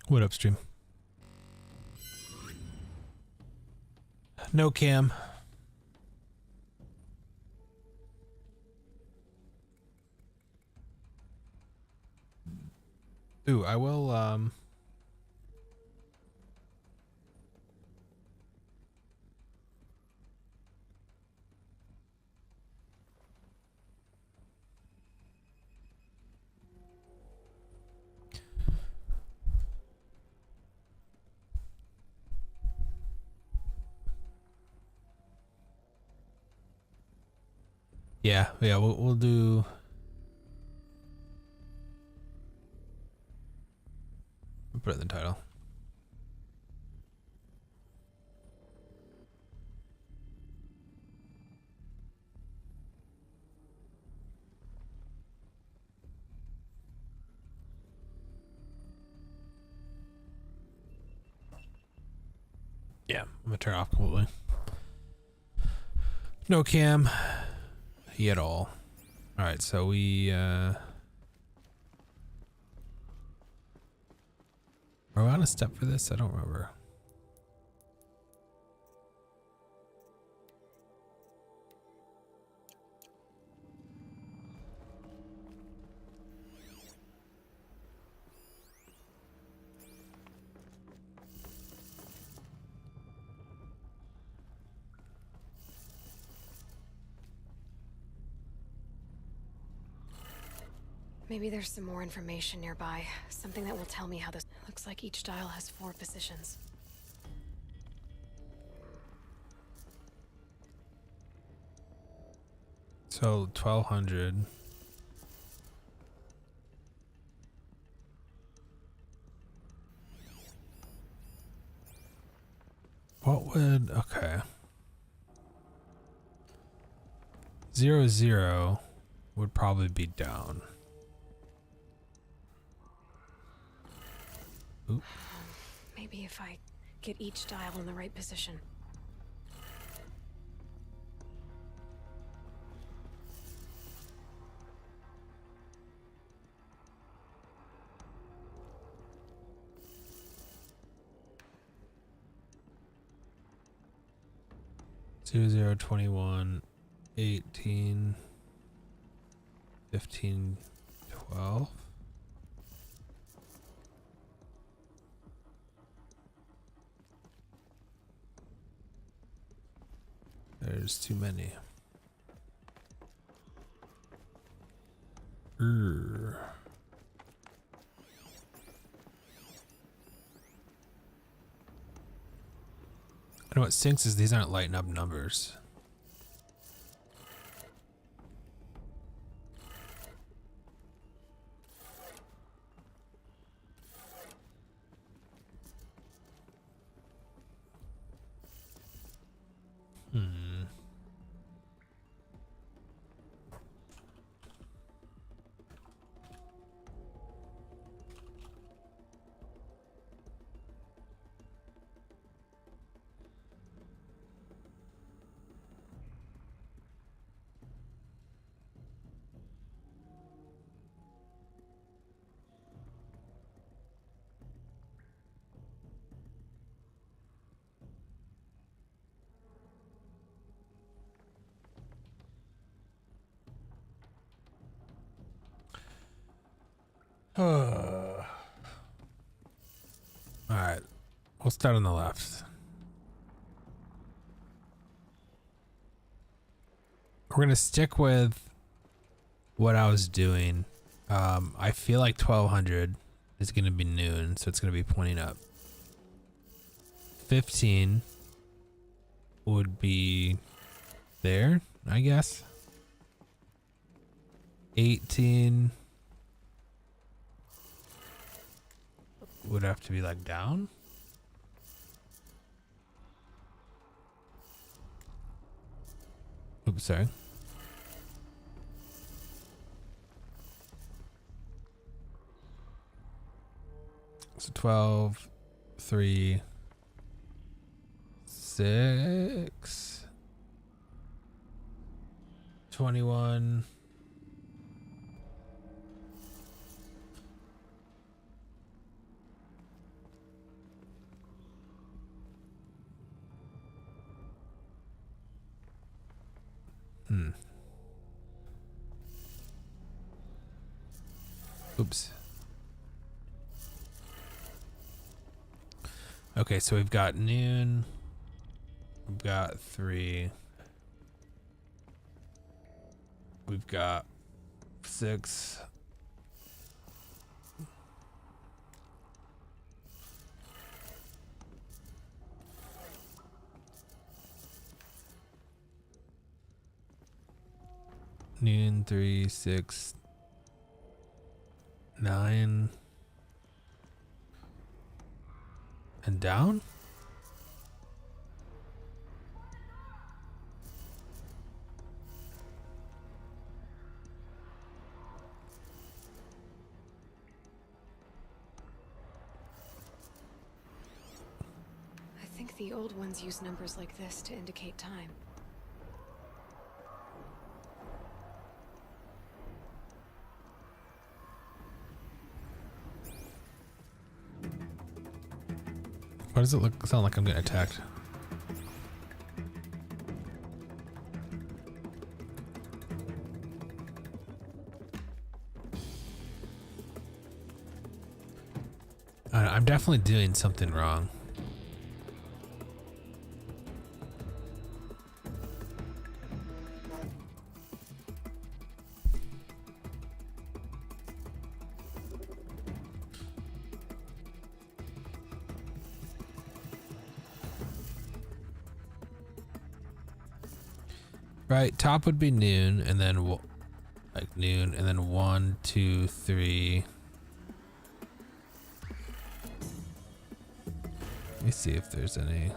What upstream? No cam. Ooh, I will yeah, we'll do put it in the title. Yeah, I'm gonna turn it off completely. No cam at all. All right, so we are we on a step for this? I don't remember. Maybe there's some more information nearby. Something that will tell me how this... Looks like each dial has 4 positions. So 1200. What would, okay. 00 would probably be down. Oop. Maybe if I get each dial in the right position. 00, 21, 18, 15, 12. There's too many. And what sinks is these aren't lighting up numbers. All right, we'll start on the left. We're gonna stick with what I was doing. I feel like 1200 is gonna be noon, so it's gonna be pointing up. 15 would be there, I guess. 18 would have to be like down. Oops, sorry. So 12, 3, 6, 21. Oops. Okay, so we've got noon. We've got 3. We've got 6. Noon, 3, 6, 9. And down? I think the old ones use numbers like this to indicate time. Why does it sound like I'm getting attacked? I'm definitely doing something wrong. Right, top would be noon, and then like noon, and then 1, 2, 3. Let me see if there's any.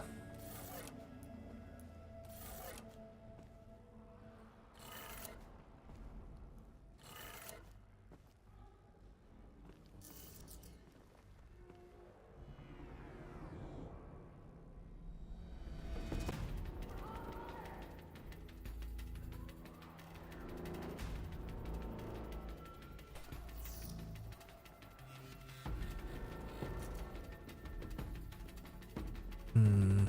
Hmm.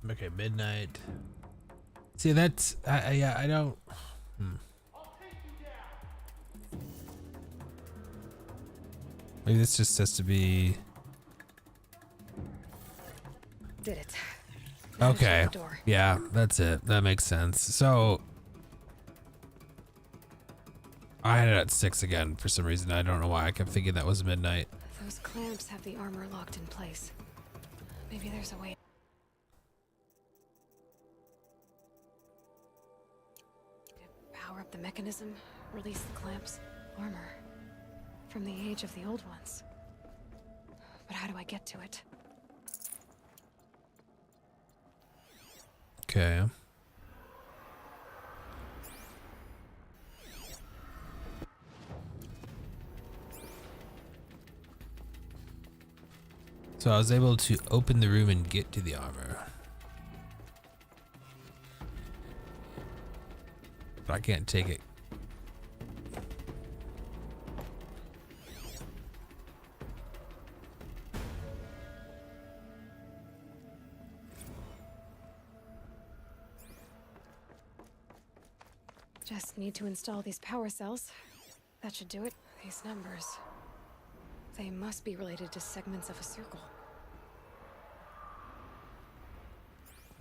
Okay, midnight. See, that's yeah, I don't. Maybe this just has to be. Did it. Okay. The door. Yeah, that's it. That makes sense. So I had it at 6 again for some reason. I don't know why. I kept thinking that was midnight. Those clamps have the armor locked in place. Maybe there's a way. Power up the mechanism, release the clamps. Armor. From the age of the old ones. But how do I get to it? Okay. So I was able to open the room and get to the armor. But I can't take it. Just need to install these power cells. That should do it. These numbers. They must be related to segments of a circle.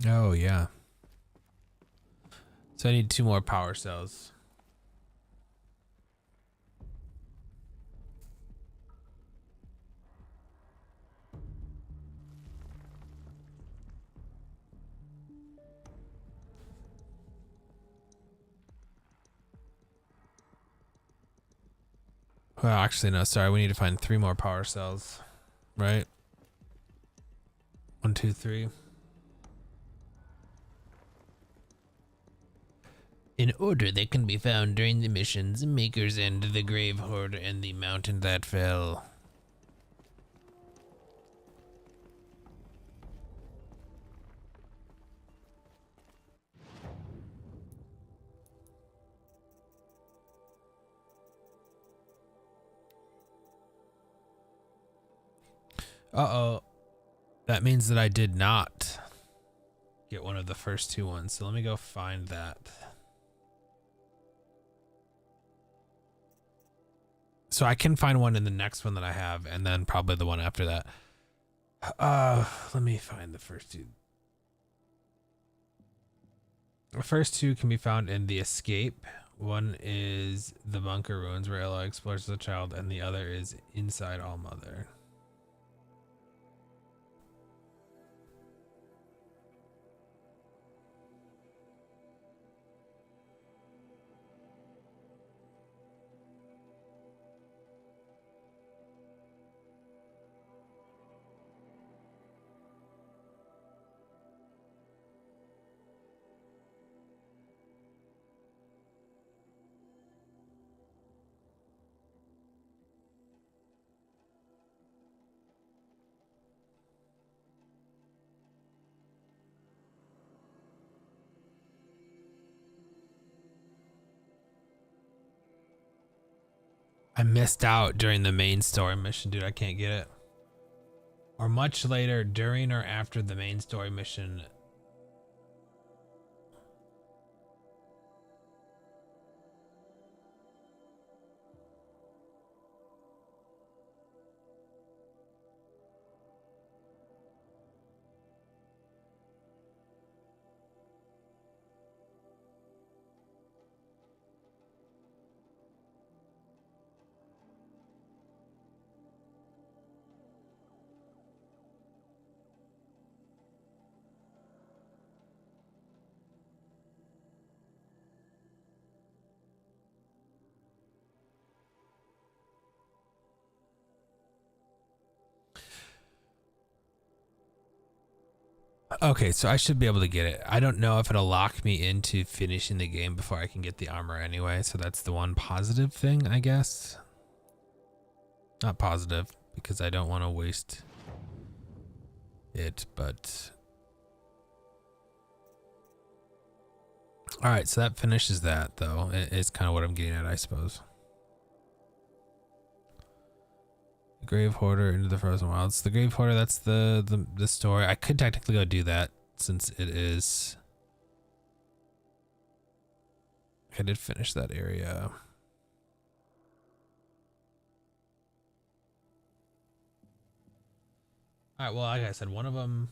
Oh, yeah. So I need 2 more power cells. Well, actually, no, sorry. We need to find 3 more power cells. Right? 1, 2, 3. In order that can be found during the missions, Maker's End, the Grave Hoard, and the Mountain That Fell. Uh-oh. That means that I did not get one of the first two ones. So let me go find that. So I can find one in the next one that I have, and then probably the one after that. Let me find the first two. The first two can be found in The Escape. One is The Bunker Ruins, where Ella explores as a child, and the other is Inside All Mother. I missed out during the main story mission, dude. I can't get it. Or much later, during or after the main story mission. Okay, so I should be able to get it. I don't know if it'll lock me into finishing the game before I can get the armor anyway, so that's the one positive thing, I guess. Not positive, because I don't want to waste it, but... Alright, so that finishes that, though. It's kind of what I'm getting at, I suppose. Grave Hoarder into the Frozen Wilds. The Grave Hoarder, that's the story. I could technically go do that since it is... I did finish that area. Alright, well, like I said, one of them...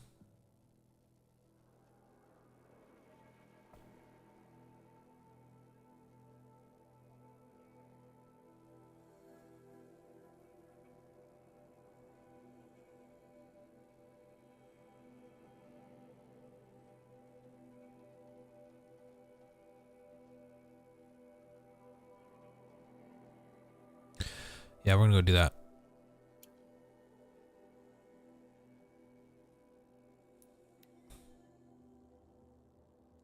Yeah, we're gonna go do that.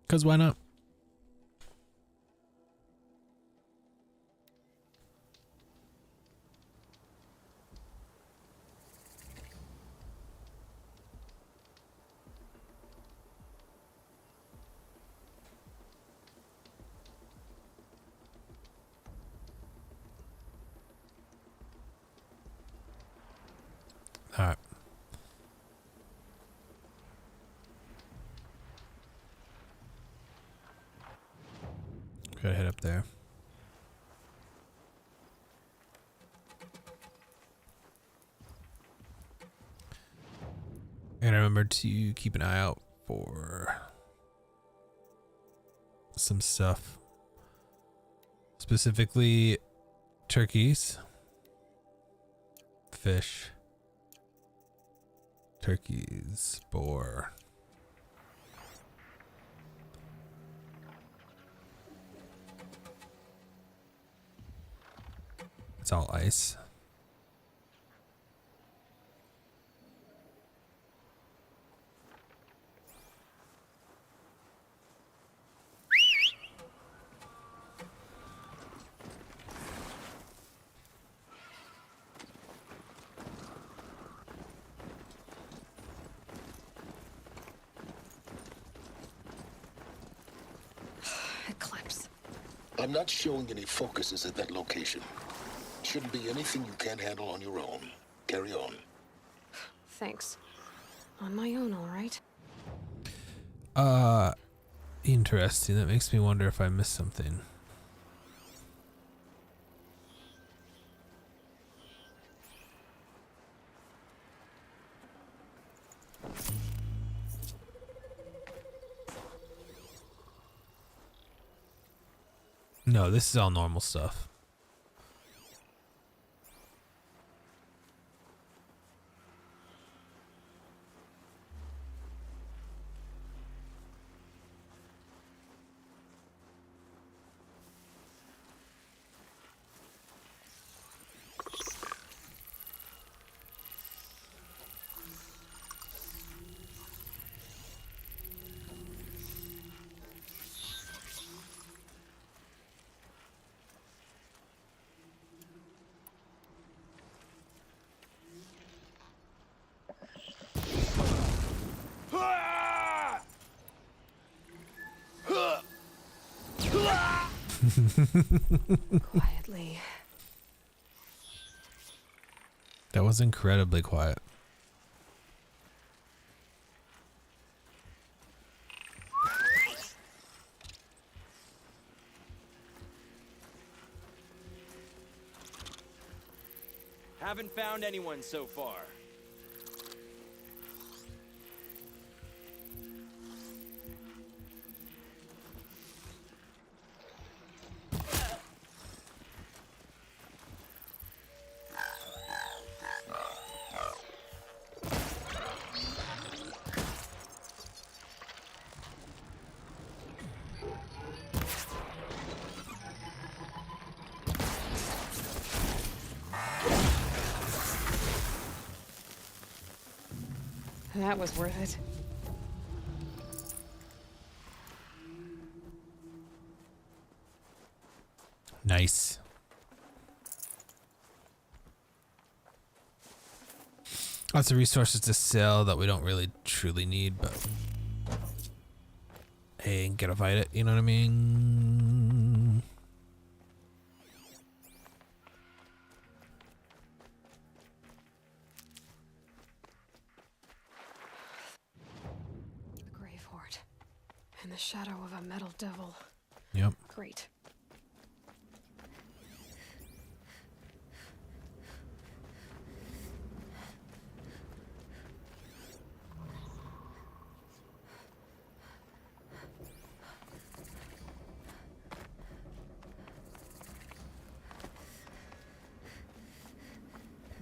Because why not? All right. Gotta head up there. And remember to keep an eye out for some stuff. Specifically turkeys, fish, turkeys, boar. It's all ice. Eclipse. I'm not showing any focuses at that location. Shouldn't be anything you can't handle on your own. Carry on. Thanks. On my own, all right? Interesting. That makes me wonder if I missed something. No, this is all normal stuff. Quietly. That was incredibly quiet. Haven't found anyone so far. That was worth it. Nice. Lots of resources to sell that we don't really truly need, but hey, ain't gonna fight it, you know what I mean? The grave hoard. In the shadow of a metal devil. Yep. Great.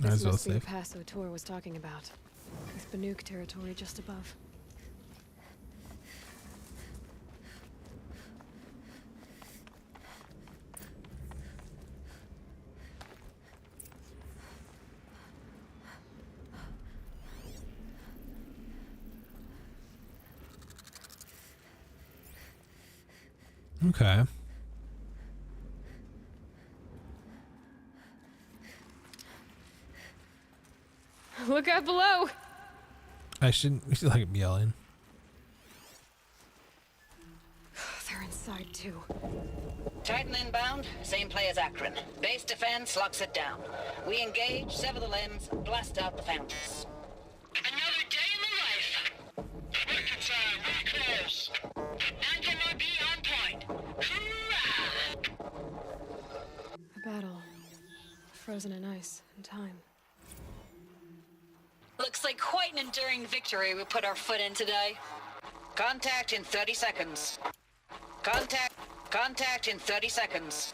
Might as well Must be the save. pass O'Tor was talking about. With Banuk territory just above. Okay. Look out below! I shouldn't feel like I'm yelling. They're inside too. Titan inbound, same play as Akron. Base defense locks it down. We engage, sever the limbs, blast out the fountains. Another day in the life. Working time, very close. NMRB on point. Hoorah! A battle. Frozen in ice and time. Looks like quite an enduring victory we put our foot in today. Contact in 30 seconds. Contact in 30 seconds.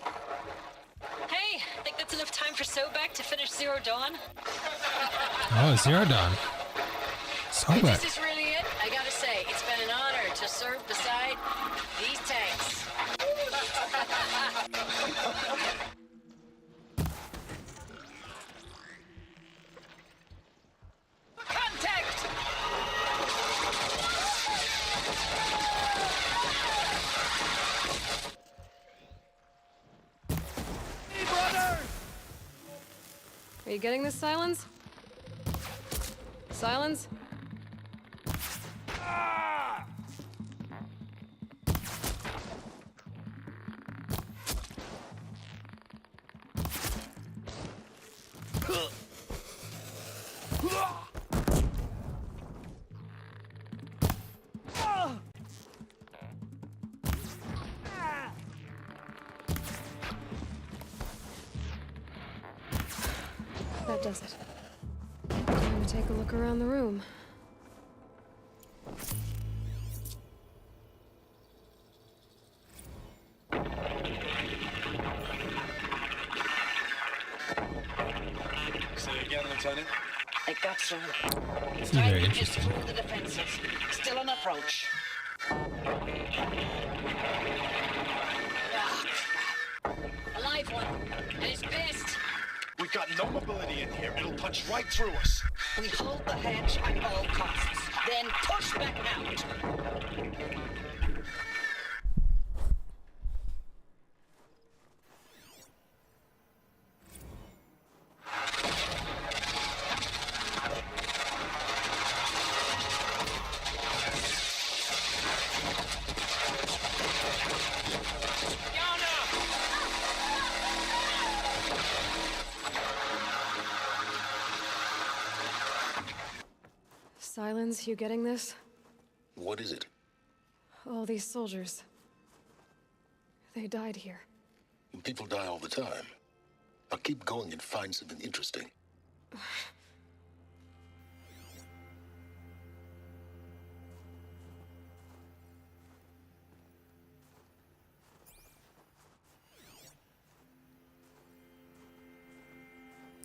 Hey, think that's enough time for Sobek to finish Zero Dawn? Oh, Zero Dawn. So If bad. this is really it, I gotta say, it's been an honor to serve beside these tanks. Contact! Are you getting this, Silence? Silence? That does it. Time to take a look around the room. Say again, Lieutenant. It got through. This is Time very to get interesting. through the defenses. Still an approach. A live one. And it's pissed. We've got no mobility in here. It'll punch right through us. We hold the hedge at all costs, then push back out. Silence, you getting this? What is it? All these soldiers. They died here. People die all the time. Now keep going and find something interesting.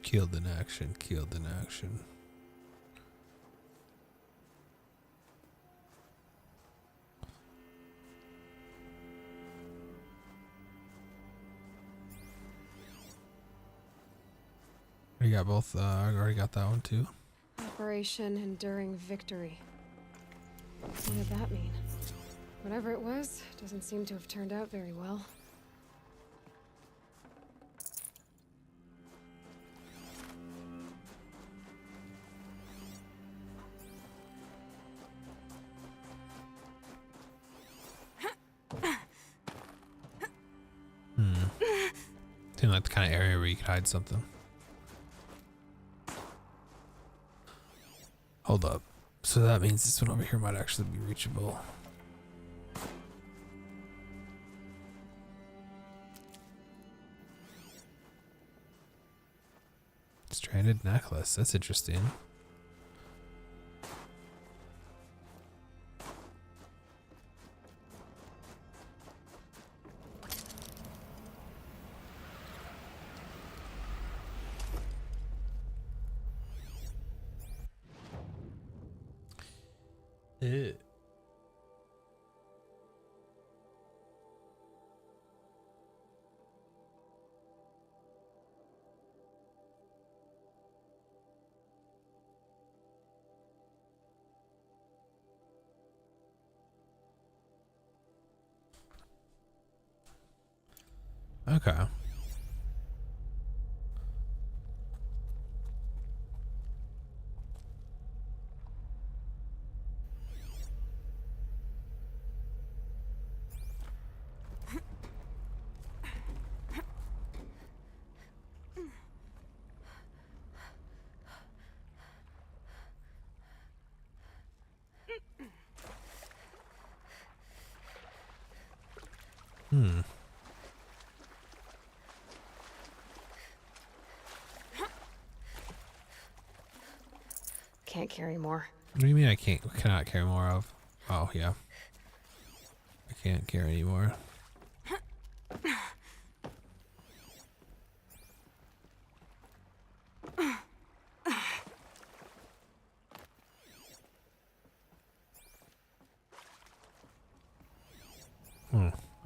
Killed in action, killed in action. You got both, I already got that one too. Operation Enduring Victory. What did that mean? Whatever it was, doesn't seem to have turned out very well. Seemed like the kind of area where you could hide something. Hold up. So that means this one over here might actually be reachable. Stranded necklace. That's interesting. Ew. Okay. Can't carry more. What do you mean I cannot carry more of? Oh, yeah. I can't carry anymore.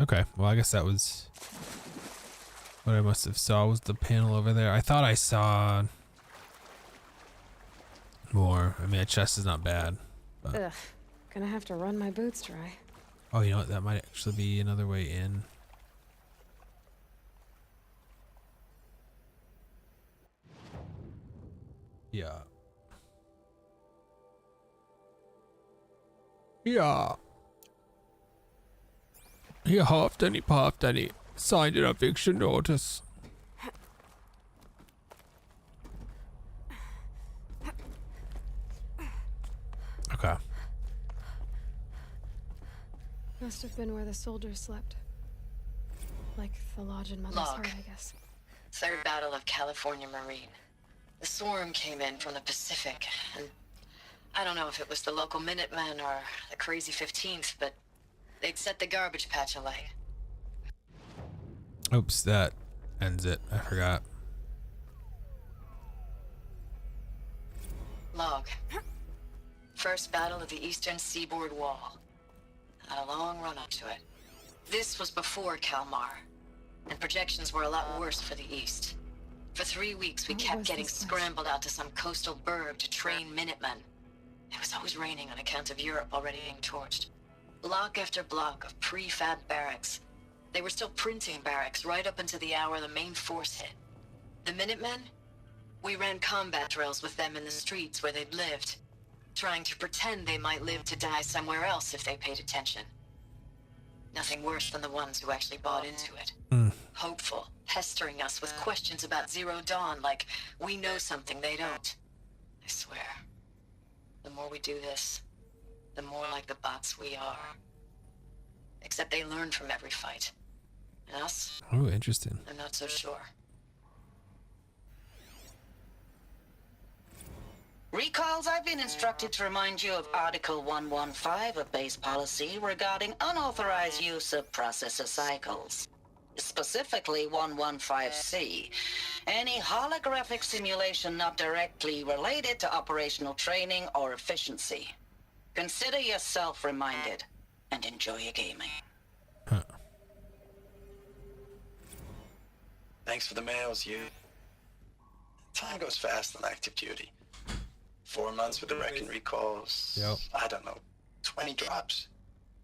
Okay, well I guess that was what I must have saw was the panel over there. I thought I saw more. I mean, a chest is not bad. But Ugh. Gonna have to run my boots dry. oh, you know what? That might actually be another way in. Yeah. Yeah. He huffed and he puffed and he signed an eviction notice. Okay. Must have been where the soldiers slept. Like the lodge in Mother's Log. Heart, I guess. Third Battle of California Marine. The swarm came in from the Pacific, and I don't know if it was the local Minutemen or the crazy 15th, but they'd set the garbage patch alight. Oops, that ends it. I forgot. Log. First battle of the eastern seaboard wall. Had a long run up to it. This was before Kalmar, and projections were a lot worse for the east. For 3 weeks, we What kept was getting this place? scrambled out to some coastal burg to train Minutemen. It was always raining on account of Europe already being torched. Block after block of prefab barracks. They were still printing barracks right up until the hour the main force hit. The Minutemen? We ran combat drills with them in the streets where they'd lived, trying to pretend they might live to die somewhere else if they paid attention. Nothing worse than the ones who actually bought into it. Hopeful, pestering us with questions about Zero Dawn like we know something they don't. I swear, the more we do this, the more like the bots we are. Except they learn from every fight. And us, Oh, interesting. I'm not so sure. Recalls, I've been instructed to remind you of Article 115 of base policy regarding unauthorized use of processor cycles. Specifically 115C. Any holographic simulation not directly related to operational training or efficiency. Consider yourself reminded and enjoy your gaming. Huh. Thanks for the mails, you. Time goes fast on active duty. 4 months with the wrecking recalls. Yep. I don't know, 20 drops.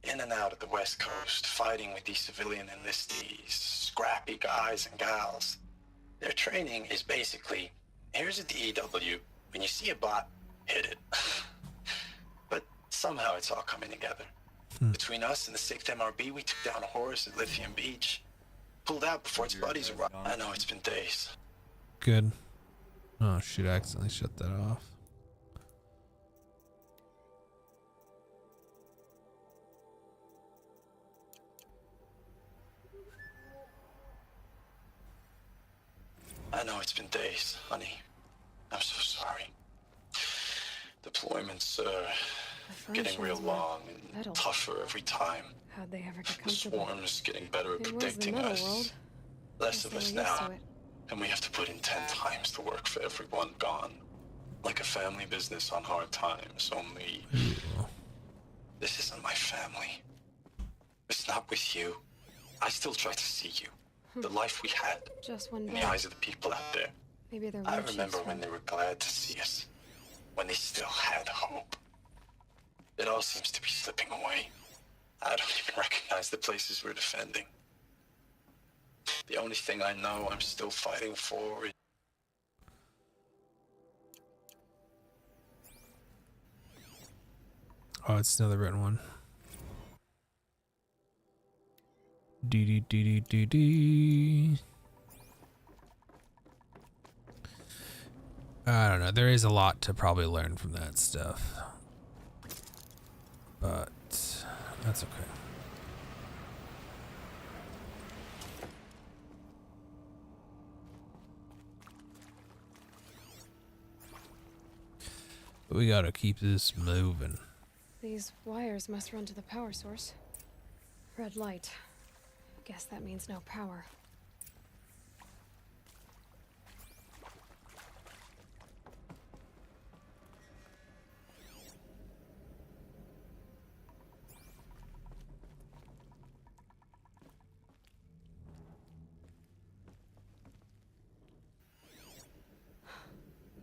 In and out of the West Coast, fighting with these civilian enlistees, scrappy guys and gals. Their training is basically, here's a DEW, when you see a bot, hit it. But somehow it's all coming together. Between us and the 6th MRB, we took down Horus at Lithium Beach. Pulled out before its buddies arrived. I know it's been days. Good. Oh shoot, I accidentally shut that off. I know it's been days, honey. I'm so sorry. Deployments are getting real furnishings were long and metal. tougher every time. How'd they ever get The comfortable? swarm's getting better at It was the predicting metal us. world. Less Guess of they us were used now, to it. and we have to put in 10 times the work for everyone gone. Like a family business on hard times, only this isn't my family. It's not with you. I still try to see you. The life we had Just one in day. the eyes of the people out there. Maybe they're I where she's remember from. when they were glad to see us. When they still had hope. It all seems to be slipping away. I don't even recognize the places we're defending. The only thing I know I'm still fighting for is... Oh, it's another written one. Dee. I don't know. There is a lot to probably learn from that stuff. But that's okay. We gotta keep this moving. These wires must run to the power source. Red light. Guess that means no power.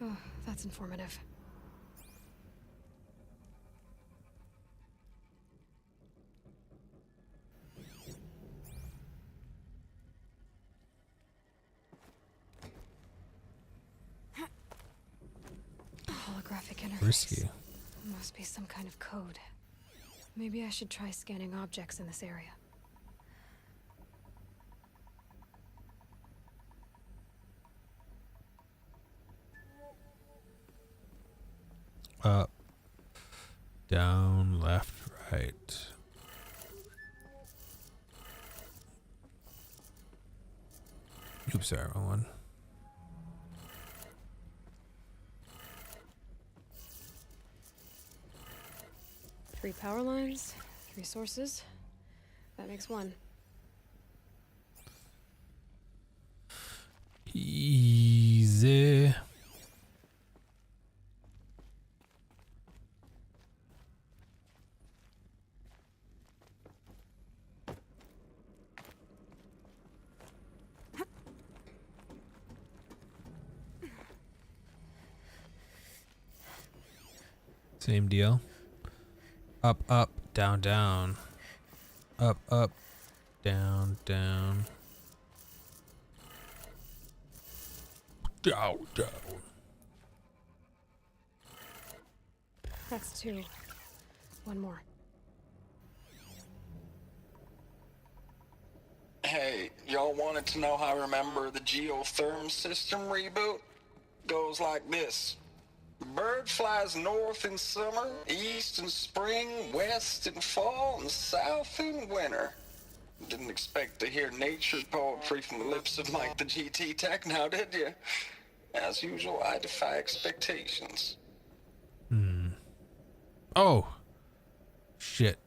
Oh, that's informative. Holographic interface. Risky. Must be some kind of code. Maybe I should try scanning objects in this area. Up, down, left, right. Oops, sorry, wrong one. 3 power lines, 3 sources. That makes 1. Easy. Same deal. Up, up, down, down. Up, up, down, down. Down, down. That's 2. 1 more. Hey, y'all wanted to know how I remember the geotherm system reboot? Goes like this. Bird flies north in summer, east in spring, west in fall, and south in winter. Didn't expect to hear nature poetry from the lips of Mike the GT Tech now, did you? As usual, I defy expectations. Oh. Shit.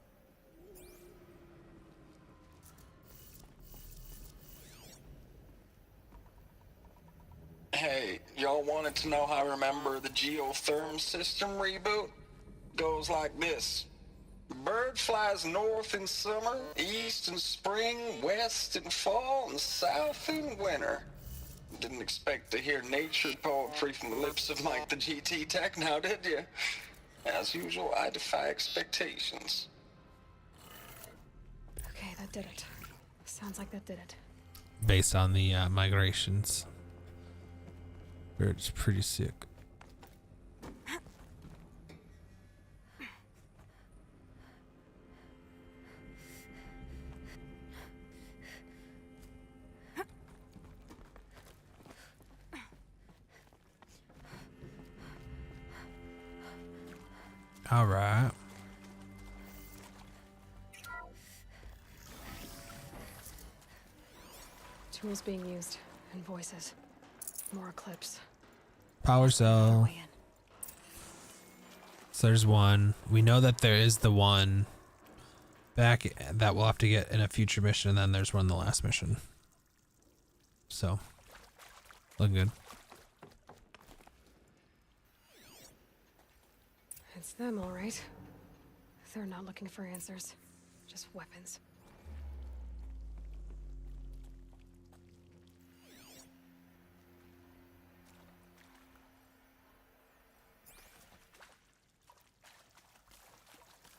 Hey, y'all wanted to know how I remember the geotherm system reboot? Goes like this. Bird flies north in summer, east in spring, west in fall, and south in winter. Didn't expect to hear nature poetry from the lips of Mike the GT Tech now, did you? As usual, I defy expectations. Okay, that did it. Sounds like that did it. Based on the migrations. Bird's pretty sick. All right. Tools being used and voices. More Eclipse. Power cell. Way in. So there's one. We know that there is the one back that we'll have to get in a future mission, and then there's one in the last mission. So, looking good. It's them, all right. They're not looking for answers, just weapons.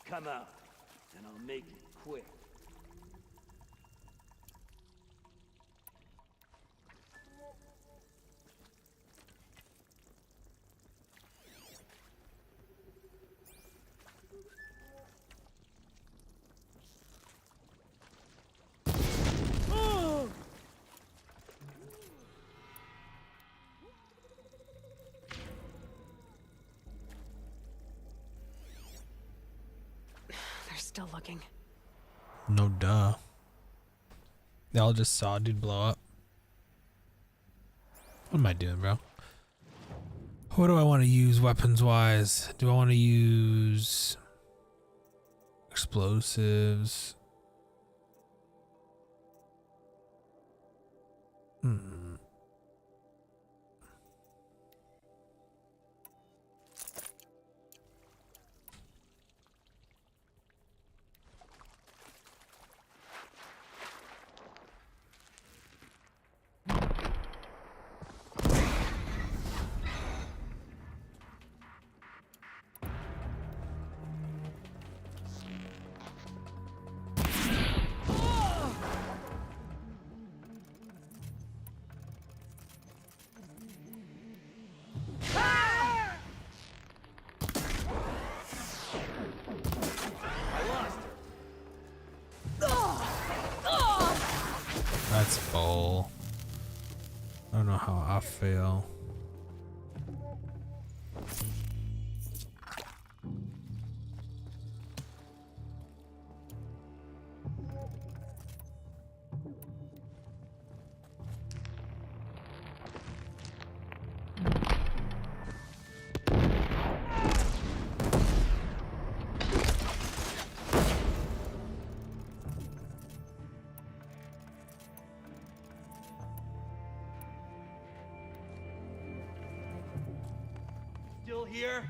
Come out, and I'll make it quick. They're still looking. No duh. They all just saw a dude blow up. What am I doing, bro? What do I want to use weapons wise? Do I want to use explosives? That's full. I don't know how I fail. still here?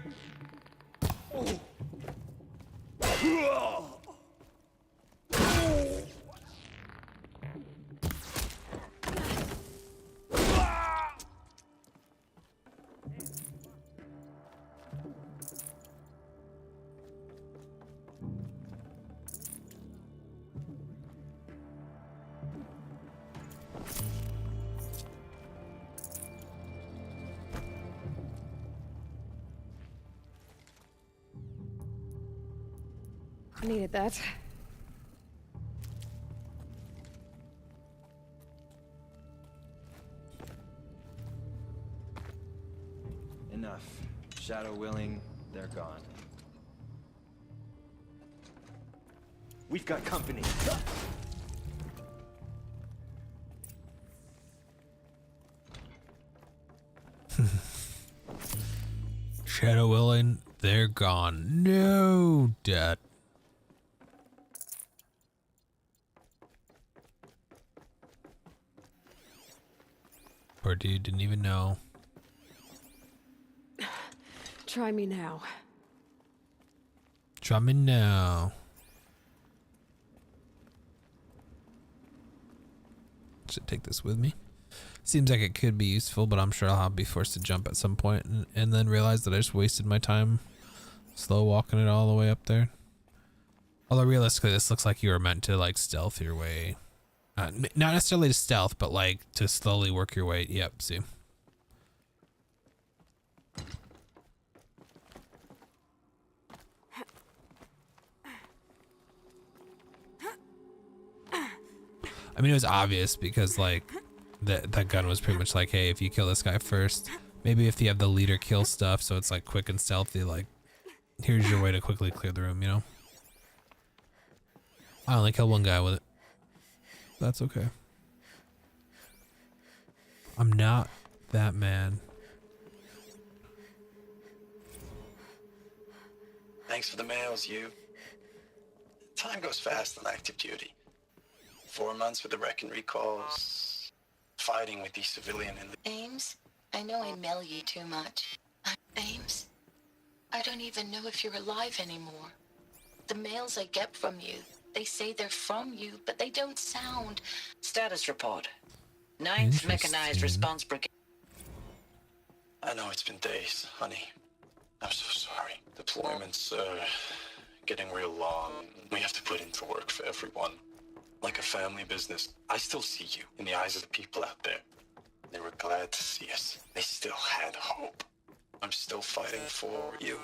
I needed that. Enough. Shadow willing, they're gone. We've got company. Shadow willing, they're gone. No, Dad. Poor dude didn't even know. Try me now. Try me now. Should take this with me. Seems like it could be useful, but I'm sure I'll be forced to jump at some point and then realize that I just wasted my time slow walking it all the way up there. Although realistically, this looks like you were meant to like stealth your way. Not necessarily to stealth, but like to slowly work your way. Yep, see. I mean, it was obvious because like that gun was pretty much like, hey, if you kill this guy first, maybe if you have the leader kill stuff, so it's like quick and stealthy, like here's your way to quickly clear the room, you know? I only killed one guy with it. That's okay. I'm not that man. Thanks for the mails, you. Time goes fast on active duty. 4 months with the wreck and recalls, fighting with the civilian in the... Ames, I know I mail you too much. Ames, I don't even know if you're alive anymore. The mails I get from you, they say they're from you, but they don't sound... Status report. 9th Mechanized Response Brigade. I know it's been days, honey. I'm so sorry. Deployments, getting real long. We have to put into work for everyone. Like a family business. I still see you in the eyes of the people out there. They were glad to see us. They still had hope. I'm still fighting for you.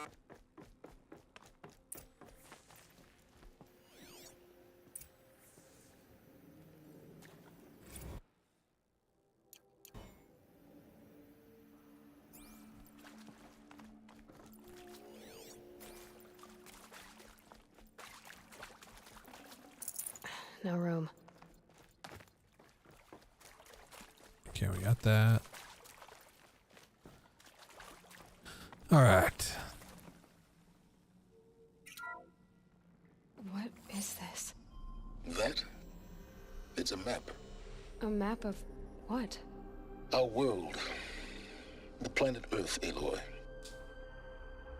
No room. Okay, we got that. All right. What is this? That? It's a map. A map of what? Our world. The planet Earth, Aloy.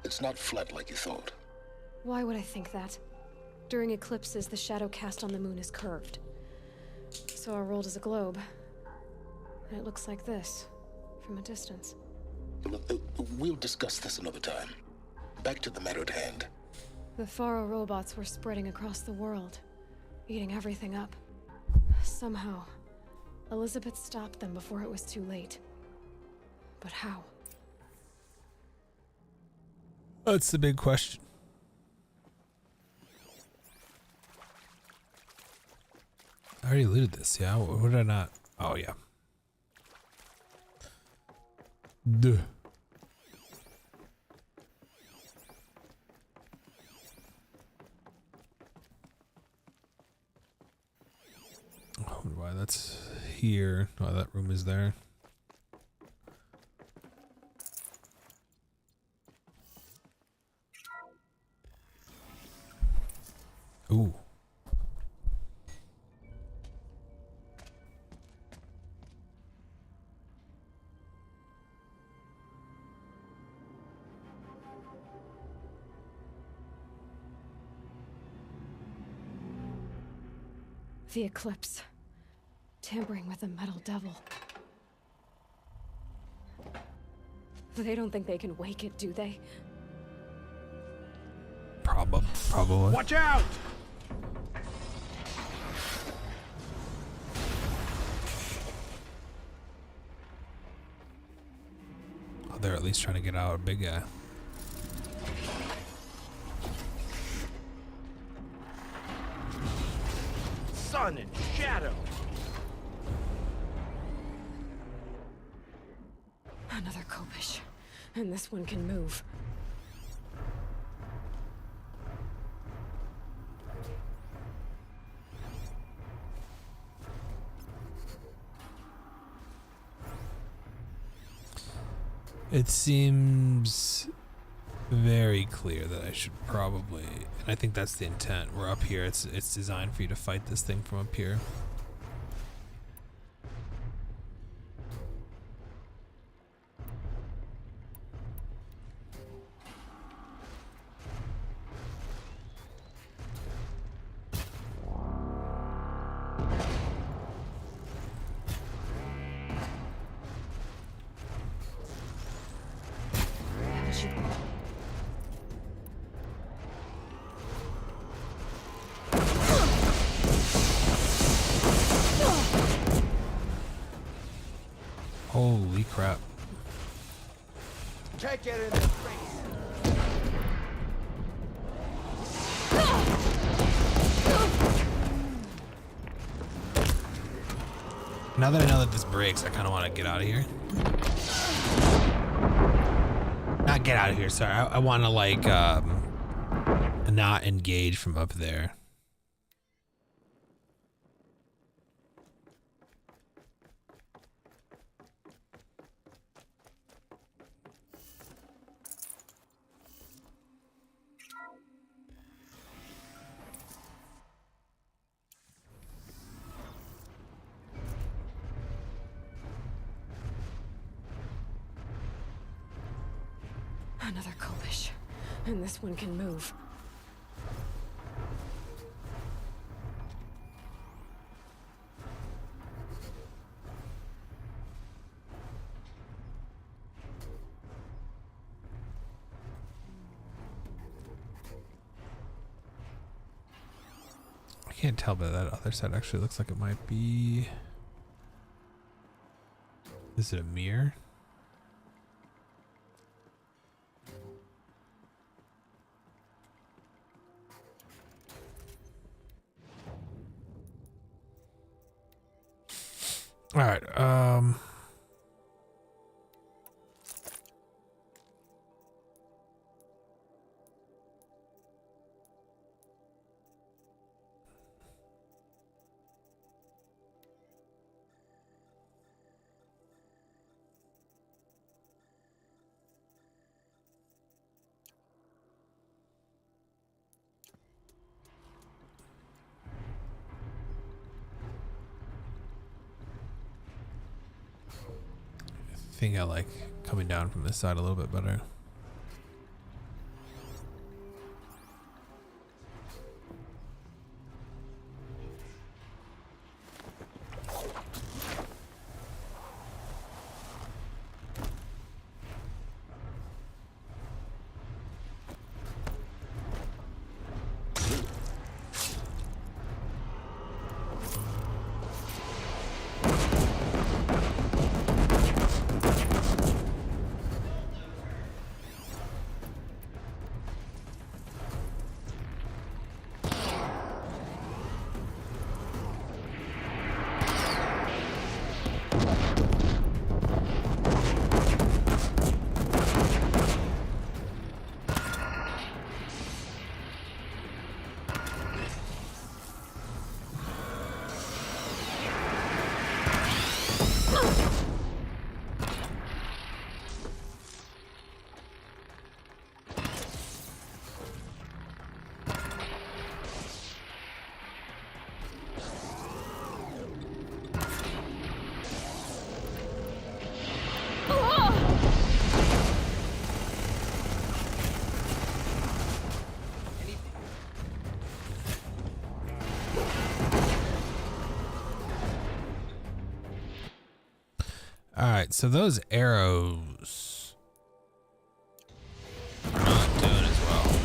It's not flat like you thought. Why would I think that? During eclipses, the shadow cast on the moon is curved. So our world is a globe. And it looks like this, from a distance. We'll discuss this another time. Back to the matter at hand. The Faro robots were spreading across the world, eating everything up. Somehow, Elizabeth stopped them before it was too late. But how? That's the big question. I already looted this, yeah? What did I not? Oh, yeah. Duh. I wonder why that's here. Why that room is there. Ooh. The eclipse. Tampering with the metal devil. They don't think they can wake it, do they? Probably. Watch out! Oh, they're at least trying to get out a big guy. Sun and shadow. Another Kopish. And this one can move. It seems very clear that I should probably, and I think that's the intent. We're up here. It's designed for you to fight this thing from up here. Holy crap. Can't get in their face. Now that I know that this breaks, I kind of want to get out of here. Not get out of here, sorry. I want to, like, not engage from up there. Another Kopish. And this one can move. I can't tell, but that other side actually looks like it might be... Is it a mirror? All right. I think I like coming down from this side a little bit better. All right, so those arrows are not doing as well.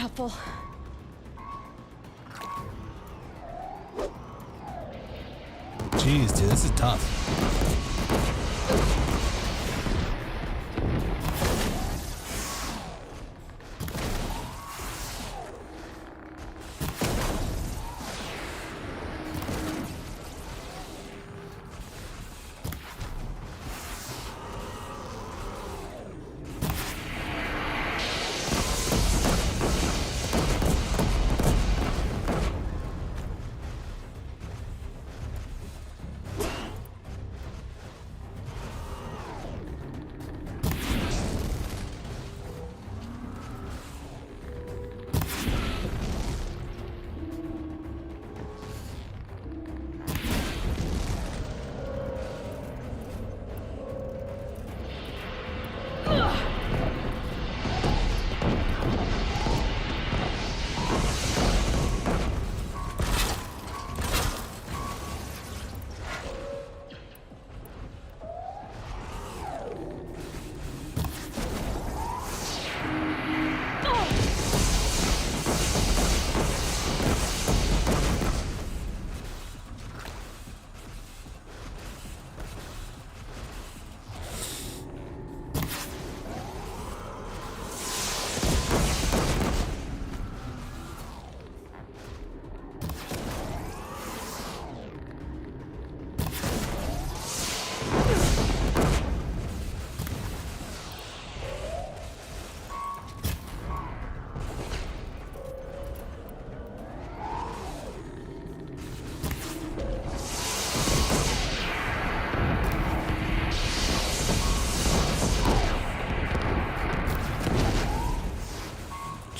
Helpful. Jeez, dude, this is tough.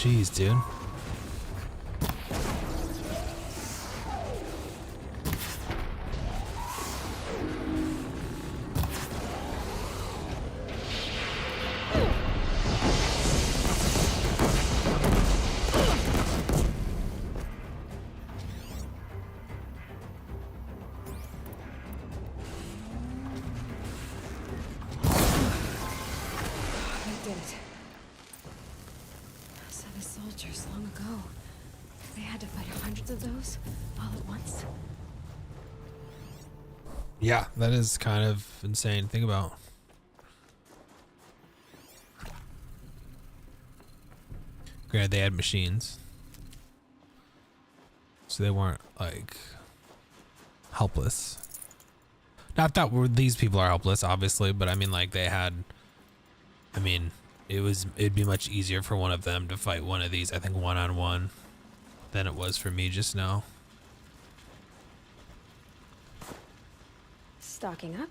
Jeez, dude. had to fight hundreds of those all at once. Yeah, that is kind of insane to think about. Granted, they had machines, so they weren't like helpless. Not that these people are helpless, obviously, but I mean, like they had. I mean, it'd be much easier for one of them to fight one of these, I think, one-on-one, than it was for me just now. Stocking up?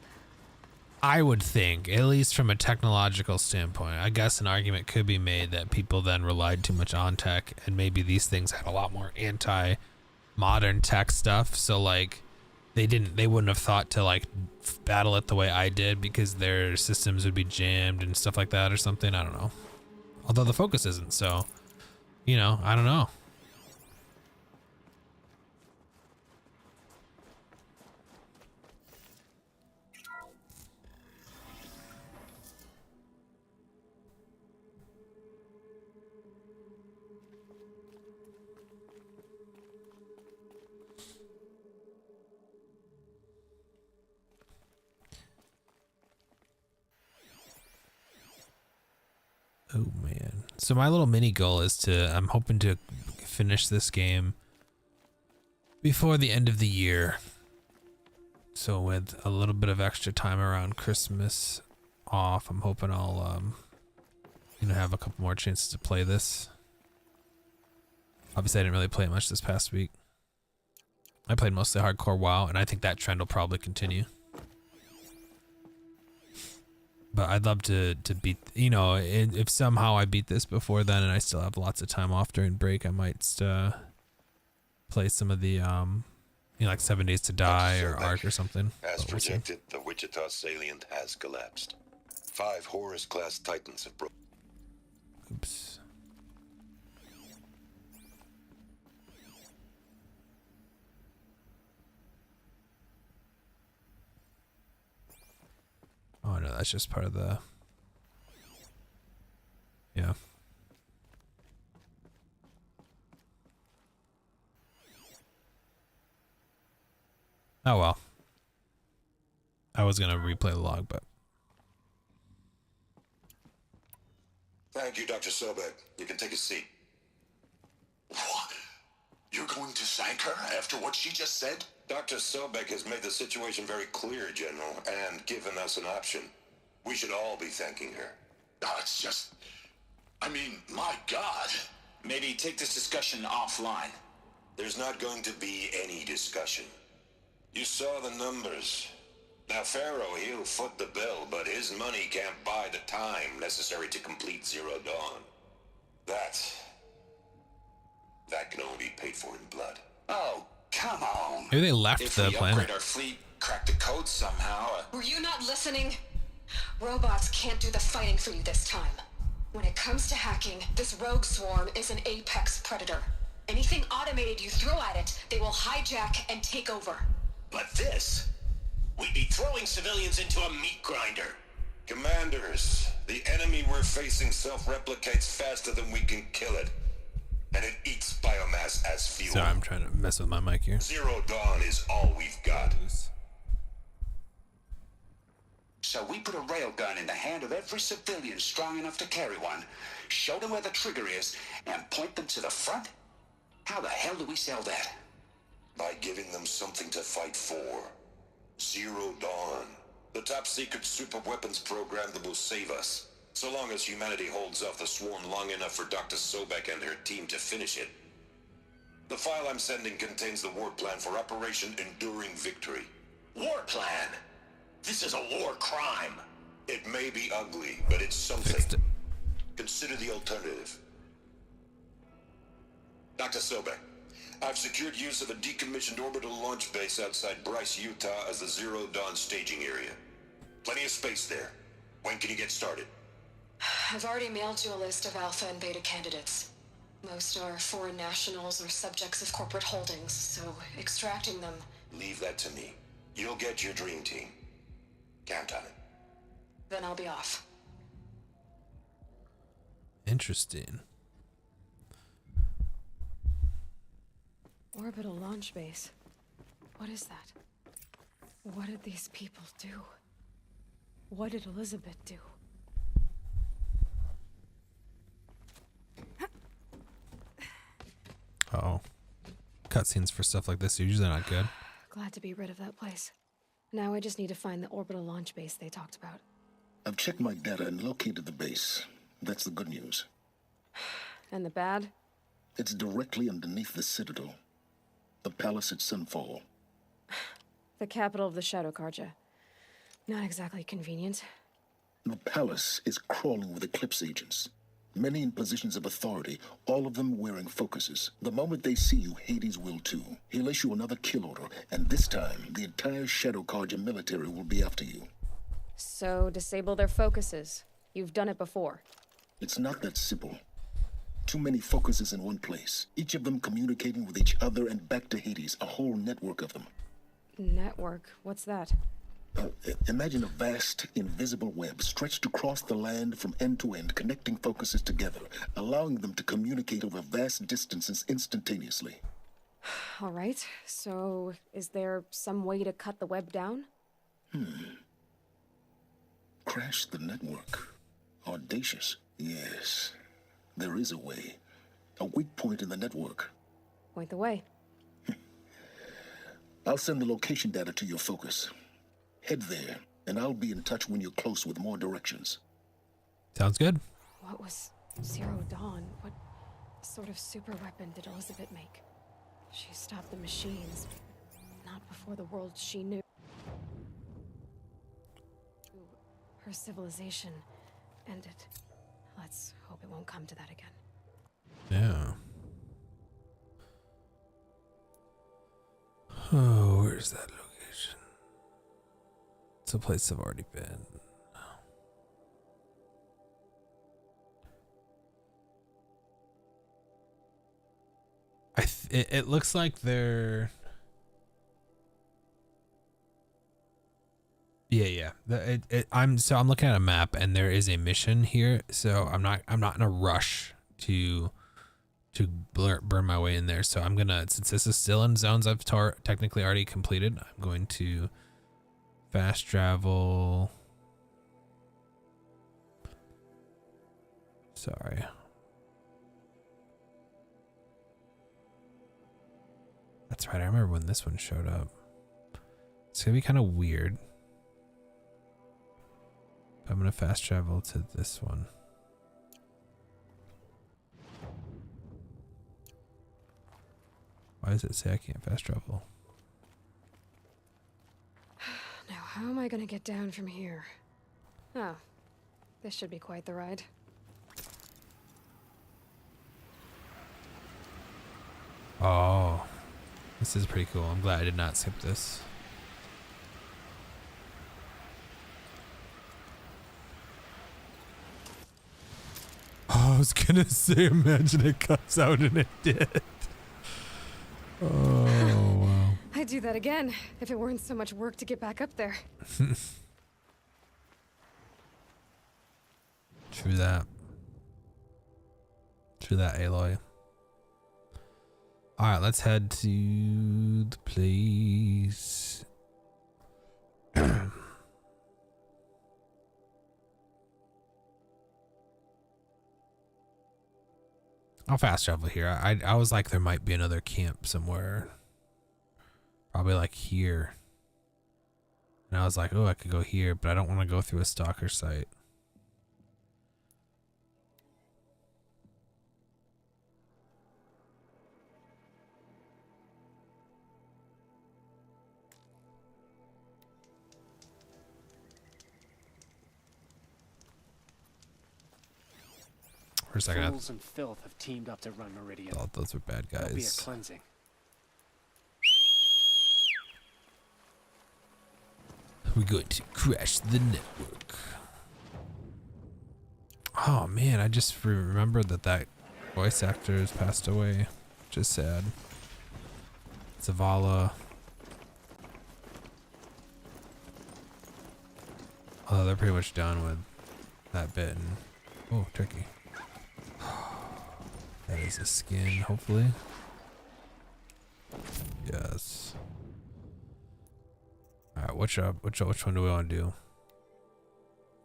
I would think, at least from a technological standpoint, I guess an argument could be made that people then relied too much on tech, and maybe these things had a lot more anti-modern tech stuff. So like, they wouldn't have thought to like battle it the way I did because their systems would be jammed and stuff like that or something. I don't know. Although the focus isn't, so you know, I don't know. Oh man. So my little mini goal is I'm hoping to finish this game before the end of the year. So with a little bit of extra time around Christmas off, I'm hoping I'll have a couple more chances to play this. Obviously I didn't really play it much this past week. I played mostly hardcore WoW, and I think that trend will probably continue. But I'd love to beat, if somehow I beat this before then and I still have lots of time off during break, I might play some of the, like 7 Days to Die or Ark or something. As projected, the Wichita salient has collapsed. 5 Horus-class Titans have broken. Oops. Oh no, that's just part of the. Yeah. Oh well. I was gonna replay the log, but. Thank you, Dr. Sobek. You can take a seat. What? You're going to thank her after what she just said? Dr. Sobek has made the situation very clear, General, and given us an option. We should all be thanking her. No, it's just... I mean, my God. Maybe take this discussion offline. There's not going to be any discussion. You saw the numbers. Now, Pharaoh, he'll foot the bill, but his money can't buy the time necessary to complete Zero Dawn. That can only be paid for in blood. Oh, come on. Maybe they left if the we planet. upgrade our fleet, crack the code somehow. Were you not listening? Robots can't do the fighting for you this time. When it comes to hacking, this rogue swarm is an apex predator. Anything automated you throw at it, they will hijack and take over. But this? We'd be throwing civilians into a meat grinder. Commanders, the enemy we're facing self-replicates faster than we can kill it. And it eats biomass as fuel. Sorry, I'm trying to mess with my mic here. Zero Dawn is all we've got. So we put a railgun in the hand of every civilian strong enough to carry one, show them where the trigger is, and point them to the front? How the hell do we sell that? By giving them something to fight for. Zero Dawn. The top secret super weapons program that will save us. So long as humanity holds off the swarm long enough for Dr. Sobek and her team to finish it. The file I'm sending contains the war plan for Operation Enduring Victory. War plan? This is a war crime. It may be ugly, but it's something. Fixed it. Consider the alternative. Dr. Sobek, I've secured use of a decommissioned orbital launch base outside Bryce, Utah as the Zero Dawn staging area. Plenty of space there. When can you get started? I've already mailed you a list of alpha and beta candidates. Most are foreign nationals or subjects of corporate holdings, so extracting them... Leave that to me. You'll get your dream team. Count on it. Then I'll be off. Interesting. Orbital launch base. What is that? What did these people do? What did Elizabeth do? Uh-oh. Cutscenes for stuff like this are usually not good. Glad to be rid of that place. Now I just need to find the orbital launch base they talked about. I've checked my data and located the base. That's the good news. And the bad? It's directly underneath the Citadel. The palace at Sunfall. The capital of the Shadow Carja. Not exactly convenient. The palace is crawling with Eclipse agents. Many in positions of authority, all of them wearing focuses. The moment they see you, Hades will too. He'll issue another kill order, and this time, the entire Shadow Carja military will be after you. So, disable their focuses. You've done it before. It's not that simple. Too many focuses in one place, each of them communicating with each other and back to Hades, a whole network of them. Network? What's that? Imagine a vast, invisible web stretched across the land from end to end, connecting focuses together, allowing them to communicate over vast distances instantaneously. All right, so is there some way to cut the web down? Crash the network. Audacious. Yes, there is a way. A weak point in the network. Point the way. I'll send the location data to your focus. Head there, and I'll be in touch when you're close with more directions. Sounds good. What was Zero Dawn? What sort of super weapon did Elizabeth make? She stopped the machines, but not before the world she knew. Her civilization ended. Let's hope it won't come to that again. Yeah. Oh, where's that location? It's a place I've already been. It looks like they're. Yeah. I'm looking at a map and there is a mission here, so I'm not in a rush to burn my way in there. So I'm gonna, since this is still in zones I've technically already completed, I'm going to fast travel. Sorry. That's right. I remember when this one showed up. It's gonna be kind of weird. I'm gonna fast travel to this one. Why does it say I can't fast travel? Now, how am I gonna get down from here? Oh, this should be quite the ride. Oh, this is pretty cool. I'm glad I did not skip this. Oh, I was gonna say, imagine it cuts out and it did. Oh, wow. I'd do that again if it weren't so much work to get back up there. True that. True that, Aloy. Alright, let's head to the place. I'll fast travel here. I was like, there might be another camp somewhere. Probably like here. And I was like, oh, I could go here, but I don't want to go through a stalker site. For a second, Fools and filth have teamed up to run Meridian. I thought those were bad guys. There'll be a cleansing. We're going to crash the network. Oh man, I just remembered that voice actor has passed away. Just sad. Zavala. Oh, they're pretty much done with that bit. And, oh, turkey. That is a skin, hopefully. Yes. All right, which one do we want to do?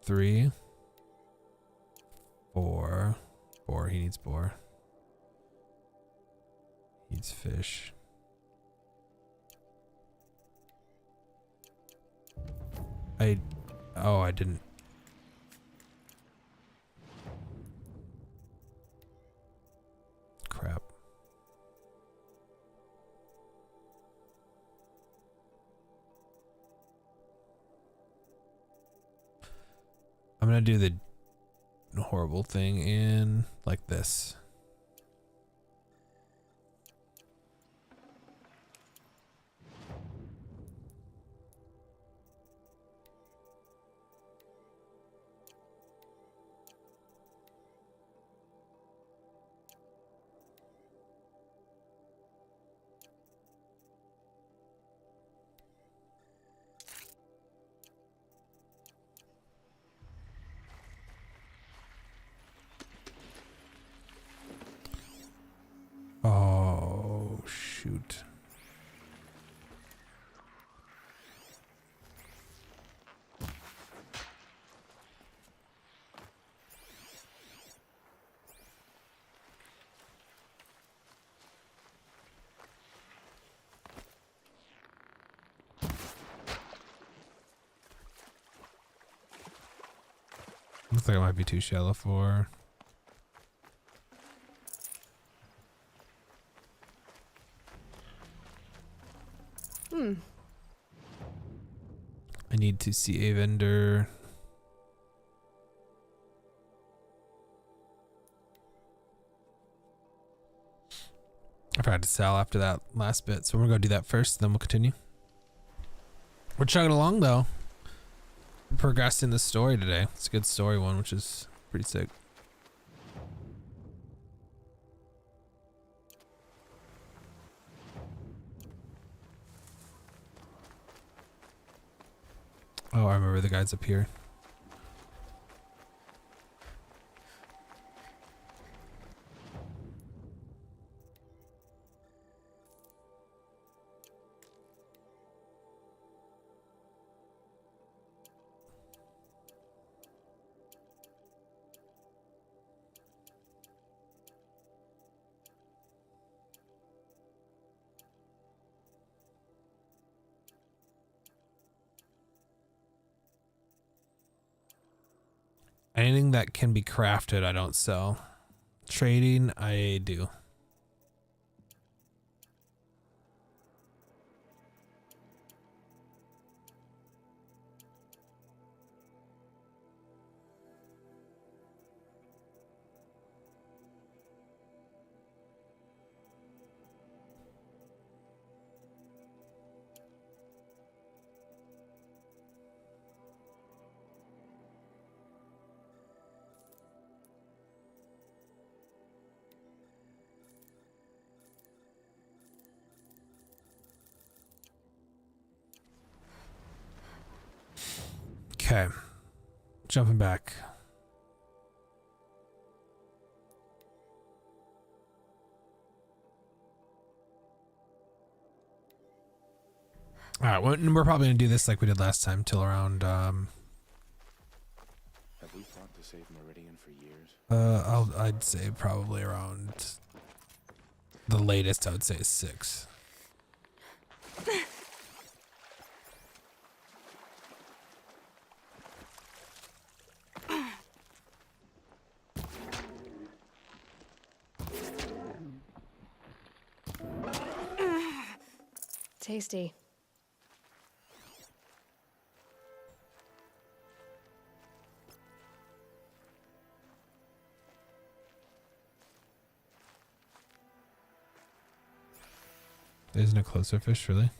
3, 4. Boar. He needs boar. He needs fish. I didn't. Crap. I'm gonna do the horrible thing in like this. Oh, shoot. Looks like it might be too shallow for. I need to see a vendor. I forgot to sell after that last bit, so we're gonna go do that first, then we'll continue. We're chugging along though. We're progressing the story today. It's a good story one, which is pretty sick. Oh, I remember the guys up here. Anything that can be crafted, I don't sell. Trading, I do. Okay, jumping back. All right, we're probably gonna do this like we did last time, till around. Have we fought to save Meridian for years? I'd say probably around. The latest I would say is 6. Tasty. There's no closer fish, really.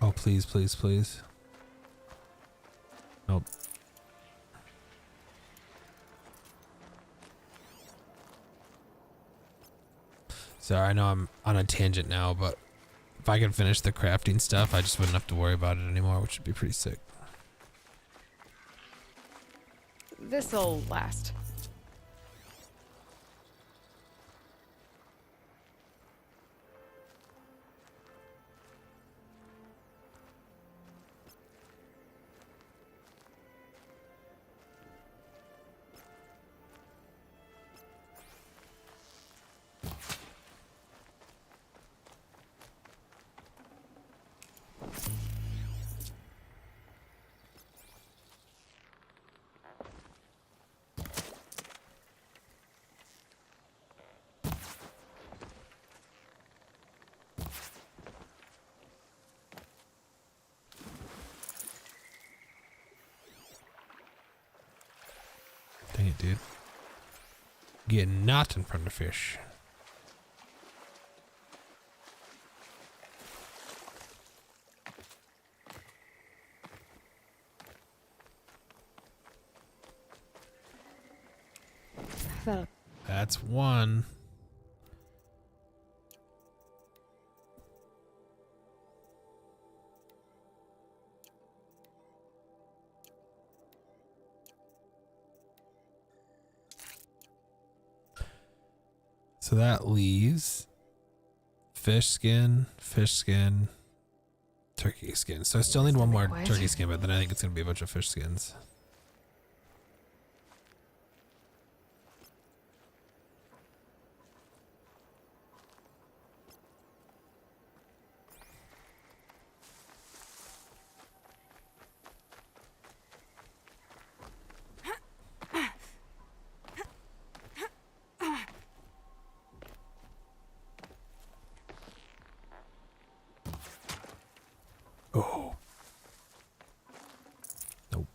Oh, please, please, please. Nope. Sorry, I know I'm on a tangent now, but if I could finish the crafting stuff, I just wouldn't have to worry about it anymore, which would be pretty sick. This'll last. Dang it, dude. Get not in front of fish. That's one. So that leaves fish skin, turkey skin. So I still need one more turkey skin, but then I think it's going to be a bunch of fish skins. Oh. Nope.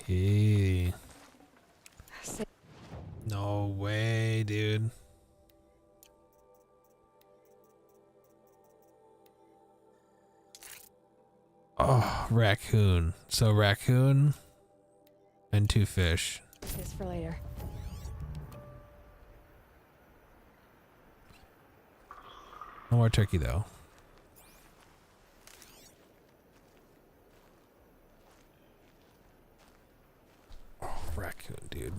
Hey. No way, dude. Oh, raccoon. So raccoon and 2 fish. This for later. No more turkey though. Oh, raccoon, dude.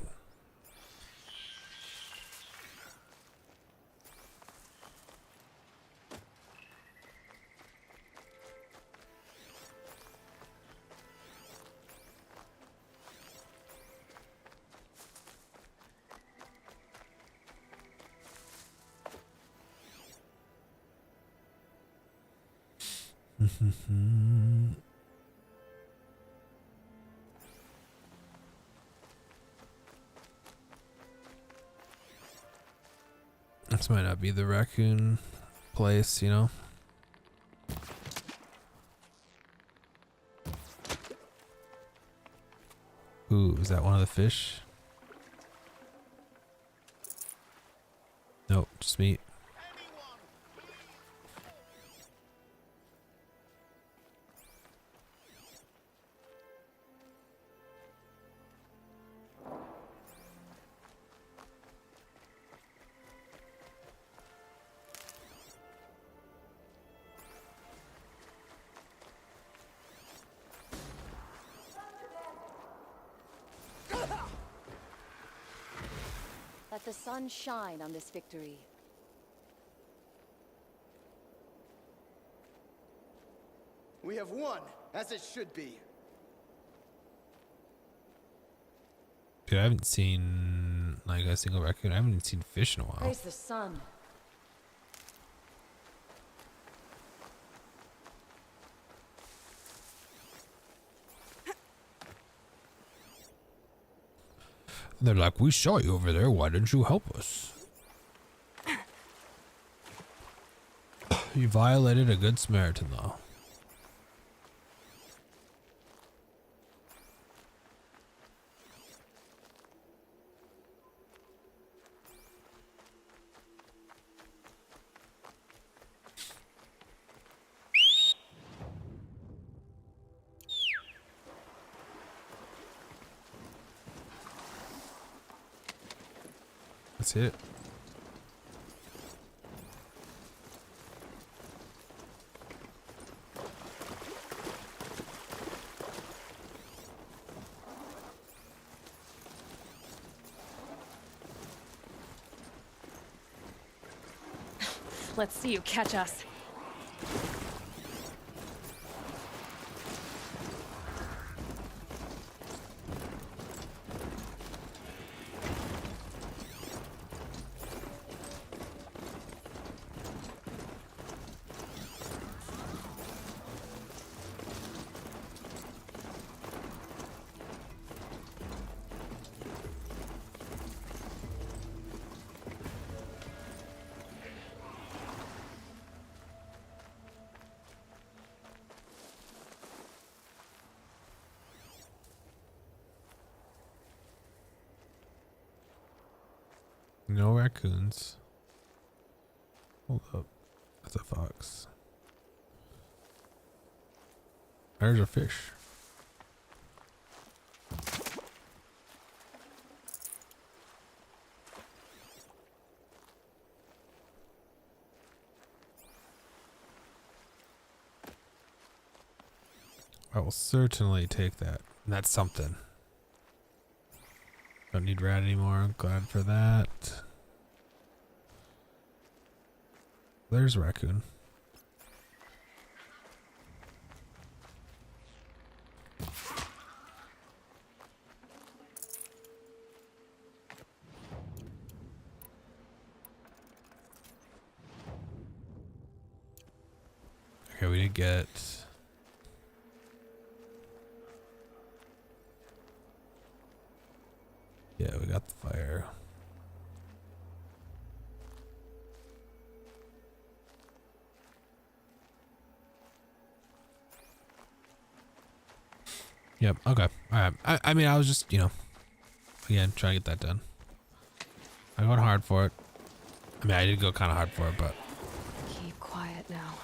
This might not be the raccoon place, you know? Ooh, is that one of the fish? Nope, just meat. Let the sun shine on this victory. We have won, as it should be. Dude, I haven't seen like a single raccoon. I haven't even seen fish in a while. Praise the sun. They're like, we saw you over there. Why didn't you help us? You violated a good Samaritan law. That's it. Let's see you catch us. No raccoons. Hold up. That's a fox. There's a fish. I will certainly take that. And that's something. Don't need rat anymore. I'm glad for that. There's a raccoon. Okay, we did get... Yeah, we got the fire. Yep, okay. Alright. I mean, I was just, you know, again, trying to get that done. I went hard for it. I mean, I did go kind of hard for it, but... Keep quiet now.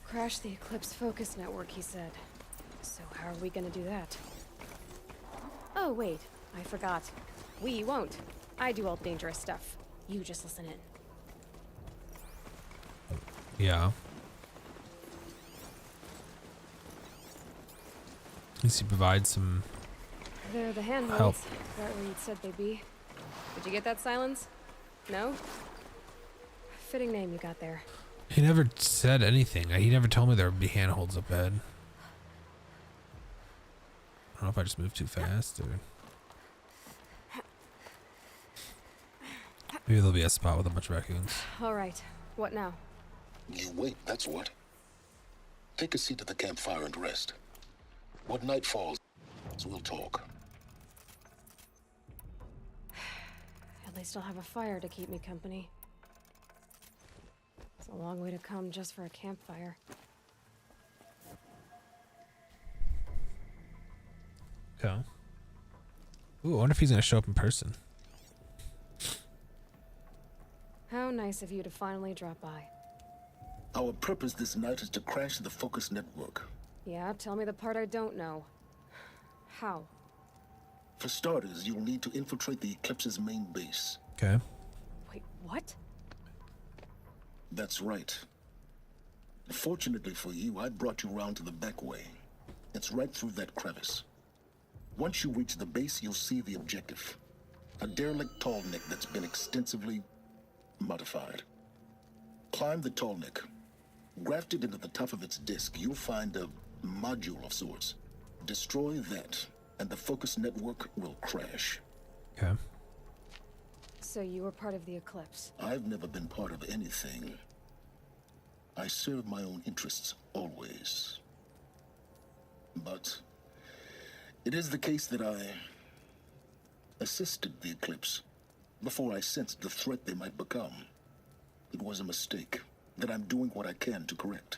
Crash the Eclipse focus network, he said. So how are we gonna do that? Oh, wait. I forgot. We won't. I do all the dangerous stuff. You just listen in. Yeah. At least he provides some They're the handholds. help. Right where you'd said they'd be. Did you get that, Silence? No? Fitting name you got there. He never said anything. He never told me there would be handholds up ahead. I don't know if I just moved too fast or... Maybe there'll be a spot with a bunch of raccoons. All right. What now? You wait, that's what. Take a seat at the campfire and rest. When night falls, we'll talk. At least I'll have a fire to keep me company. It's a long way to come just for a campfire. Okay. Ooh, I wonder if he's gonna show up in person. How nice of you to finally drop by. Our purpose this night is to crash the focus network. Yeah, tell me the part I don't know. How? For starters, you'll need to infiltrate the Eclipse's main base. Okay. Wait, what? That's right. Fortunately for you, I brought you round to the back way. It's right through that crevice. Once you reach the base, you'll see the objective. A derelict tall neck that's been extensively modified. Climb the tall neck. Grafted into the top of its disk, you'll find a module of sorts. Destroy that, and the focus network will crash. Okay. So you were part of the Eclipse. I've never been part of anything. I serve my own interests, always. But it is the case that I assisted the Eclipse before I sensed the threat they might become. It was a mistake that I'm doing what I can to correct.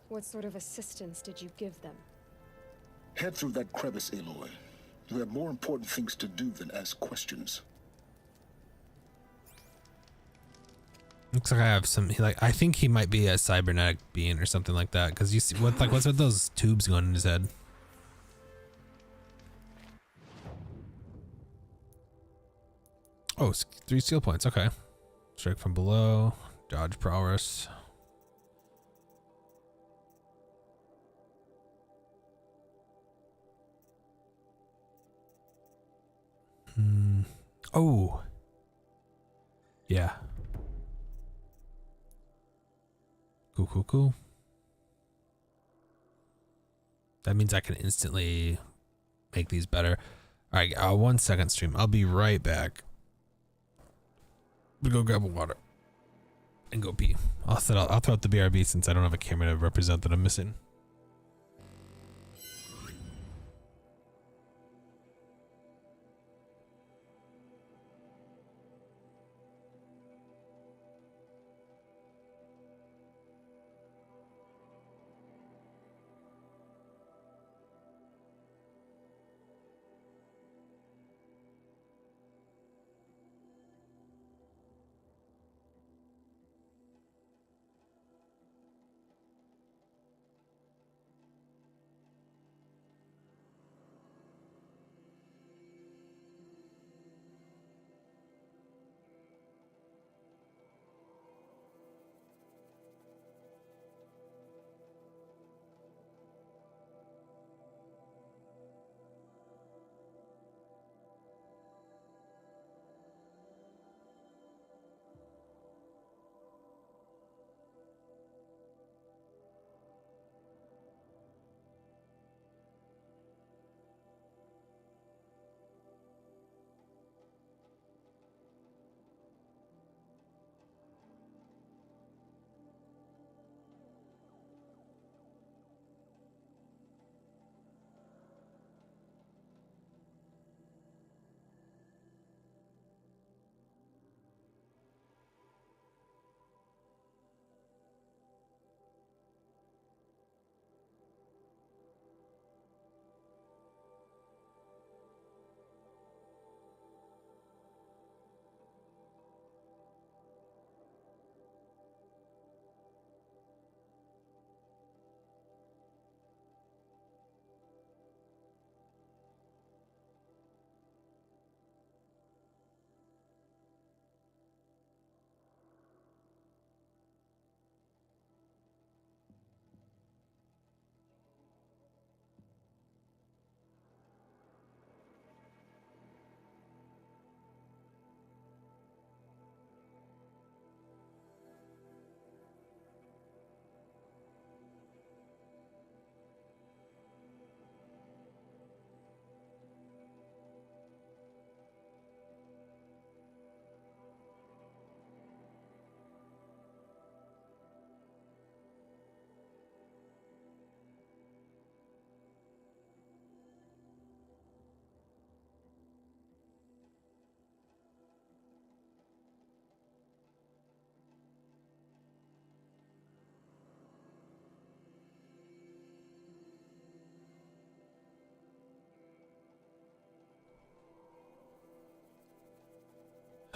What sort of assistance did you give them? Head through that crevice, Aloy. You have more important things to do than ask questions. Looks like I have some. I think he might be a cybernetic being or something like that. Because you see, what's with those tubes going in his head? Oh, 3 skill points. Okay. Strike from below. Dodge prowess. Oh. Yeah. Cool. That means I can instantly make these better. All right, 1 second stream. I'll be right back. Go grab a water and go pee. I'll throw out the BRB since I don't have a camera to represent that I'm missing.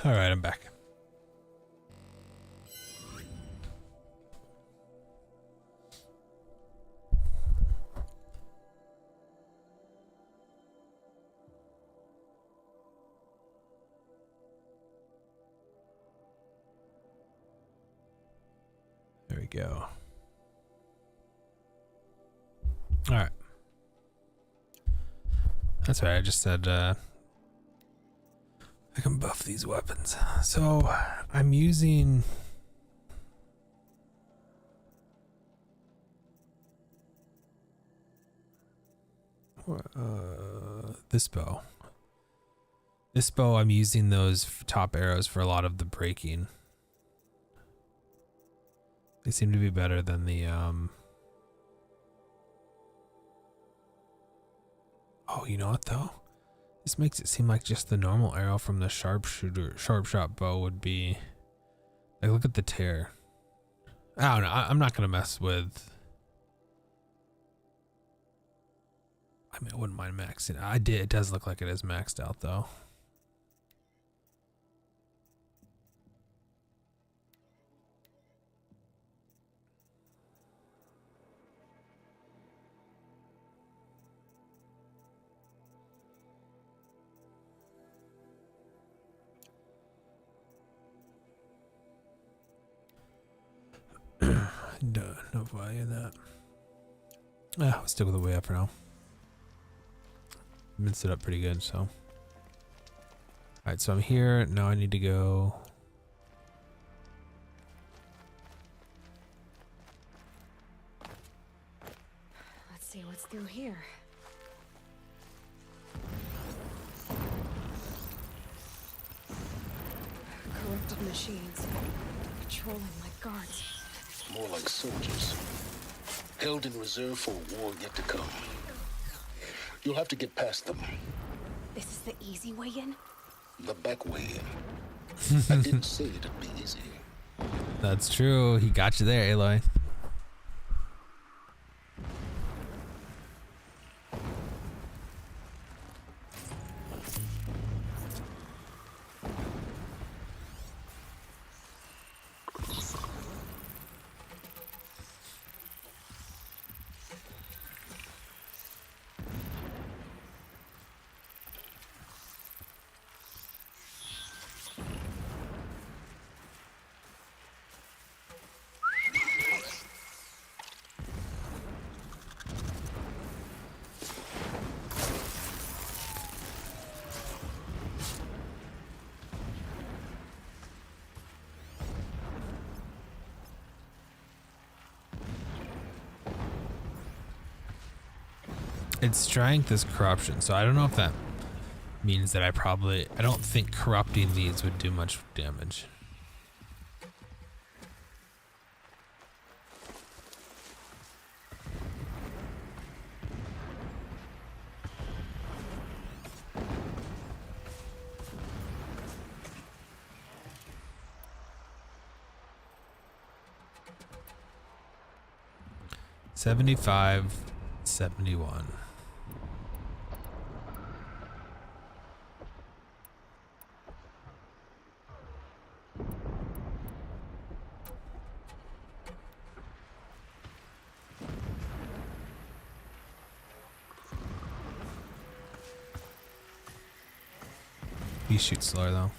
All right, I'm back. There we go. All right. That's right. I just said I can buff these weapons. So I'm using this bow. This bow, I'm using those top arrows for a lot of the breaking. They seem to be better than the Oh, you know what though? This makes it seem like just the normal arrow from the sharp shot bow would be. Like, look at the tear. I don't know. I'm not gonna mess with. I mean, I wouldn't mind maxing. I did. It does look like it is maxed out though. No value in that. I'll stick with the way up for now. Minced it up pretty good, so. Alright, so I'm here. Now I need to go. Let's see what's through here. Corrupted machines. Patrolling like guards. More like soldiers. Held in reserve for a war yet to come. You'll have to get past them. This is the easy way in? The back way in. I didn't say it'd be easy. That's true. He got you there, Aloy. Its strength is corruption, so I don't know if that means that I don't think corrupting these would do much damage. $75, $71. He shoots slower though.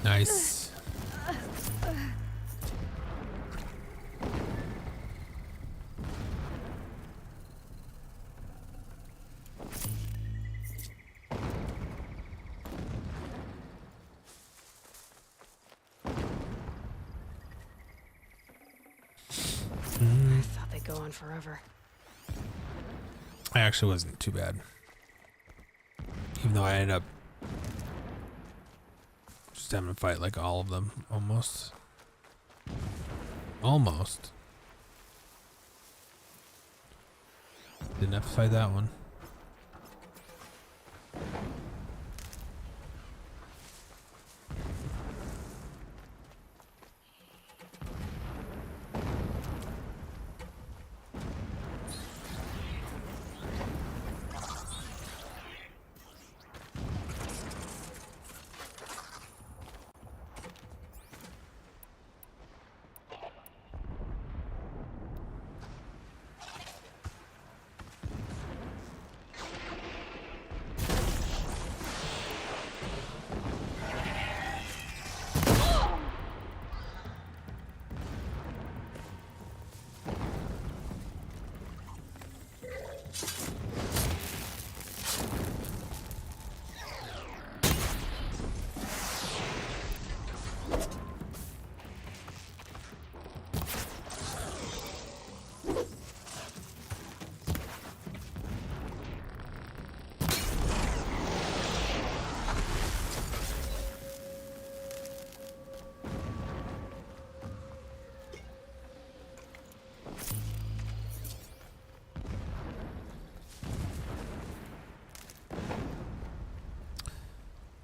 Nice. go on forever. I actually wasn't too bad. Even though I ended up just having to fight like all of them, almost. Almost. Didn't have to fight that one.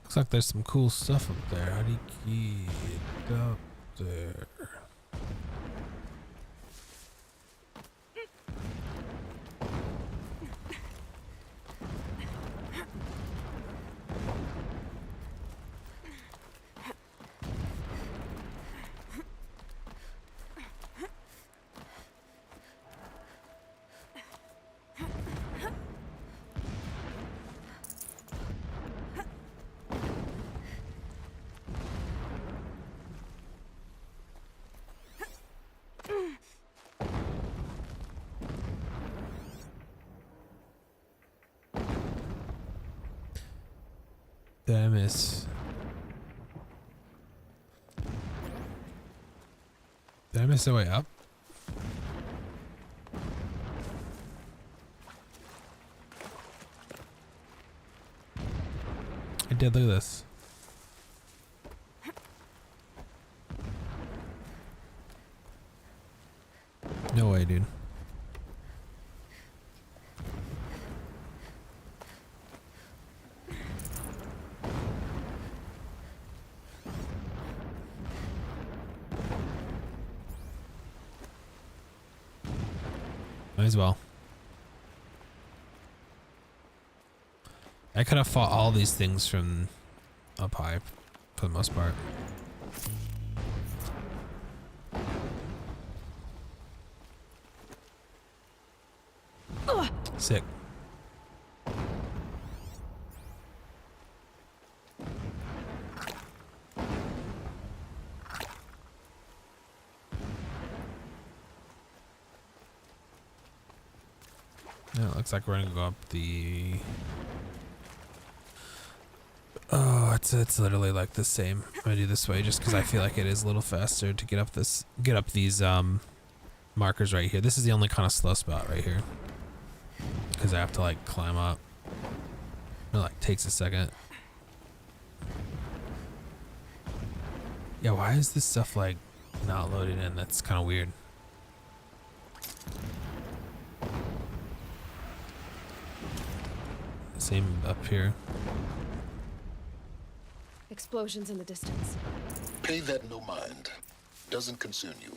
Looks like there's some cool stuff up there. How do you get up there? Did I miss? Did I miss the way up? I did, look at this. No way, dude. Might as well. I could have fought all these things from up high for the most part. Sick. Yeah, it looks like we're gonna go up the. Oh, it's literally like the same. I'm gonna do this way just because I feel like it is a little faster to get up these markers right here. This is the only kind of slow spot right here because I have to like climb up. It like takes a second. Yeah, why is this stuff like not loading in? That's kind of weird. Same up here. Explosions in the distance. Pay that no mind. Doesn't concern you.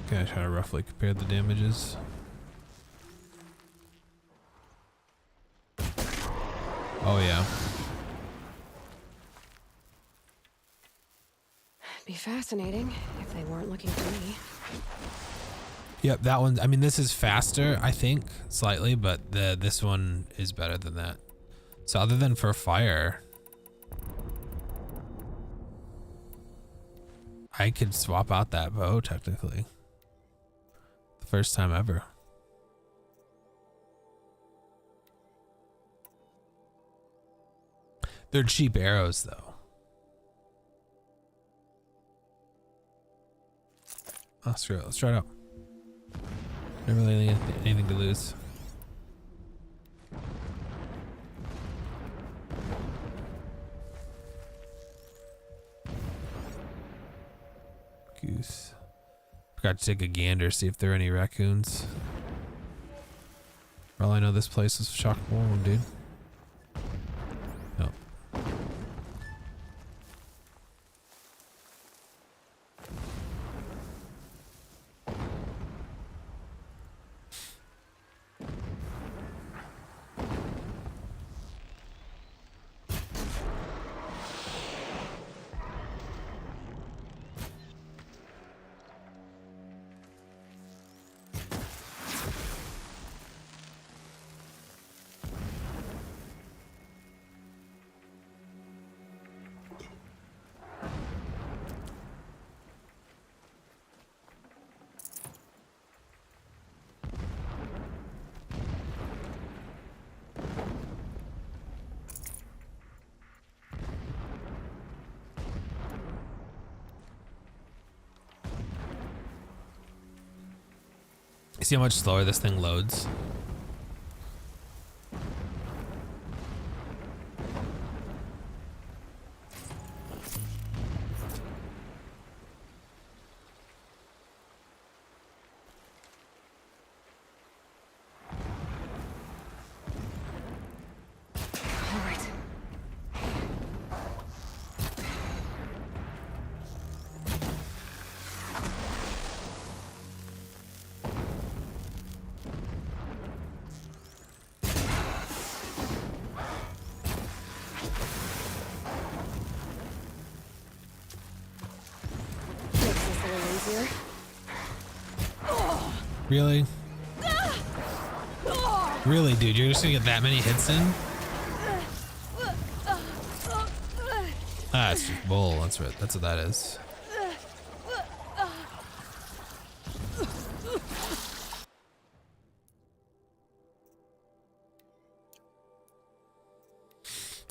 Can I try to roughly compare the damages? Oh yeah. Be fascinating, if they weren't looking for me. Yep, that one. I mean, this is faster, I think, slightly, but this one is better than that. So other than for fire, I could swap out that bow technically. The first time ever. They're cheap arrows though. Oh, screw it. Let's try it out. Never really anything to lose. Goose. Forgot to take a gander, see if there are any raccoons. For all I know, this place is shock warm, dude. No. See how much slower this thing loads? Really? Really, dude? You're just gonna get that many hits in? Ah, it's just bull. That's right. That's what that is.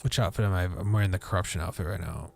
Which outfit am I? I'm wearing the corruption outfit right now.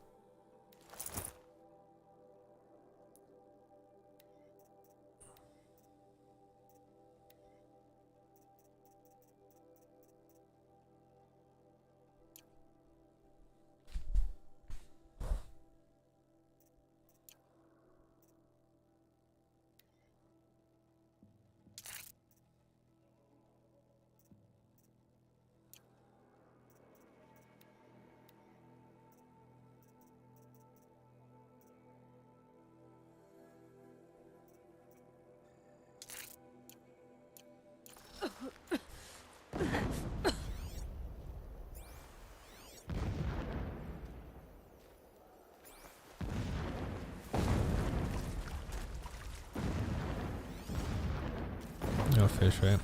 No fish, right?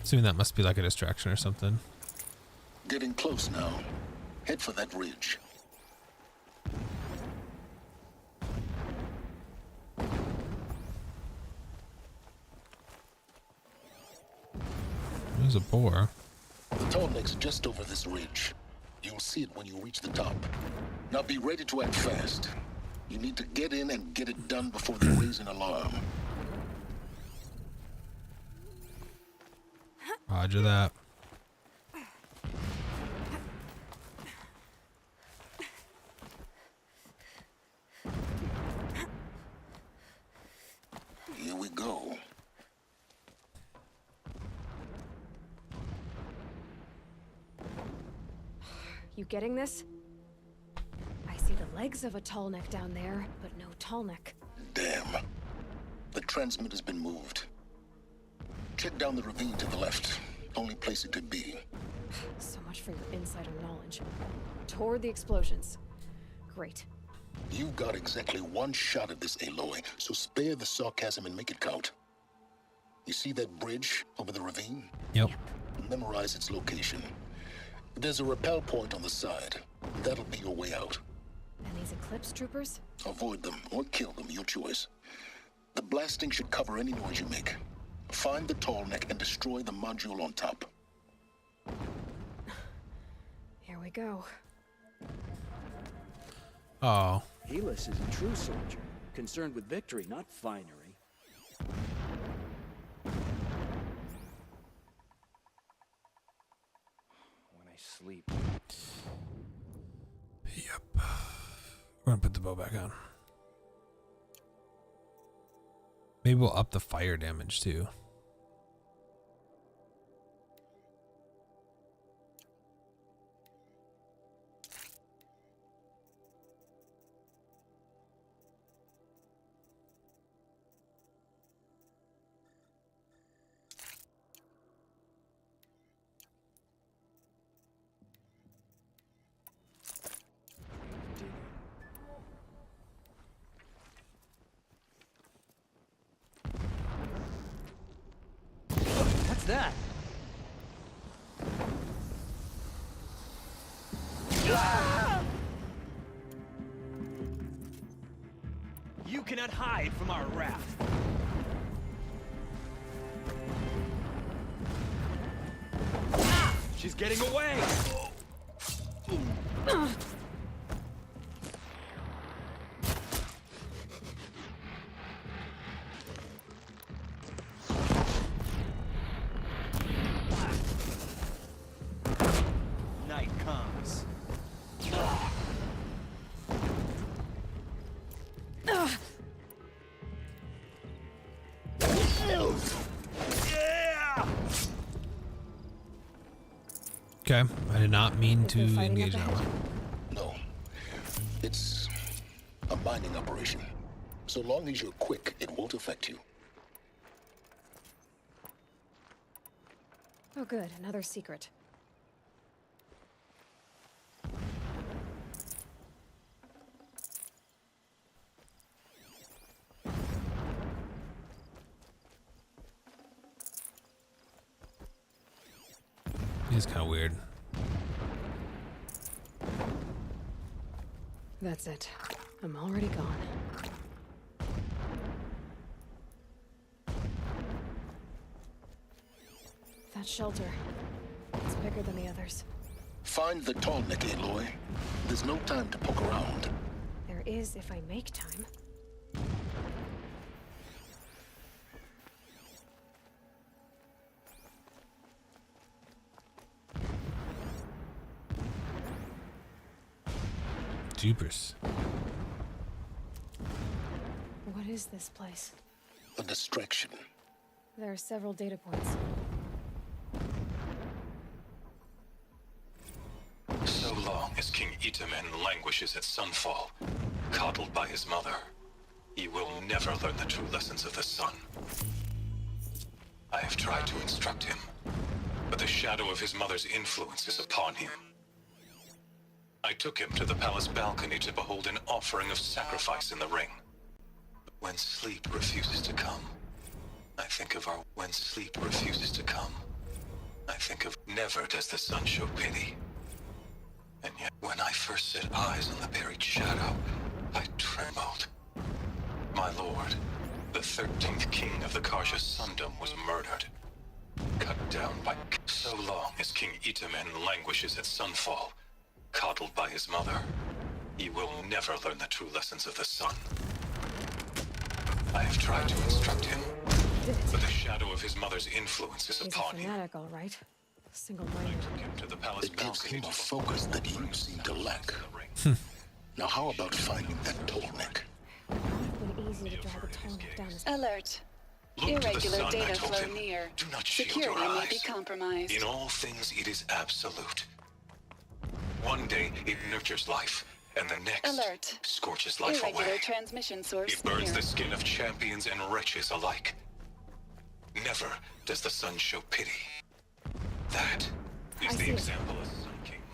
Assuming that must be like a distraction or something. Getting close now. Head for that ridge. There's a boar. The tall neck's just over this ridge. You'll see it when you reach the top. Now be ready to act fast. You need to get in and get it done before they raise an alarm. Roger that. Here we go. You getting this? I see the legs of a tall neck down there, but no tall neck. Damn. The transmitter's been moved. Check down the ravine to the left. Only place it could be. So much much for your insider knowledge. Toward the explosions. Great. You've got exactly one shot at this, Aloy, so spare the sarcasm and make it count. You see that bridge over the ravine? Yep. Memorize its location. There's a rappel point on the side. That'll be your way out. And these Eclipse troopers? Avoid them or kill them, your choice. The blasting should cover any noise you make. Find the tall neck and destroy the module on top. Here we go. Oh. Helis is a true soldier, concerned with victory, not finery. When I sleep. Yep. We're gonna put the bow back on. Maybe we'll up the fire damage too. What's that? You cannot hide from our wrath. She's getting away! Night comes. Yeah! Okay, I did not mean to engage that ahead? one. No. It's a mining operation. So long as you're quick, it won't affect you. Oh good, another secret. It's kind of weird. That's it. I'm already gone. That shelter. It's bigger than the others. Find the tall neck, Aloy. There's no time to poke around. There is if I make time. Jeepers. What is this place? A distraction. There are several data points. So long as King Itamen languishes at Sunfall, coddled by his mother, he will never learn the true lessons of the sun. I have tried to instruct him, but the shadow of his mother's influence is upon him. I took him to the palace balcony to behold an offering of sacrifice in the ring. But when sleep refuses to come, I think of our... When sleep refuses to come, I think of... Never does the sun show pity. And yet, when I first set eyes on the buried shadow, I trembled. My lord, the 13th king of the Karja Sundom was murdered. Cut down by... So long as King Itamen languishes at Sunfall, coddled by his mother, he will never learn the true lessons of the sun. I have tried to instruct him, but the shadow of his mother's influence is upon him. He's a fanatic, all right. I Single-minded. took him to the palace It gives balcony him a to focus that you seem to lack. Now how about finding that tall neck? It would have been easy to drive the tall neck down this... Alert. Look to the Irregular sun, I data told flow him. near. Do not shield Security your may be eyes. compromised. In all things, it is absolute. One day, it nurtures life, and the next Alert. scorches life Irregular away. transmission source It burns near. the skin of champions and wretches alike. Never does the sun show pity. That is I the see it. example of sun.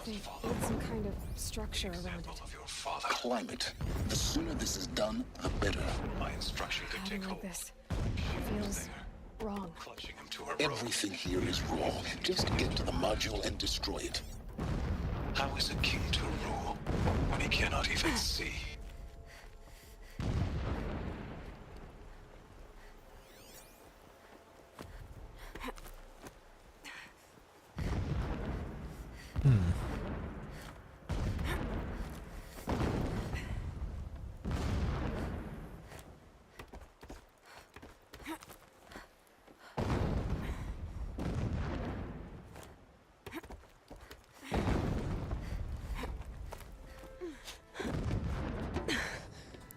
They built some kind of structure around it. Climb it. The sooner this is done, the better. My instruction could Something take like hold. this feels wrong. Clutching him to her rope. Everything here is raw. Just get to the module and destroy it. How is a king to rule when he cannot even see?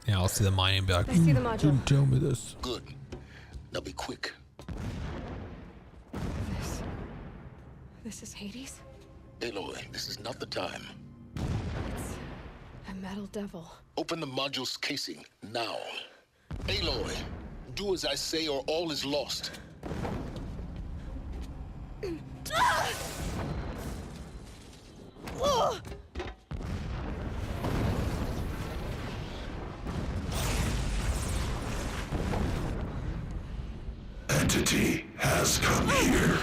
Yeah, I'll see the mine and be like, I see the module. Didn't tell me this. Good. Now be quick. This is Hades? Aloy, this is not the time. It's a metal devil. Open the module's casing, now. Aloy, do as I say or all is lost. Entity has come here.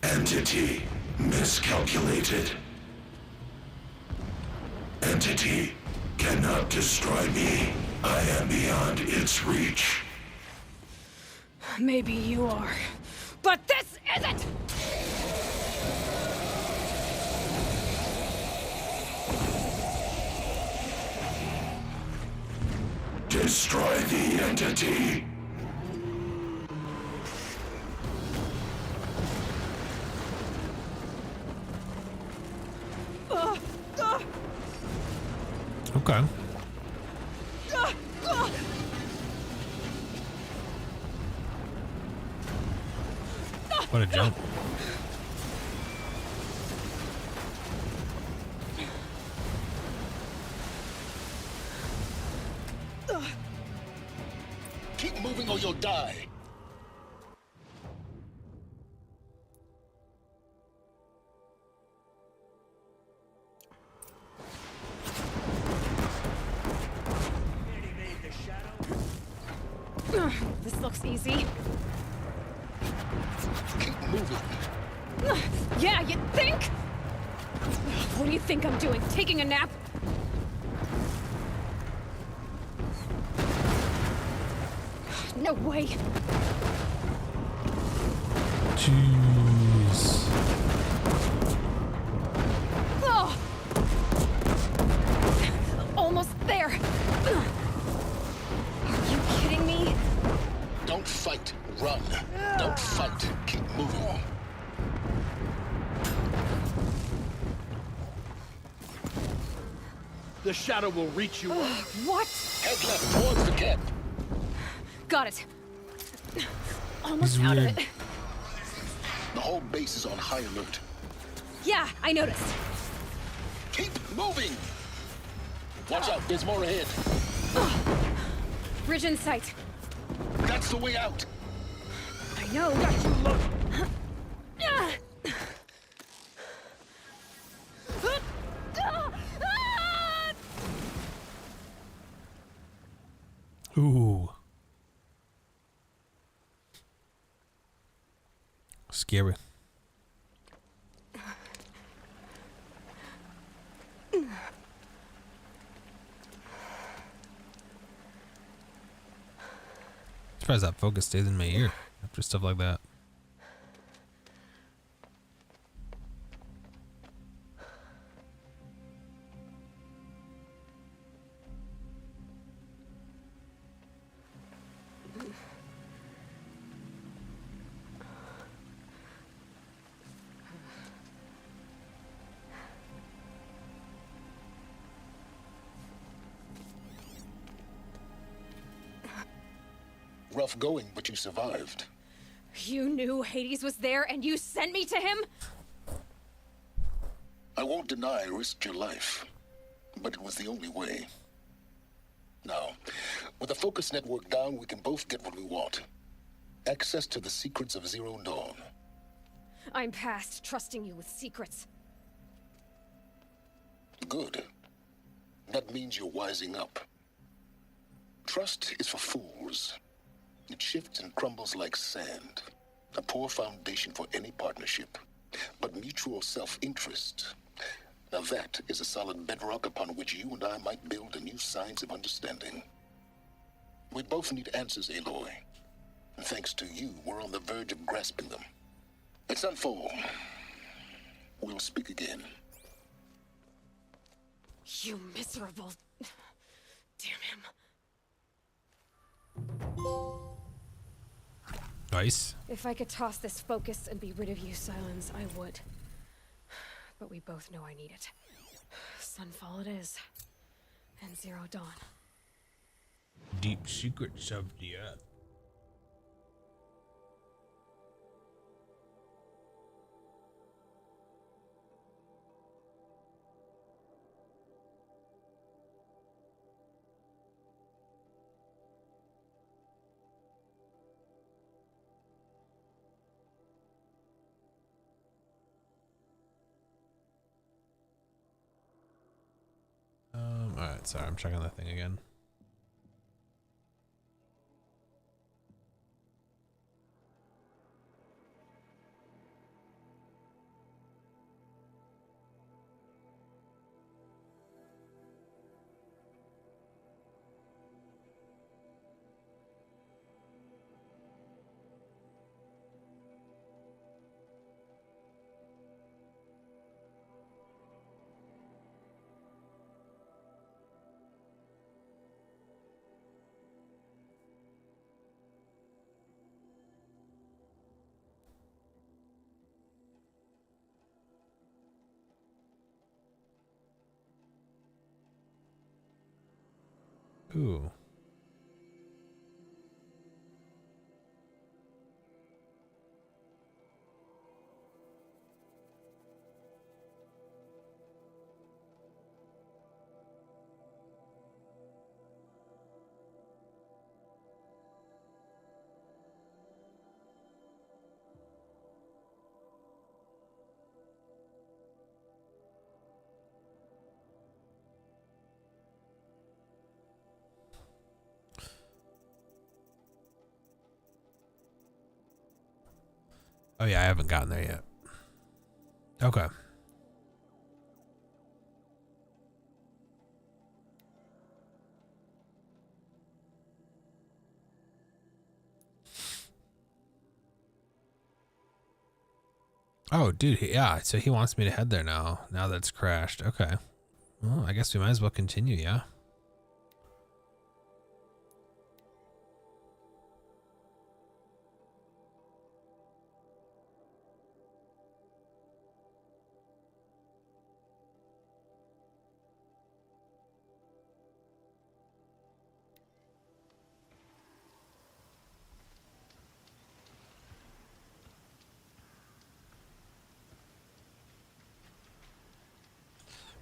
Entity miscalculated. Entity cannot destroy me. I am beyond its reach. Maybe you are, but this isn't! Destroy the entity. Okay. What a jump. Keep moving or you'll die. This looks easy. Keep moving. Yeah, you think? What do you think I'm doing? Taking a nap? No way. Jeez. Oh! Almost there. Are you kidding me? Don't fight. Run. Don't fight. Keep moving. The shadow will reach you. What? Head left towards the camp. Got it. Almost out of it. The whole base is on high alert. Yeah, I noticed. Keep moving. Watch out. There's more ahead. Bridge in sight. That's the way out. I know. Ooh. Scary. Surprised that focus stays in my ear after stuff like that. Rough going, but you survived. You knew Hades was there and you sent me to him? I won't deny I risked your life, but it was the only way. Now, with the focus network down, we can both get what we want. Access to the secrets of Zero Dawn. I'm past trusting you with secrets. Good. That means you're wising up. Trust is for fools. It shifts and crumbles like sand. A poor foundation for any partnership. But mutual self-interest, now that is a solid bedrock upon which you and I might build a new science of understanding. We both need answers, Aloy. And thanks to you, we're on the verge of grasping them. At Sunfall, we'll speak again. You miserable... Damn him. Nice. If I could toss this focus and be rid of you, Silence, I would. But we both know I need it. Sunfall it is. And Zero Dawn. Deep secrets of the earth. Alright, sorry, I'm checking that thing again. Ooh. Oh yeah, I haven't gotten there yet. Okay. Oh, dude, yeah, so he wants me to head there now that it's crashed. Okay. Well, I guess we might as well continue, yeah.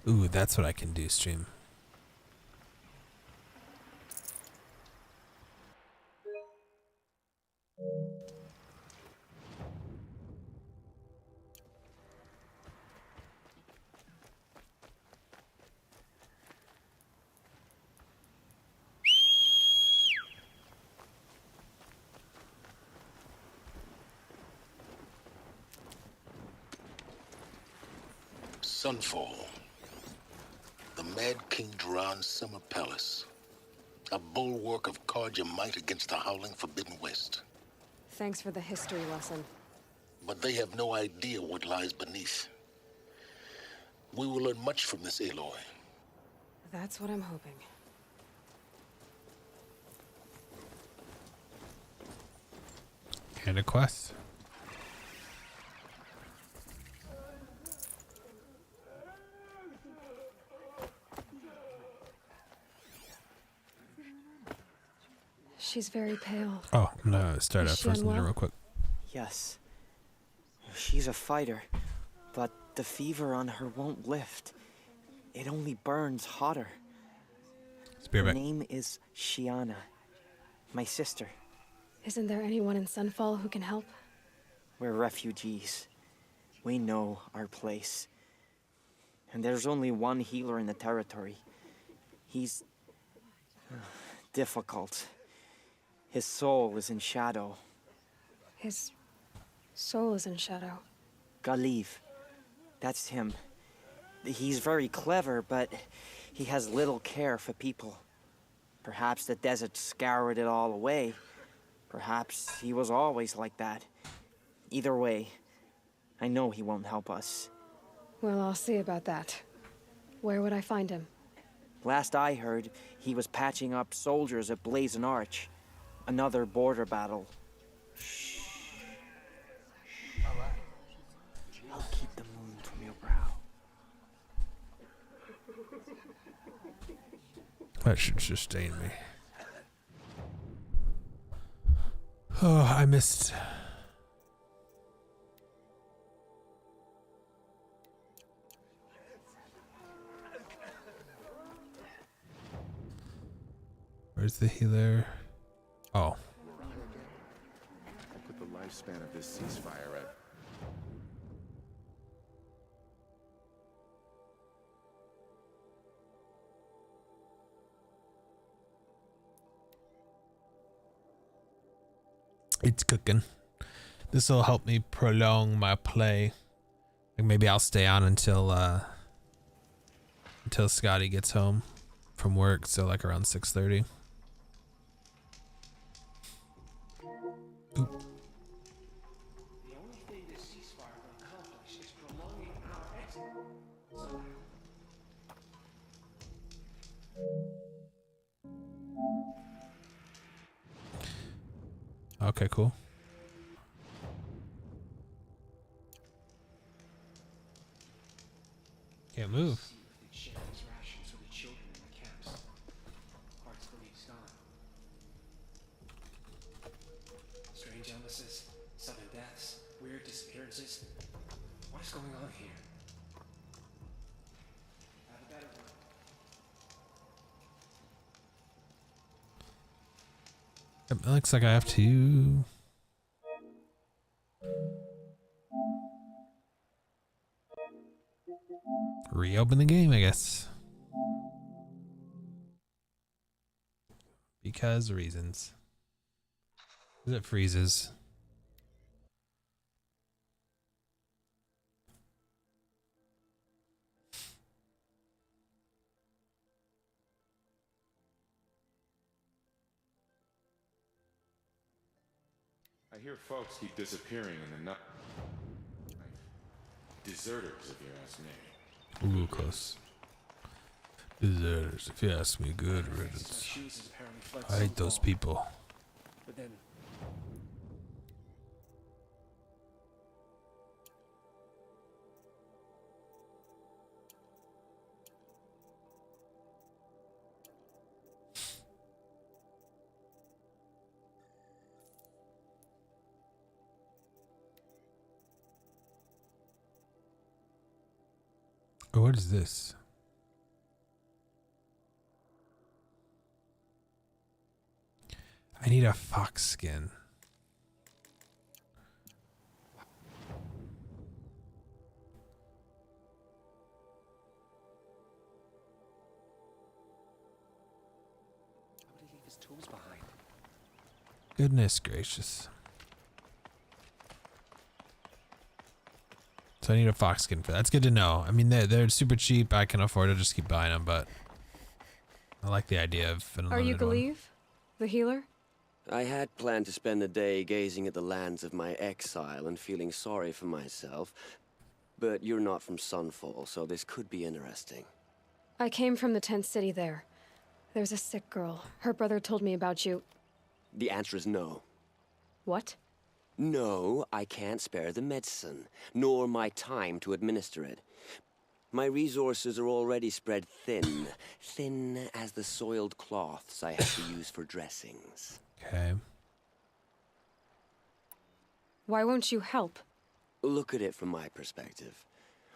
Ooh, that's what I can do, stream. Sunfall. The Mad King Duran's summer palace. A bulwark of Carja might against the howling Forbidden West. Thanks for the history lesson. But they have no idea what lies beneath. We will learn much from this, Aloy. That's what I'm hoping. And a quest. She's very pale. Oh, no, start Is up she first unwell? real quick. Yes. She's a fighter, but the fever on her won't lift. It only burns hotter. Her Spearback. name is Shiana, my sister. Isn't there anyone in Sunfall who can help? We're refugees. We know our place. And there's only one healer in the territory. He's difficult. His soul is in shadow. His soul is in shadow. Galiv. That's him. He's very clever, but he has little care for people. Perhaps the desert scoured it all away. Perhaps he was always like that. Either way, I know he won't help us. Well, I'll see about that. Where would I find him? Last I heard, he was patching up soldiers at Blazon Arch. Another border battle. Shh. I'll keep the moon from your brow. That should sustain me. Oh, I missed. Where's the healer? Oh. I put the lifespan of this ceasefire at. It's cooking. This will help me prolong my play. Like maybe I'll stay on until Scotty gets home from work, so like around 6:30. Oop. Okay, cool. Can't move. Strange illnesses, sudden deaths, weird disappearances. What is going on here? Have a better one. It looks like I have to reopen the game, I guess. Because reasons. It freezes. I hear folks keep disappearing in the night. Deserters, if you ask me. Ooh, close. Deserters, if you ask me, good riddance. I hate those people. But then Oh, what is this? I need a fox skin. how would he leave his tools behind? Goodness gracious. So I need a fox skin for that. That's good to know. I mean, they're super cheap. I can afford to just keep buying them, but I like the idea of an Are you unlimited one. Galiv? The healer? I had planned to spend the day gazing at the lands of my exile and feeling sorry for myself, but you're not from Sunfall, so this could be interesting. I came from the tent city there. There's a sick girl. Her brother told me about you. The answer is no. What? No, I can't spare the medicine, nor my time to administer it. My resources are already spread thin, thin as the soiled cloths I have to use for dressings. Okay. Why won't you help? Look at it from my perspective.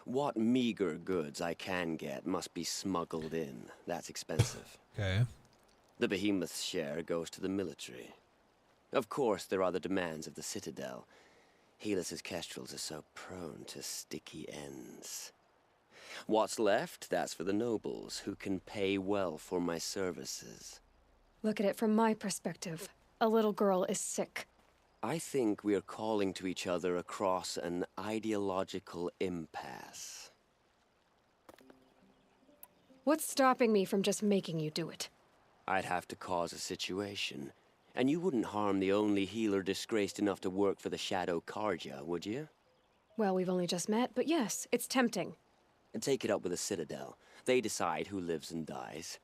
What meager goods I can get must be smuggled in. That's expensive. Okay. The behemoth's share goes to the military. Of course, there are the demands of the Citadel. Helis's kestrels are so prone to sticky ends. What's left, that's for the nobles, who can pay well for my services. Look at it from my perspective. A little girl is sick. I think we're calling to each other across an ideological impasse. What's stopping me from just making you do it? I'd have to cause a situation. And you wouldn't harm the only healer disgraced enough to work for the Shadow Karja, would you? Well, we've only just met, but yes, it's tempting. And take it up with the Citadel. They decide who lives and dies.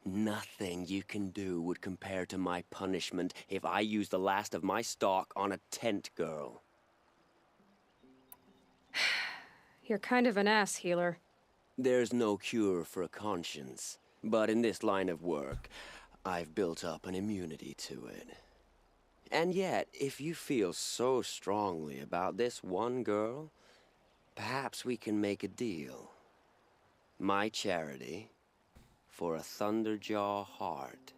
Nothing you can do would compare to my punishment if I use the last of my stock on a tent girl. You're kind of an ass, healer. There's no cure for a conscience, but in this line of work, I've built up an immunity to it. And yet, if you feel so strongly about this one girl, perhaps we can make a deal. My charity for a Thunderjaw heart.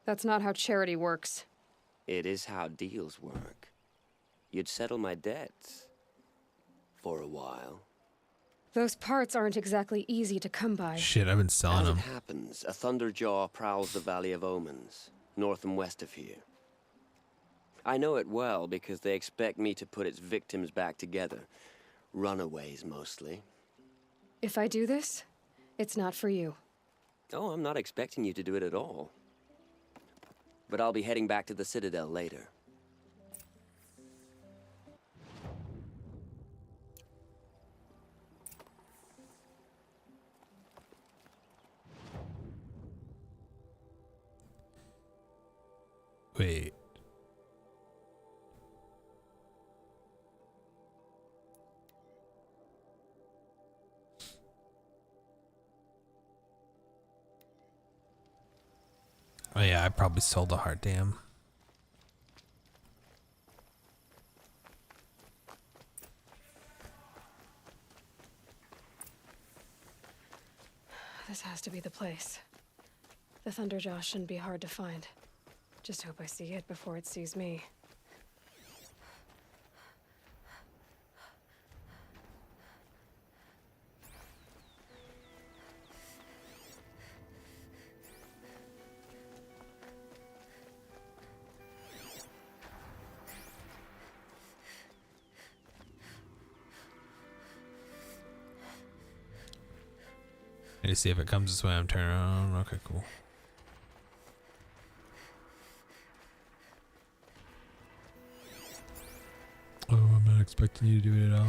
That's not how charity works. It is how deals work. You'd settle my debts. For a while. Those parts aren't exactly easy to come by. Shit, I've been selling them. As it happens, a Thunderjaw prowls the Valley of Omens, north and west of here. I know it well because they expect me to put its victims back together. Runaways, mostly. If I do this, it's not for you. Oh, I'm not expecting you to do it at all. But I'll be heading back to the Citadel later. Wait. Oh yeah, I probably sold a heart, damn. This has to be the place. The Thunderjaw shouldn't be hard to find. Just hope I see it before it sees me. Need to see if it comes this way. I'm turning around. Okay, cool. Oh, I'm not expecting you to do it at all.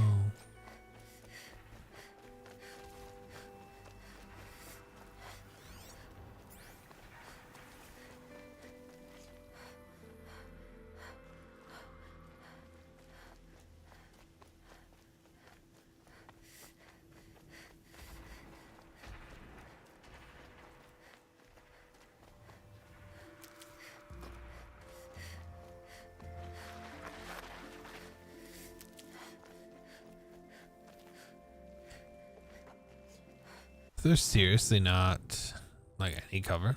There's seriously not like any cover.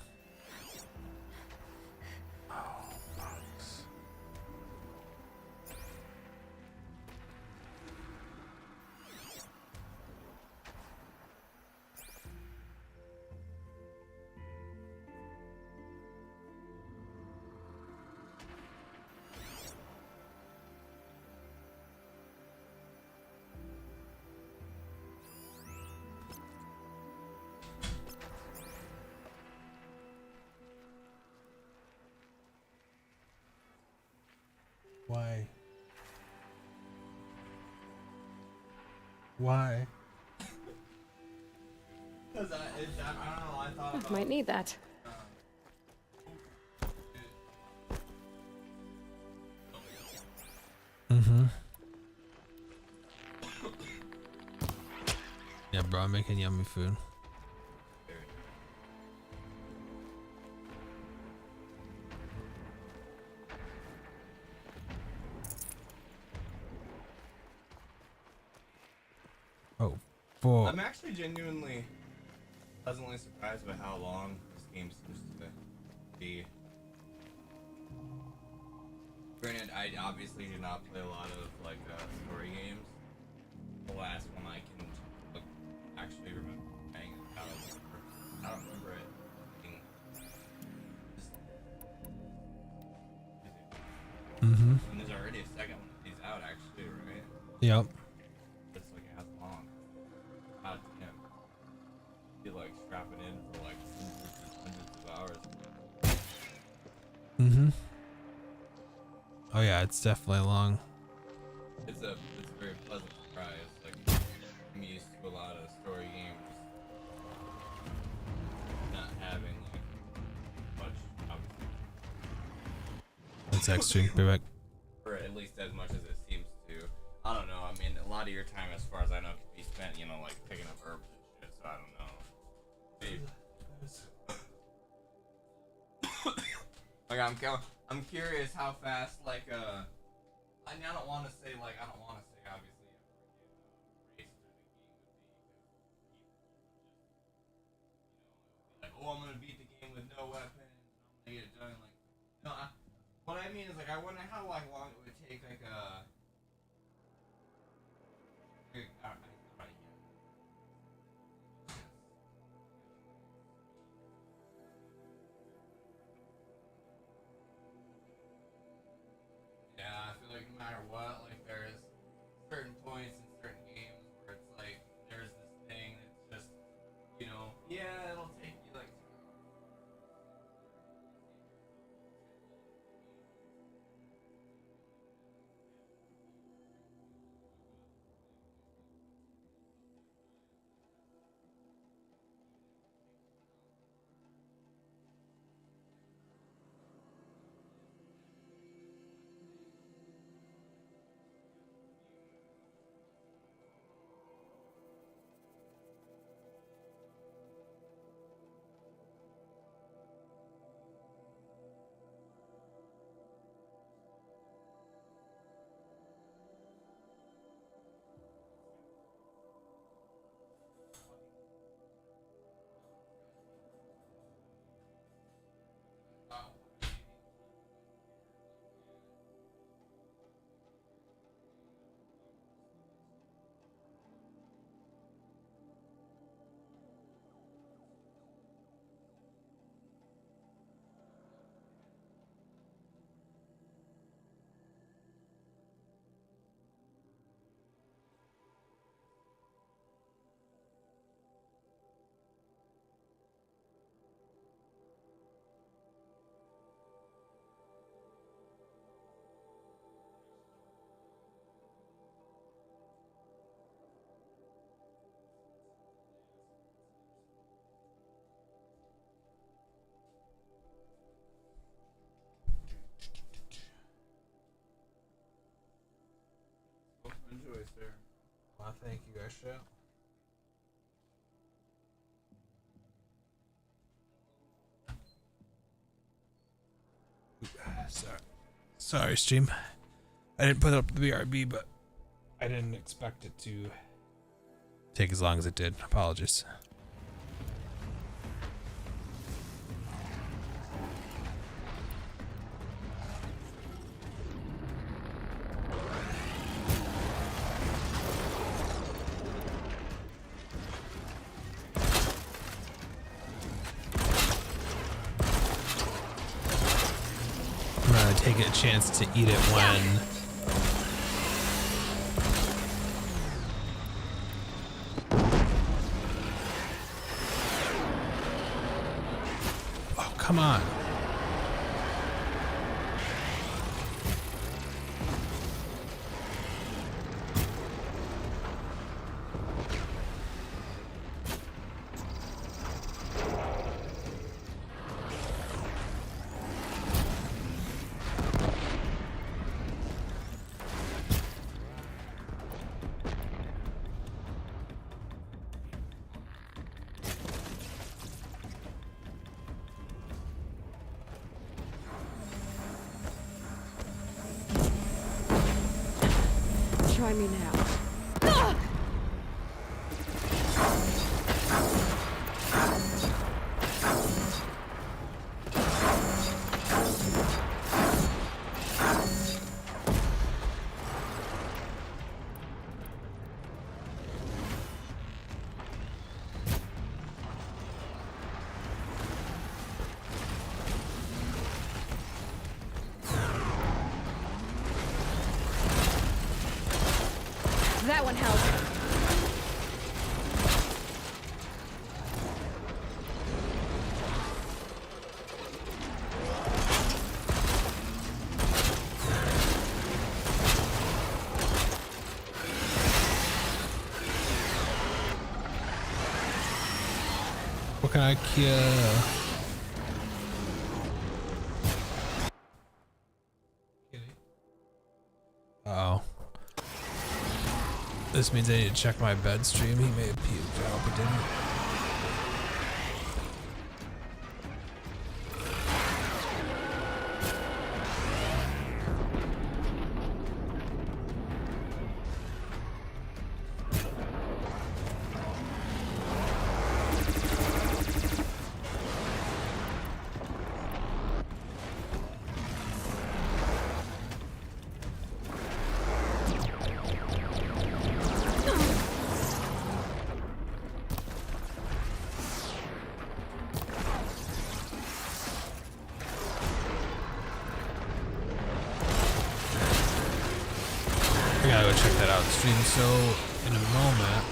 Why? Why? Because I don't know. I thought I might need that. Mm-hmm. Yeah, bro, I'm making yummy food. Oh, fuck. I'm actually genuinely pleasantly surprised by how long this game seems to be. Granted, I obviously do not play a lot of like story games. The last one I can actually remember playing is I don't remember it. Mm-hmm. And there's already a second one of these out, actually, right? Yep. It's like as long. God damn. You like strap it in for like hundreds of hours. Mm-hmm. Oh yeah, it's definitely long. It's a very pleasant surprise. Like I'm used to a lot of story games not having like much. That's extreme. Be back. Or at least as much as it seems to. I don't know. I mean, a lot of your time, as far as I know, can be spent, you know, like picking up herbs and shit. So I don't know. Like I'm curious how fast like I mean, I don't want to say obviously like, oh, I'm gonna beat the game with no weapons. I'm gonna get it done. Like, no, what I mean is like I wonder how like long it would take like yeah, I feel like no matter what, like there's certain points in certain games where it's like there's this thing that's just, you know, yeah, it'll take you like enjoy, sir. Well, thank you, guys. Show. Sorry, stream. I didn't put up the BRB, but I didn't expect it to take as long as it did. Apologies. Take a chance to eat it when oh, come on. Try me now. That one helped. What can I kill? Uh-oh. This means I need to check my bed stream. He may have puked. I hope he didn't. I gotta go check that out stream. So in a moment,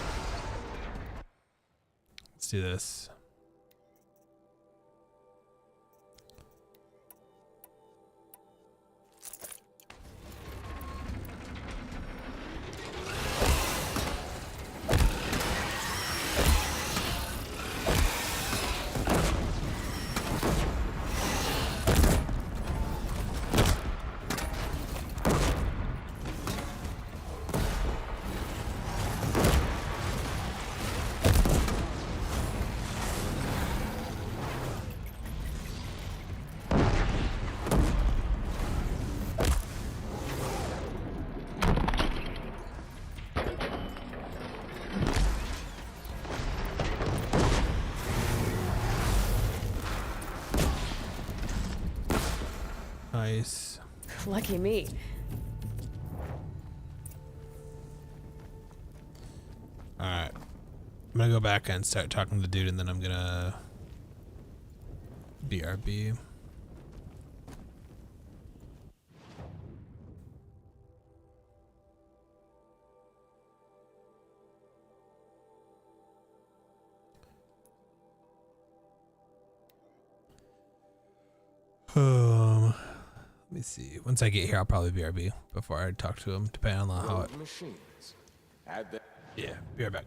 let's do this. Nice. Lucky me. Alright. I'm gonna go back and start talking to the dude, and then I'm gonna BRB. Let me see. Once I get here, I'll probably BRB before I talk to him, depending on how it. Machines. Add that. Yeah, be right back.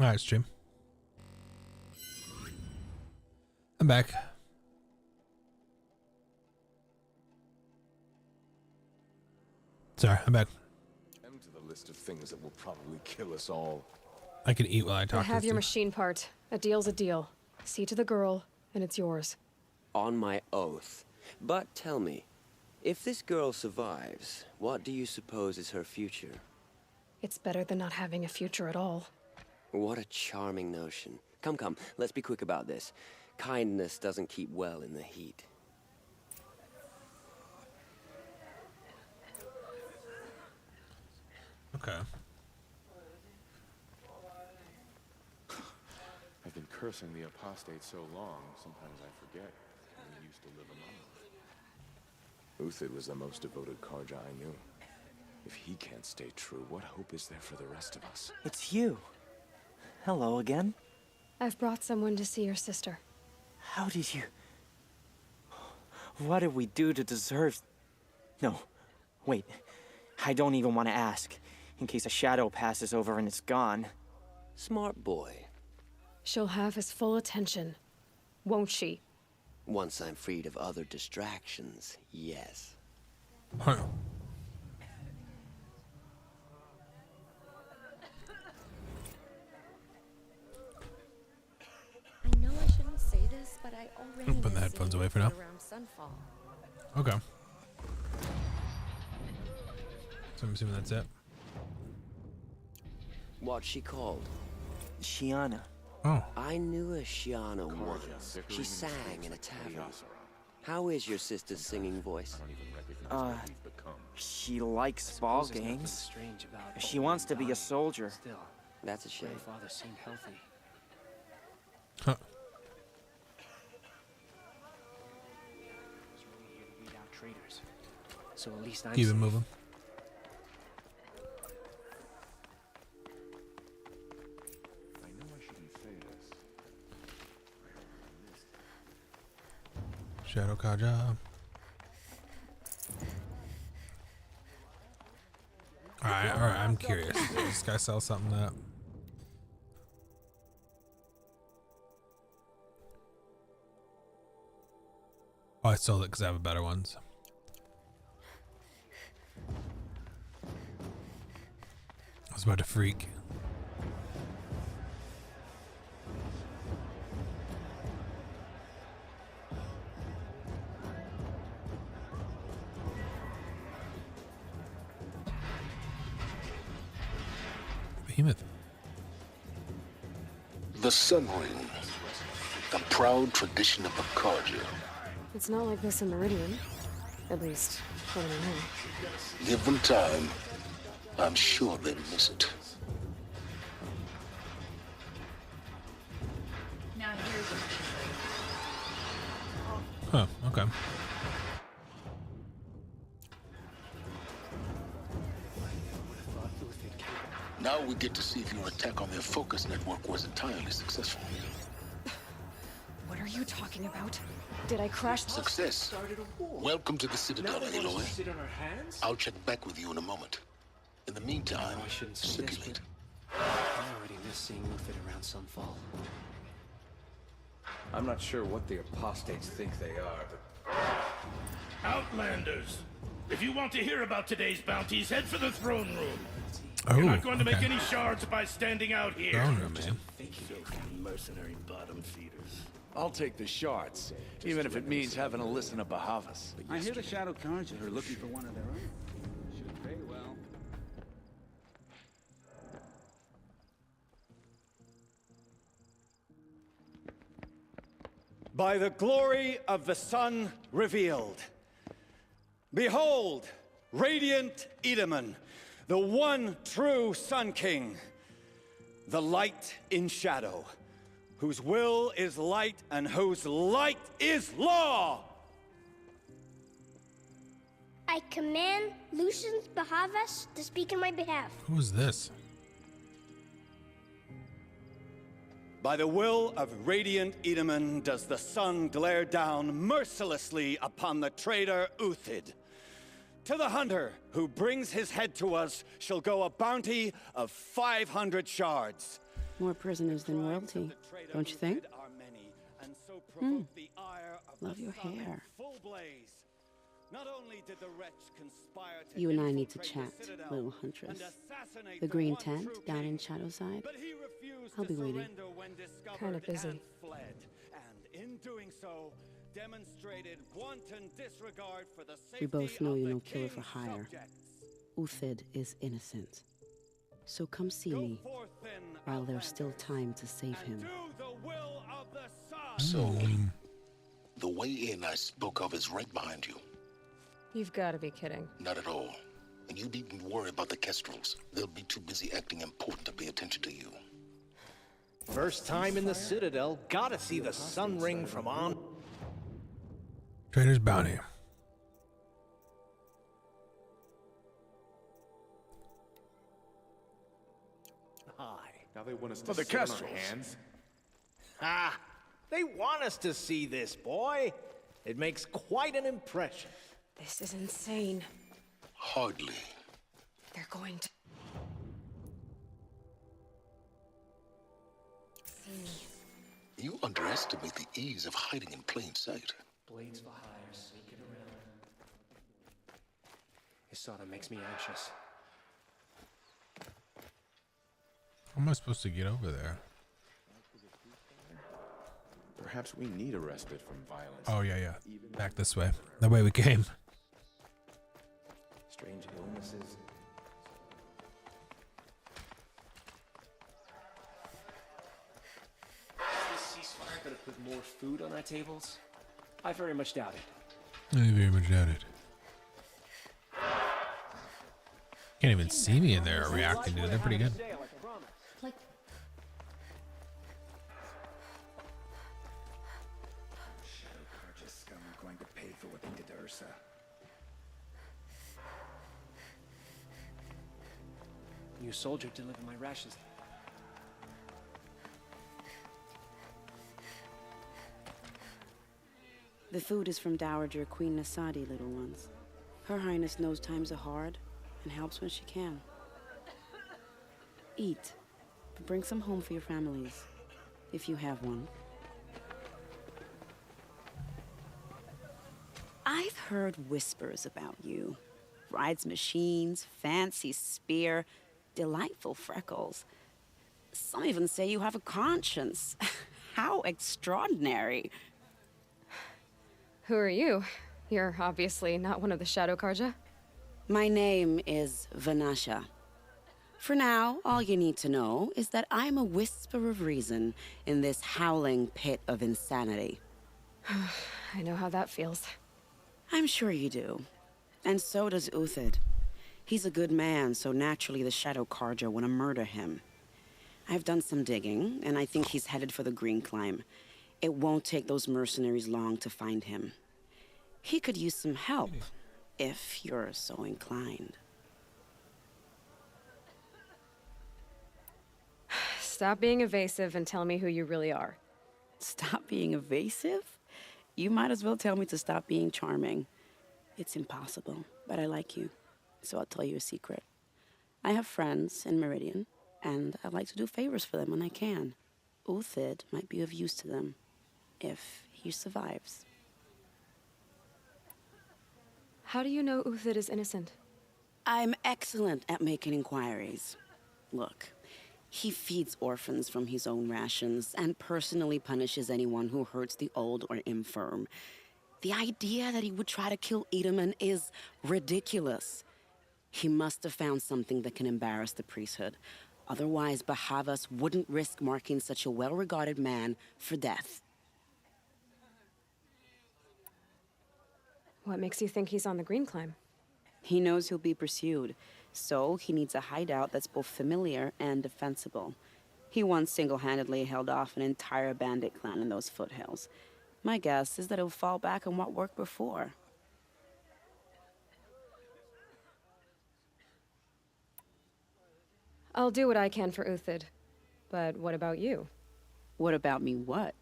All right, stream. I'm back. Sorry, I'm back. Them to the list of things that will probably kill us all. I can eat while I talk. I have your machine part. A deal's a deal. See to the girl, and it's yours. On my oath. But tell me, if this girl survives, what do you suppose is her future? It's better than not having a future at all. What a charming notion. Come, come, let's be quick about this. Kindness doesn't keep well in the heat. Okay. I've been cursing the apostate so long, sometimes I forget we used to live among them. Uthid was the most devoted Karja I knew. If he can't stay true, what hope is there for the rest of us? It's you. Hello again. I've brought someone to see your sister. How did you... What did we do to deserve... No, wait. I don't even want to ask, in case a shadow passes over and it's gone. Smart boy. She'll have his full attention, won't she? Once I'm freed of other distractions, yes. Huh. I know I shouldn't say this, but I already Put the headphones away for now. around sunfall. Okay. So I'm assuming that's it. What's she called? Shiana. Oh. I knew a Shiana once. She sang in a tavern. How is your sister's singing voice? She likes ball games. She wants to be a soldier. Still, That's a shame. grandfather seemed healthy. Huh. Was really here to weed out traitors. So at least I'm Keep it safe. moving. I know I shouldn't say this. Shadow Kaja. Alright, I'm curious. Does this guy sell something that... Oh, I sold it because I have better ones. I was about to freak. Behemoth. The Sun Ring. The proud tradition of the Carja. It's not like this in Meridian. At least, I don't know. Give them time. I'm sure they'll miss it. Now here's Huh, okay. Now we get to see if your attack on their focus network was entirely successful. What are you talking about? Did I crash? Success. Welcome to the Citadel, Aloy. Sit on our hands? I'll check back with you in a moment. In the meantime, I shouldn't say this, circulate. I already miss seeing Uthed around Sunfall. I'm not sure what the apostates think they are, but... Outlanders! If you want to hear about today's bounties, head for the throne room. Oh, You're not going to make okay. any shards by standing out here. Throne room, man. Filthy mercenary bottom feeders. I'll take the shards, even if it means having to listen to Bahavas. I hear the Shadow Carja are looking for one of their own. Should pay well. By the glory of the sun revealed. Behold, radiant Edaman, the one true Sun King, the light in shadow, whose will is light and whose light is law! I command Lucius Bahavas to speak in my behalf. Who is this? By the will of radiant Edaman does the sun glare down mercilessly upon the traitor Uthed. To the hunter who brings his head to us shall go a bounty of 500 shards. More prisoners than royalty, don't you think? Love your hair. Not only did the wretch conspire to You and I need to chat, little huntress. The green tent down in Shadowside. I'll be waiting. Kinda busy. Fled, and in doing so, demonstrated wanton disregard for the safety We both know of you're the no killer for king's hire. subjects. Uthed is innocent. So come see me while there's still time to save him. So, the way in I spoke of is right behind you. You've got to be kidding. Not at all. And you needn't worry about the Kestrels. They'll be too busy acting important to pay attention to you. First time in the Citadel, gotta see the Sun Ring from on. Traitor's Bounty. Hi. Now they want us For to the sit on our Kestrels. hands? Ah, they want us to see this, boy. It makes quite an impression. This is insane. Hardly. They're going to see me. You underestimate the ease of hiding in plain sight. Blades for hire, sneaking around. His sort of makes me anxious. How am I supposed to get over there? Perhaps we need a respite from violence. Oh, yeah. Back this way. The way we came. Strange illnesses. Is this ceasefire gonna put more food on our tables? I very much doubt it. I very much doubt it. Can't even see me in there reacting to it. They're pretty good. Like, Shadow Carja scum are going to pay for what they did to Ursa. New soldier delivered my rations. The food is from Dowager Queen Nasadi, little ones. Her Highness knows times are hard and helps when she can. Eat, but bring some home for your families, if you have one. I've heard whispers about you. Rides machines, fancy spear, delightful freckles. Some even say you have a conscience. How extraordinary. Who are you? You're obviously not one of the Shadow Karja. My name is Vanasha. For now, all you need to know is that I'm a whisper of reason in this howling pit of insanity. I know how that feels. I'm sure you do. And so does Uthid. He's a good man, so naturally the Shadow Karja want to murder him. I've done some digging, and I think he's headed for the Green Climb. It won't take those mercenaries long to find him. He could use some help, if you're so inclined. Stop being evasive and tell me who you really are. Stop being evasive? You might as well tell me to stop being charming. It's impossible, but I like you, so I'll tell you a secret. I have friends in Meridian, and I like to do favors for them when I can. Uthid might be of use to them, if he survives. How do you know Uthid is innocent? I'm excellent at making inquiries. Look, he feeds orphans from his own rations and personally punishes anyone who hurts the old or infirm. The idea that he would try to kill Edelman is ridiculous. He must have found something that can embarrass the priesthood. Otherwise, Bahavas wouldn't risk marking such a well-regarded man for death. What makes you think he's on the Green Climb? He knows he'll be pursued, so he needs a hideout that's both familiar and defensible. He once single-handedly held off an entire bandit clan in those foothills. My guess is that he'll fall back on what worked before. I'll do what I can for Uthid. But what about you? What about me what?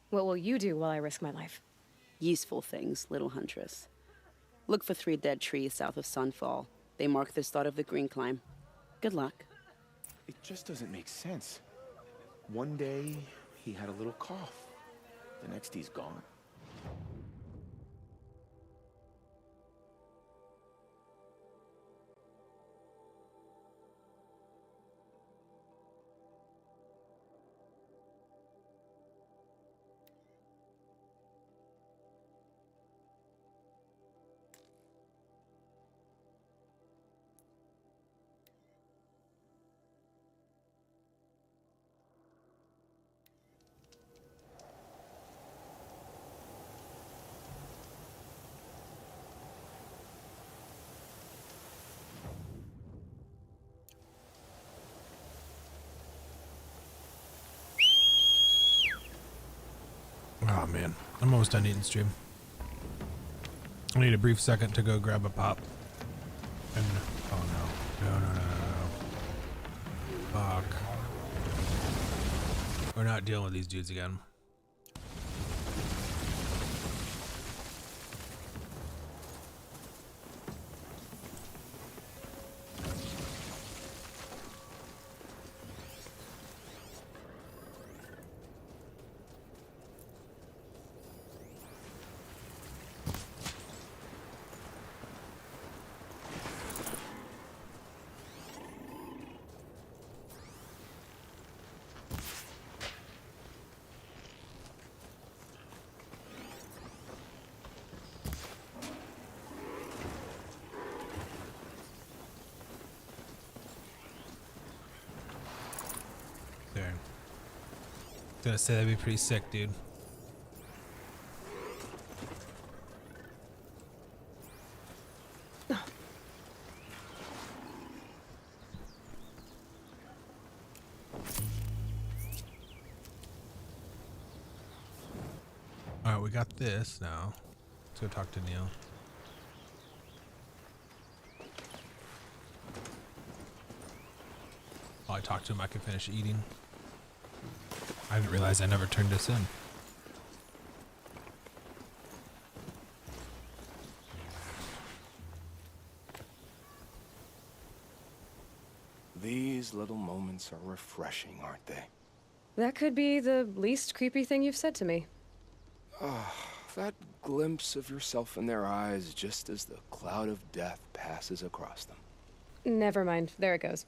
What will you do while I risk my life? Useful things, little huntress. Look for 3 dead trees south of Sunfall. They mark the start of the Green Climb. Good luck. It just doesn't make sense. One day, he had a little cough. The next, he's gone. Oh man, I'm almost done eating stream. I need a brief second to go grab a pop. And oh no. Fuck. We're not dealing with these dudes again. Gonna say that'd be pretty sick, dude. All right, we got this now. Let's go talk to Neil. While I talk to him, I can finish eating. I didn't realize I never turned this in. These little moments are refreshing, aren't they? That could be the least creepy thing you've said to me. Ah, that glimpse of yourself in their eyes just as the cloud of death passes across them. Never mind. There it goes.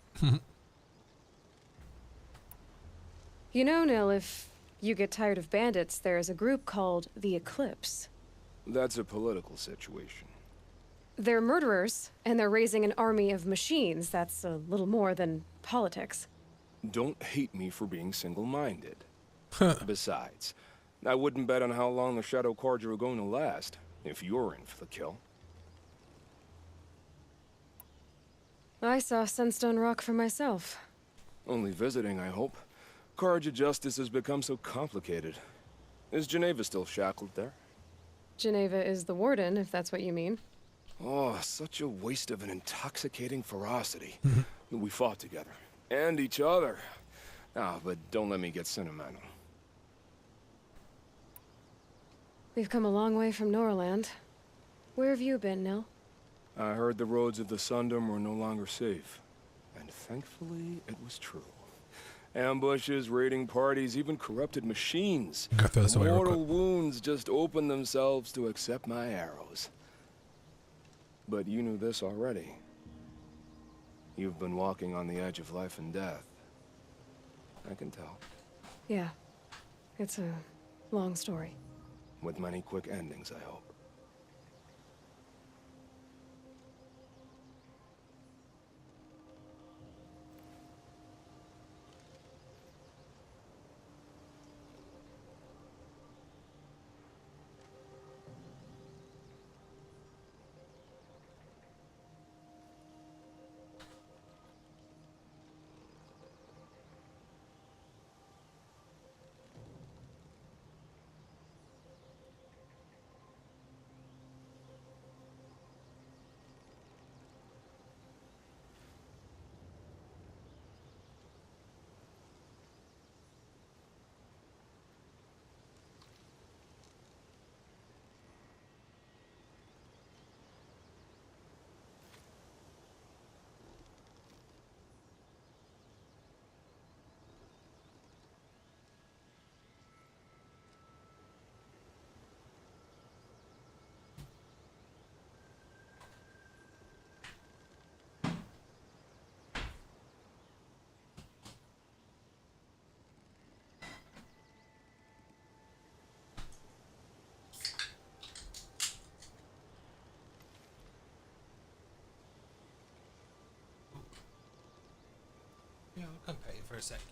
You know, Nil, if you get tired of bandits, there's a group called the Eclipse. That's a political situation. They're murderers, and they're raising an army of machines. That's a little more than politics. Don't hate me for being single-minded. Besides, I wouldn't bet on how long the Shadow Carja are going to last, if you're in for the kill. I saw Sunstone Rock for myself. Only visiting, I hope. Carja justice has become so complicated. Is Geneva still shackled there? Geneva is the warden, if that's what you mean. Oh, such a waste of an intoxicating ferocity. We fought together. And each other. Ah, but don't let me get sentimental. We've come a long way from Norland. Where have you been, Nil? I heard the roads of the Sundom were no longer safe. And thankfully, it was true. Ambushes, raiding parties, even corrupted machines. Mortal wounds just opened themselves to accept my arrows. But you knew this already. You've been walking on the edge of life and death. I can tell. Yeah. It's a long story. With many quick endings, I hope. Yeah, I'll come pay you for a second.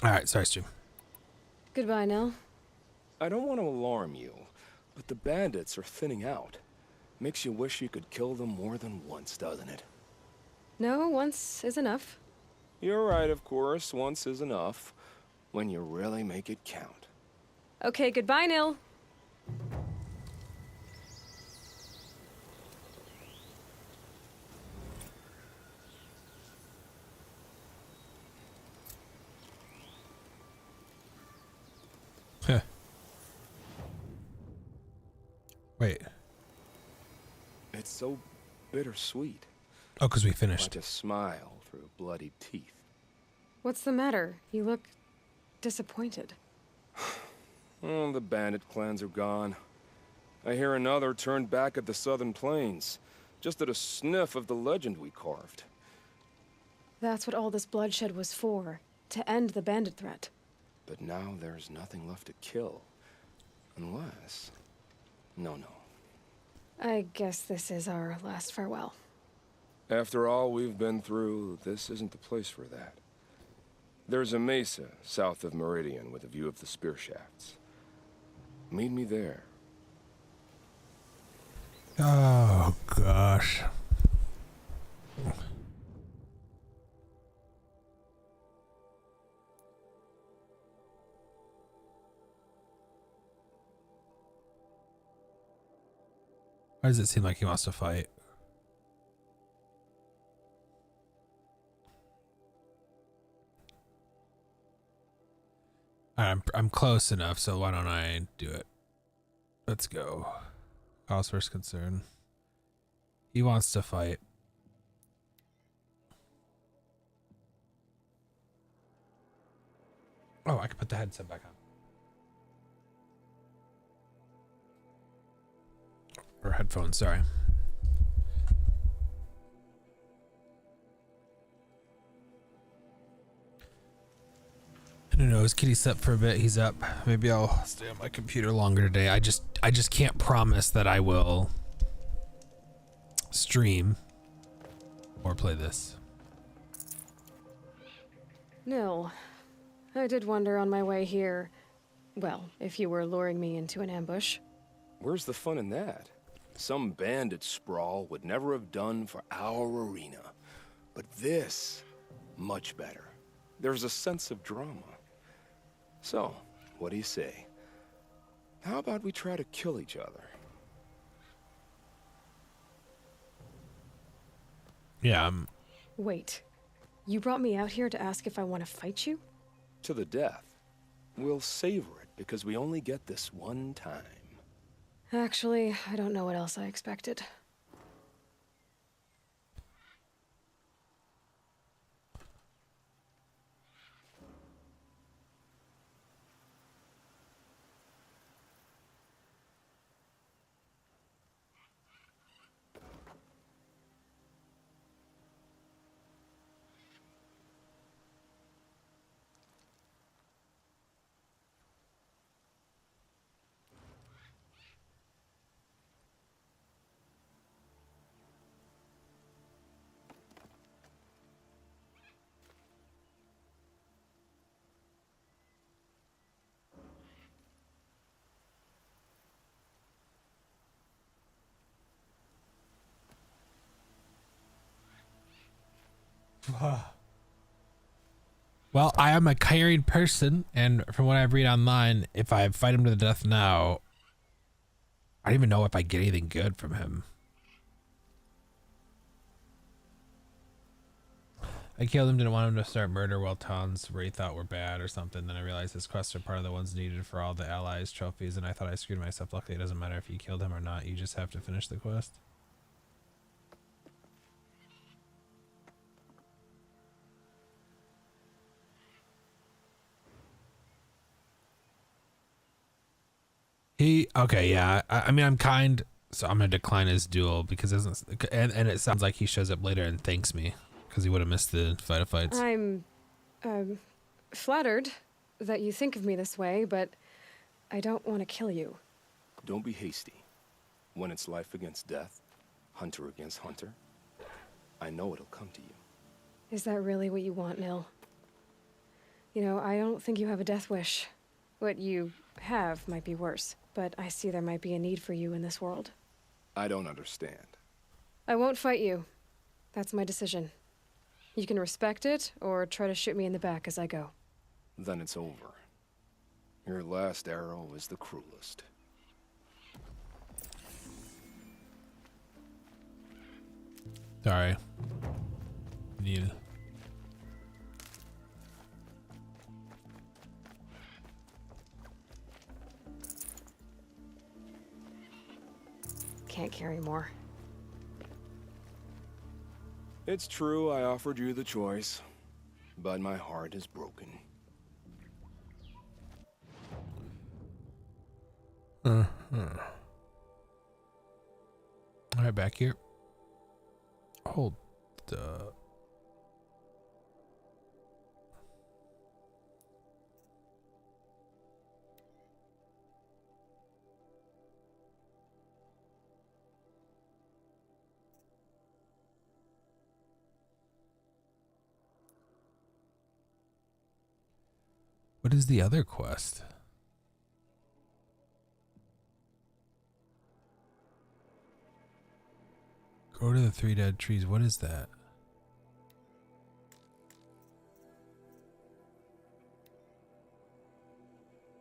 All right, sorry, Stu. Goodbye, Nil. I don't want to alarm you, but the bandits are thinning out. Makes you wish you could kill them more than once, doesn't it? No, once is enough. You're right, of course. Once is enough. When you really make it count. Okay, goodbye, Nil. Wait. It's so bittersweet. Oh, because we finished. Like a smile through bloody teeth. What's the matter? You look disappointed. Oh, the bandit clans are gone. I hear another turned back at the southern plains, just at a sniff of the legend we carved. That's what all this bloodshed was for, to end the bandit threat. But now there's nothing left to kill. Unless... No. I guess this is our last farewell. After all we've been through, this isn't the place for that. There's a mesa south of Meridian with a view of the spear shafts. Meet me there. Oh, gosh. Why does it seem like he wants to fight? I'm close enough, so why don't I do it? Let's go. Cause first concern. He wants to fight. Oh, I can put the headset back on. Or headphones, sorry. I don't know, his kitty slept for a bit, he's up. Maybe I'll stay on my computer longer today. I just can't promise that I will stream or play this. Nil, I did wonder on my way here, well, if you were luring me into an ambush. Where's the fun in that? Some bandit sprawl would never have done for our arena. But this, much better. There's a sense of drama. So, what do you say? How about we try to kill each other? Yeah, Wait, you brought me out here to ask if I want to fight you? To the death. We'll savor it because we only get this one time. Actually, I don't know what else I expected. Well, I am a carried person, and from what I've read online, if I fight him to the death now, I don't even know if I get anything good from him. I killed him, didn't want him to start murder while towns where he thought were bad or something. Then I realized his quests are part of the ones needed for all the allies' trophies, and I thought I screwed myself. Luckily, it doesn't matter if you killed him or not. You just have to finish the quest. Okay, yeah. I mean, I'm kind, so I'm gonna decline his duel because it doesn't, and it sounds like he shows up later and thanks me because he would have missed the fight of fights. I'm, flattered that you think of me this way, but I don't want to kill you. Don't be hasty. When it's life against death, hunter against hunter, I know it'll come to you. Is that really what you want, Nil? You know, I don't think you have a death wish. What you have might be worse, but I see there might be a need for you in this world. I don't understand. I won't fight you. That's my decision. You can respect it, or try to shoot me in the back as I go. Then it's over. Your last arrow is the cruelest. Sorry. Need. Can't carry more. It's true I offered you the choice, but my heart is broken. All right, back here. Hold up. What is the other quest? Go to the 3 dead trees. What is that?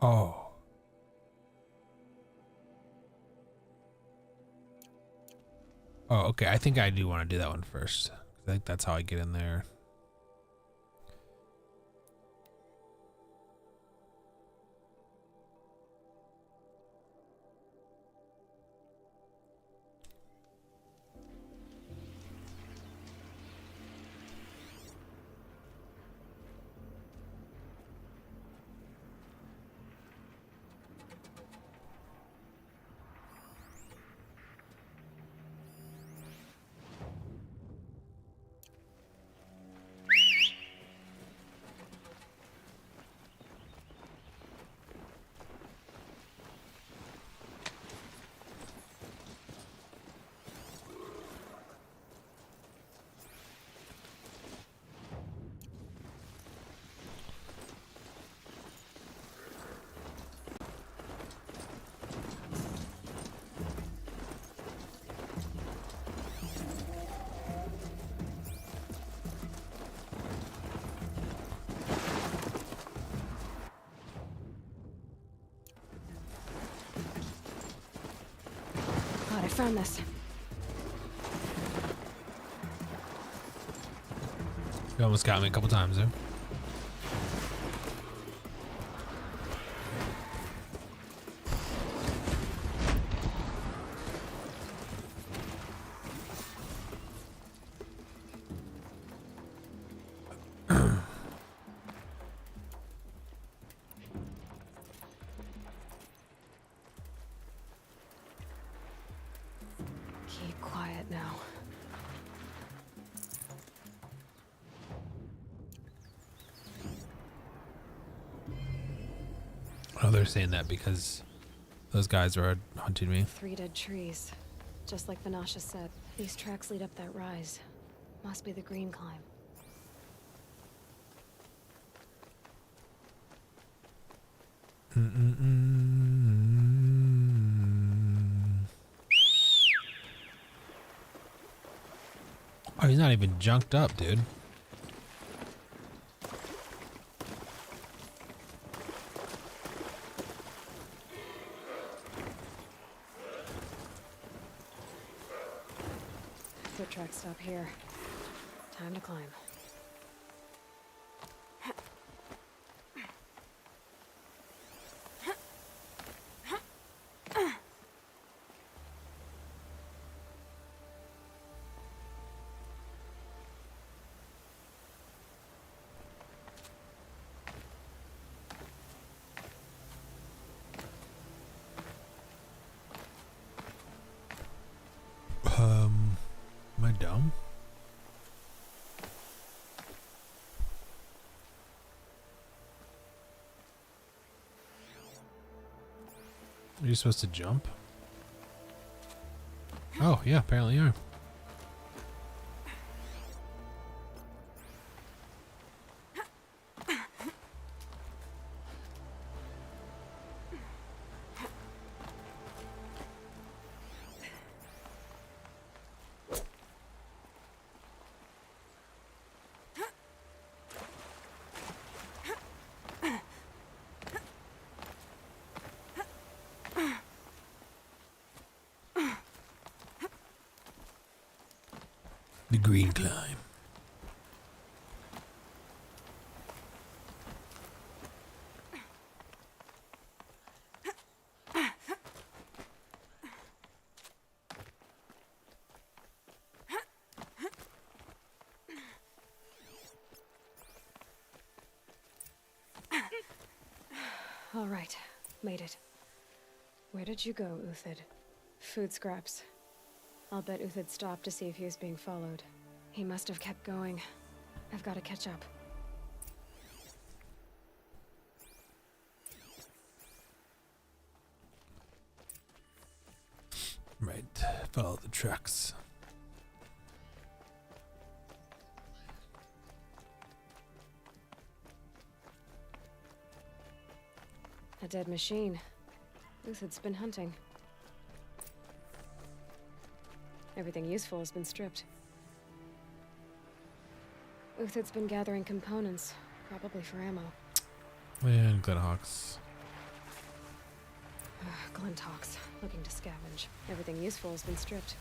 Oh. Oh, okay. I think I do want to do that one first. I think that's how I get in there. God, I found this. You almost got me a couple times there. Keep quiet now. Oh, they're saying that because those guys were hunting me. 3 dead trees. Just like Vanasha said, these tracks lead up that rise. Must be the green climb. Oh, he's not even junked up, dude. Foot tracks stop here. Time to climb. Am I dumb? Are you supposed to jump? Oh, yeah, apparently you are. The green climb. All right, made it. Where did you go, Uthid? Food scraps. I'll bet Uthid stopped to see if he was being followed. He must have kept going. I've got to catch up. Right, follow the tracks. A dead machine. Uthid's been hunting. Everything useful has been stripped. Uthid's been gathering components, probably for ammo. Man, Glenhawks. Glinthawks, looking to scavenge. Everything useful has been stripped.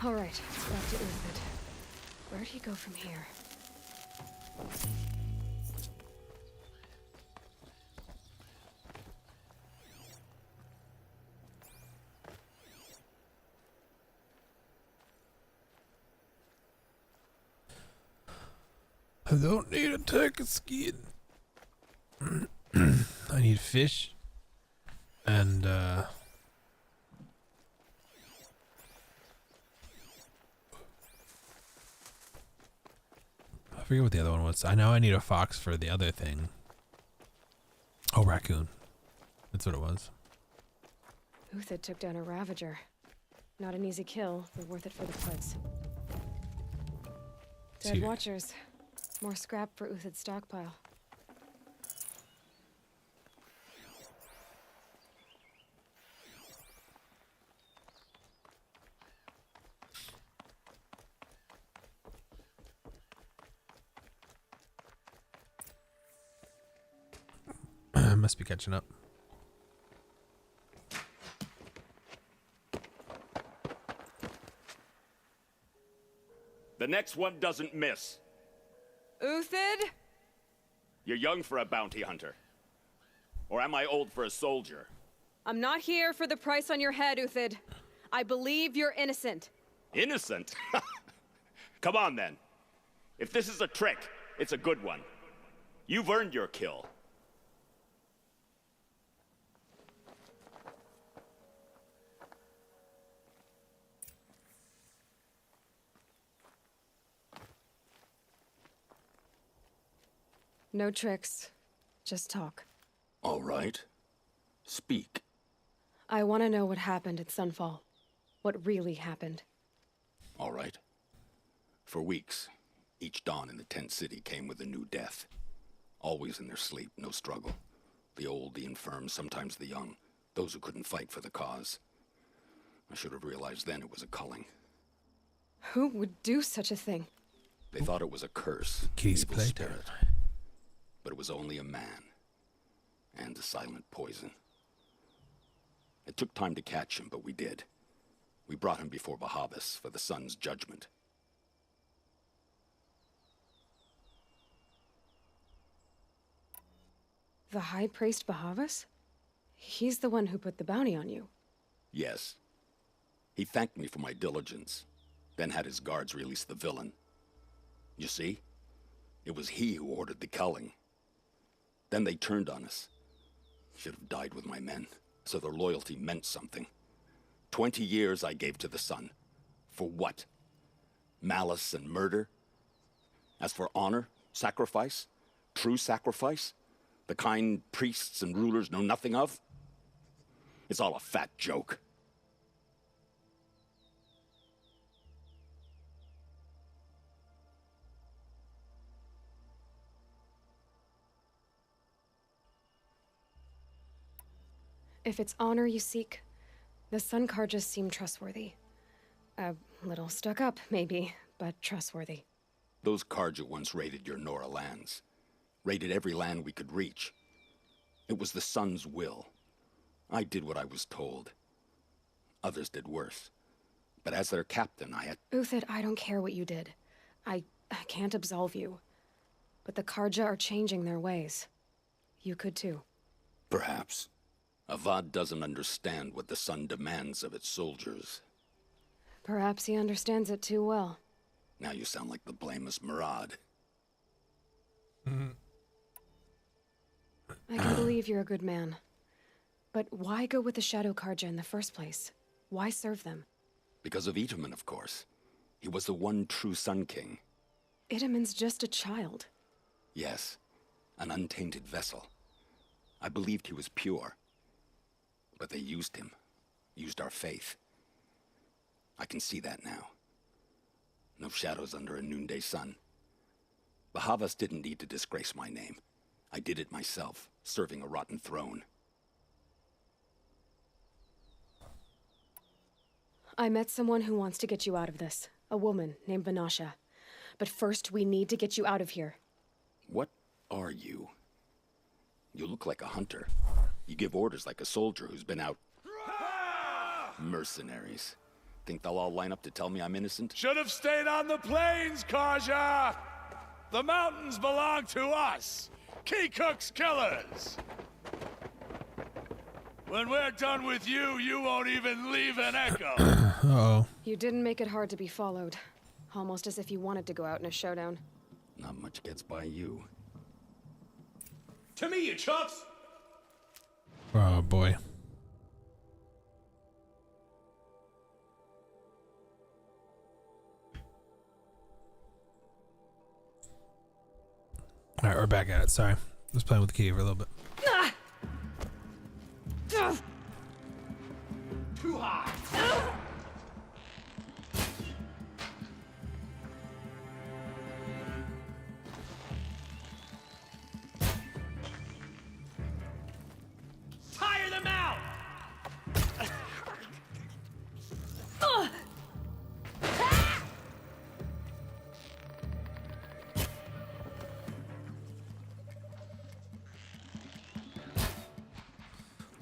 All right, back to Uthid. Where'd he go from here? I don't need a turkey skin. I need fish and I forget what the other one was. I know I need a fox for the other thing. Oh, raccoon. That's what it was. Uthid took down a Ravager. Not an easy kill, but worth it for the foods. Dead Watchers. More scrap for Uthid's stockpile. Must be catching up. The next one doesn't miss. Uthid? You're young for a bounty hunter. Or am I old for a soldier? I'm not here for the price on your head, Uthid. I believe you're innocent. Innocent? Come on, then. If this is a trick, it's a good one. You've earned your kill. No tricks. Just talk. All right. Speak. I want to know what happened at Sunfall. What really happened. All right. For weeks, each dawn in the tent city came with a new death. Always in their sleep, no struggle. The old, the infirm, sometimes the young. Those who couldn't fight for the cause. I should have realized then it was a culling. Who would do such a thing? They thought it was a curse, Kitty's evil playtime. spirit. But it was only a man. And a silent poison. It took time to catch him, but we did. We brought him before Bahavas for the sun's judgment. The High Priest Bahavas? He's the one who put the bounty on you. Yes. He thanked me for my diligence, then had his guards release the villain. You see? It was he who ordered the culling. Then they turned on us. Should have died with my men, so their loyalty meant something. 20 years I gave to the sun. For what? Malice and murder? As for honor, sacrifice, true sacrifice, the kind priests and rulers know nothing of? It's all a fat joke. If it's honor you seek, the Sun Karjas seem trustworthy. A little stuck up, maybe, but trustworthy. Those Karja once raided your Nora lands. Raided every land we could reach. It was the sun's will. I did what I was told. Others did worse. But as their captain, I had... Uthid, I don't care what you did. I can't absolve you. But the Karja are changing their ways. You could too. Perhaps. Avad doesn't understand what the sun demands of its soldiers. Perhaps he understands it too well. Now you sound like the blameless Murad. I can believe you're a good man. But why go with the Shadow Karja in the first place? Why serve them? Because of Itaman, of course. He was the one true Sun King. Itaman's just a child. Yes, an untainted vessel. I believed he was pure. But they used him. Used our faith. I can see that now. No shadows under a noonday sun. Bahavas didn't need to disgrace my name. I did it myself, serving a rotten throne. I met someone who wants to get you out of this. A woman named Vanasha. But first, we need to get you out of here. What are you? You look like a hunter. You give orders like a soldier who's been out... Mercenaries. Think they'll all line up to tell me I'm innocent? Should have stayed on the plains, Karja! The mountains belong to us! Keecook's killers! When we're done with you, you won't even leave an echo! Uh-oh. You didn't make it hard to be followed. Almost as if you wanted to go out in a showdown. Not much gets by you. To me, you chumps! Oh, boy. All right, we're back at it. Sorry. I was playing with the key for a little bit. Too high! Tire them out!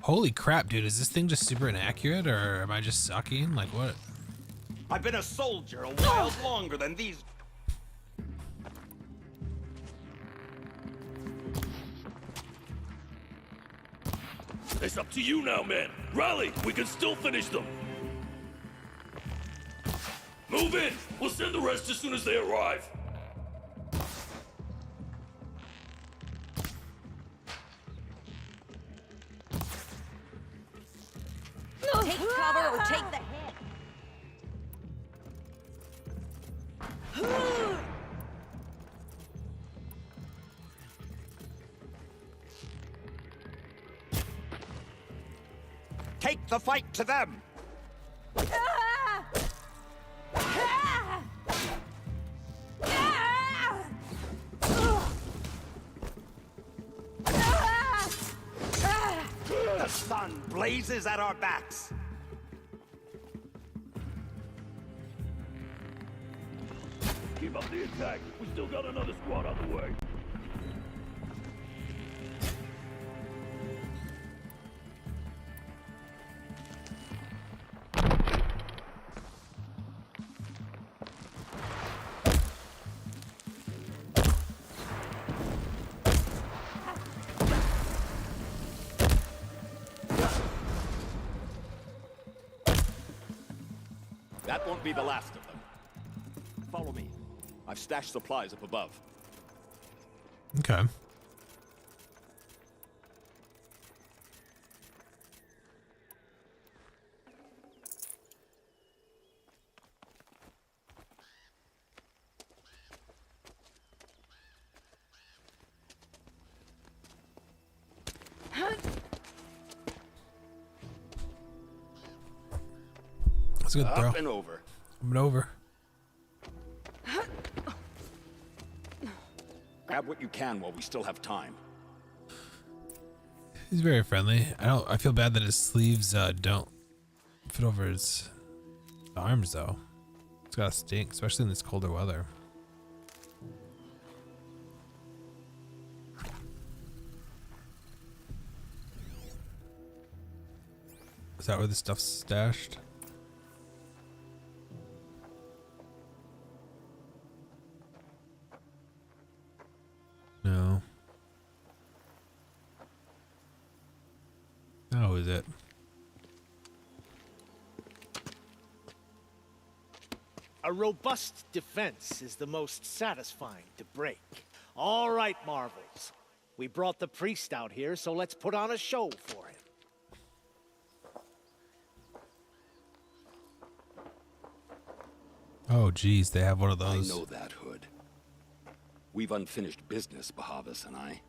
Holy crap, dude. Is this thing just super inaccurate, or am I just sucking? Like, what? I've been a soldier a while longer than these... It's up to you now, men. Rally, we can still finish them. Move in. We'll send the rest as soon as they arrive. Take cover or take the head. Take the fight to them! The sun sun blazes at our backs. Keep up the attack. We still got another squad on the way. That won't be the last of them. Follow me. I've stashed supplies up above. Okay. That's a good throw. Up and over. Up and over. Grab what you can while we still have time. He's very friendly. I feel bad that his sleeves don't fit over his arms though. It's gotta stink, especially in this colder weather. Is that where the stuff's stashed? No. Oh, is it? A robust defense is the most satisfying to break. All right, Marvels. We brought the priest out here, so let's put on a show for him. Oh, geez, they have one of those. I know that, Hood. We've unfinished business, Bahavas and I.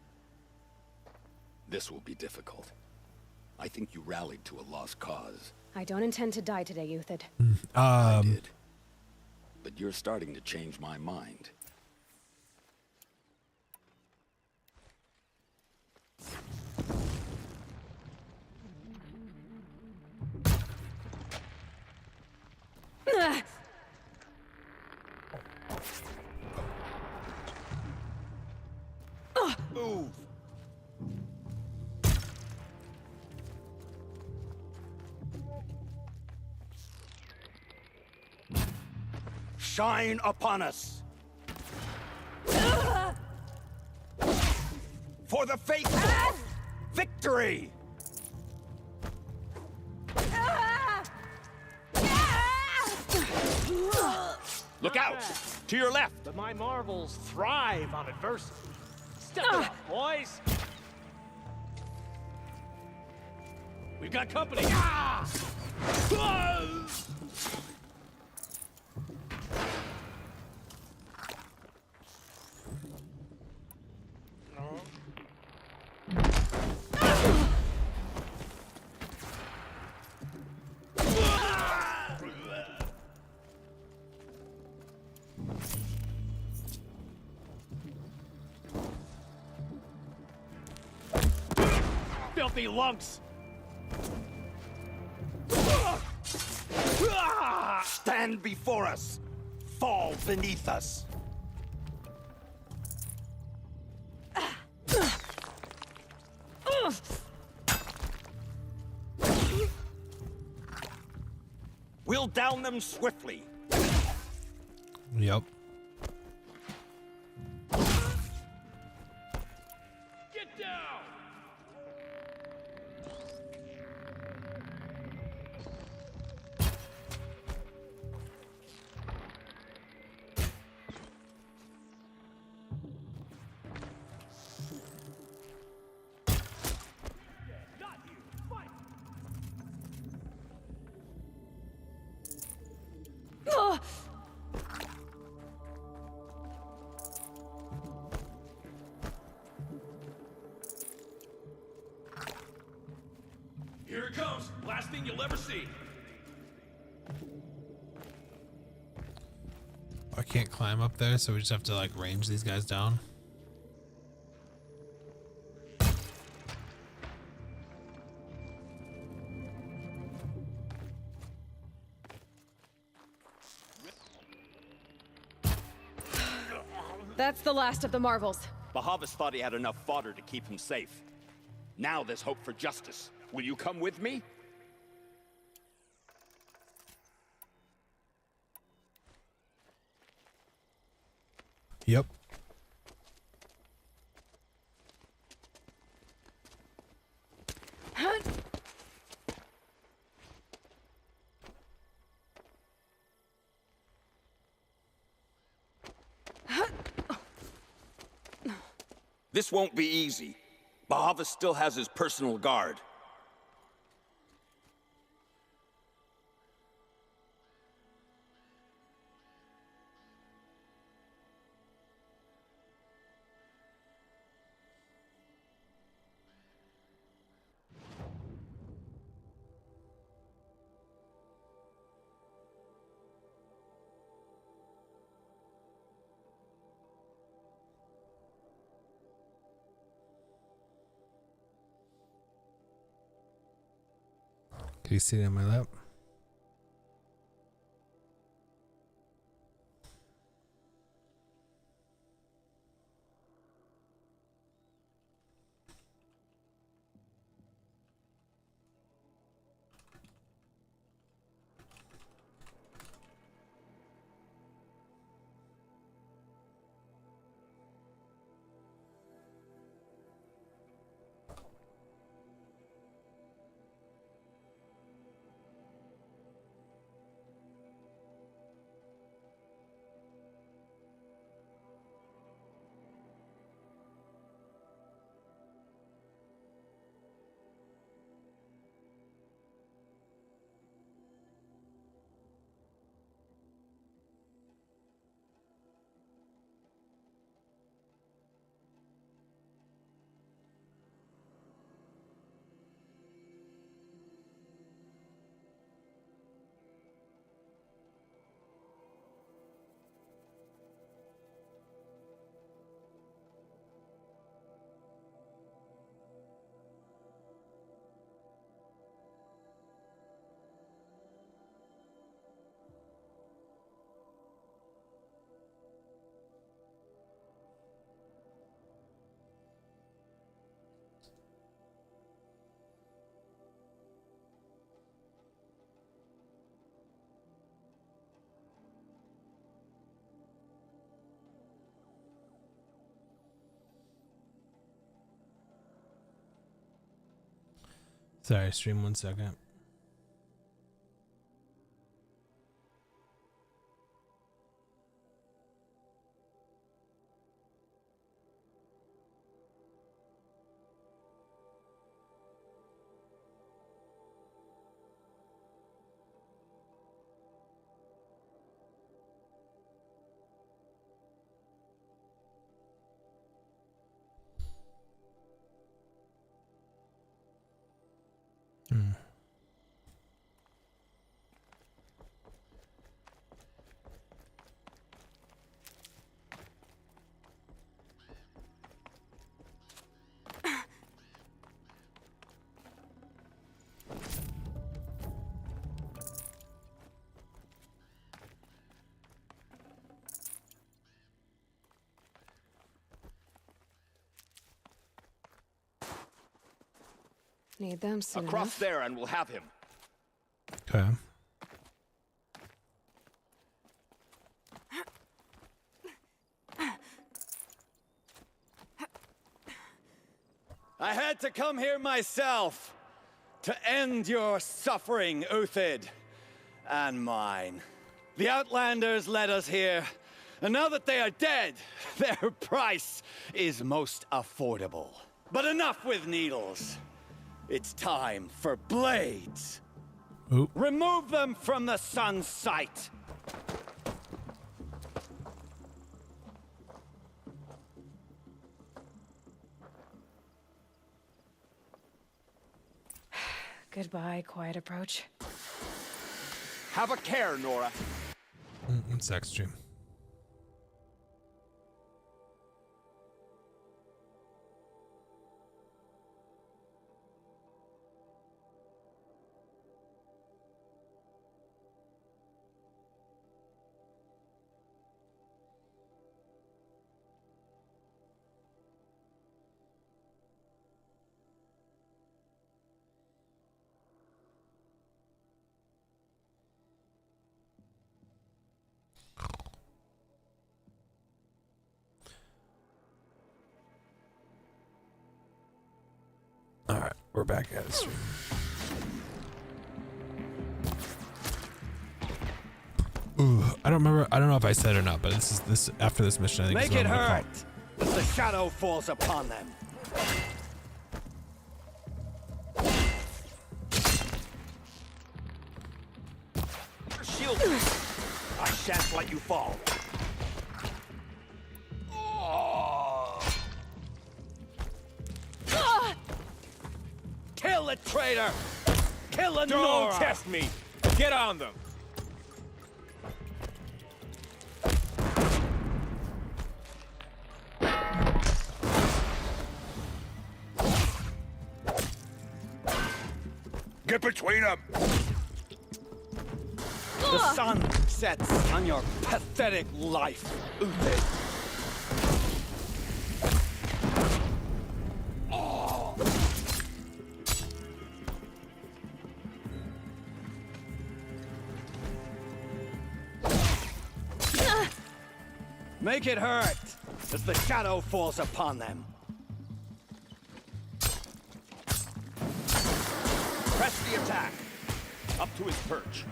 This will be difficult. I think you rallied to a lost cause. I don't intend to die today, Euthyd. I did. But you're starting to change my mind. Move! Shine upon us! For the faithful! Victory! Look out! To your left! But my Marvels thrive on adversity. Step it up, boys! We've got company! Filthy lunks! Stand before us! Fall beneath us! We'll down them swiftly. Yep. Get down! Here it comes! Last thing you'll ever see! I can't climb up there, so we just have to like range these guys down. That's the last of the Marvels. Bahavas thought he had enough fodder to keep him safe. Now there's hope for justice. Will you come with me? Yep. This won't be easy. Bahavas still has his personal guard. Can you see it on my lap? Sorry, stream 1 second. Need them soon Across enough. there and we'll have him. Okay. I had to come here myself to end your suffering, Uthid, and mine. The Outlanders led us here, and now that they are dead, their price is most affordable. But enough with needles. It's time for blades. Oop. Remove them from the sun's sight. Goodbye, quiet approach. Have a care, Nora. It's extreme. We're back at the stream. Ooh, I don't remember. I don't know if I said it or not, but this after this mission, I think Make is what it I'm gonna hurt as the shadow falls upon them. Shield me. I shan't let you fall. Kill the traitor! Kill the Don't Nora! test me! Get on them! Get between them! The sun sets on your pathetic life, Uthid. Make it hurt as the shadow falls upon them. Press the attack. Up to his perch.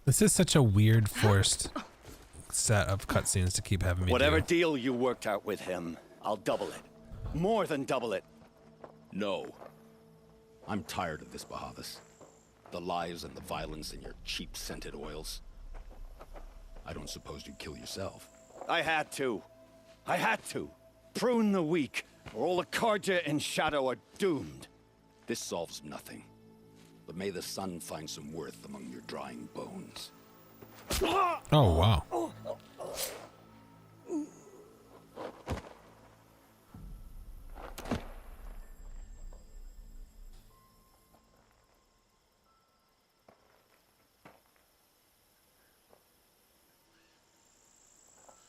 This is such a weird, forced set of cutscenes to keep having me Whatever do. deal you worked out with him, I'll double it. More than double it. No. I'm tired of this, Bahavas. The lies and the violence and your cheap scented oils. I don't suppose you'd kill yourself. I had to. I had to. Prune the weak, or all the Karja in Shadow are doomed. This solves nothing. But may the sun find some worth among your drying bones. Oh, wow.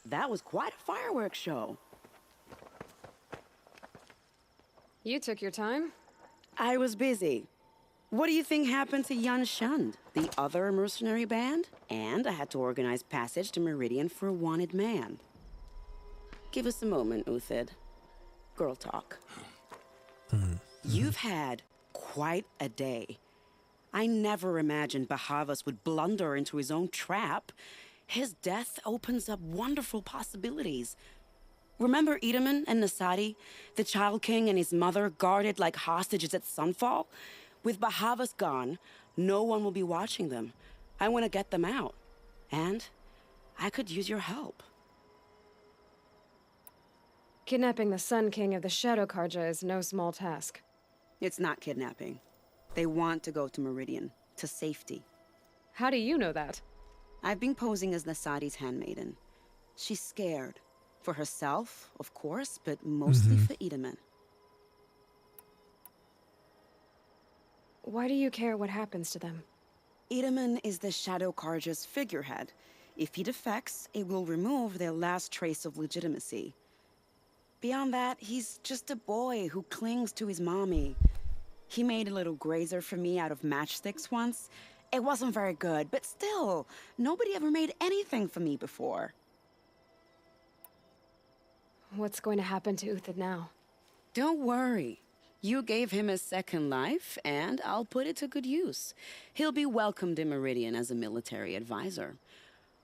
That was quite a fireworks show. You took your time? I was busy. What do you think happened to Yan Shund, the other mercenary band? And I had to organize passage to Meridian for a wanted man. Give us a moment, Uthid. Girl talk. You've had quite a day. I never imagined Bahavas would blunder into his own trap. His death opens up wonderful possibilities. Remember Edaman and Nasadi, the Child King and his mother guarded like hostages at sunfall? With Bahavas gone, no one will be watching them. I want to get them out. And I could use your help. Kidnapping the Sun King of the Shadow Karja is no small task. It's not kidnapping. They want to go to Meridian, to safety. How do you know that? I've been posing as Nasadi's handmaiden. She's scared. For herself, of course, but mostly for Edaman. Why do you care what happens to them? Edaman is the Shadow Karja's figurehead. If he defects, it will remove their last trace of legitimacy. Beyond that, he's just a boy who clings to his mommy. He made a little grazer for me out of matchsticks once. It wasn't very good, but still, nobody ever made anything for me before. What's going to happen to Uthid now? Don't worry. You gave him a second life, and I'll put it to good use. He'll be welcomed in Meridian as a military advisor.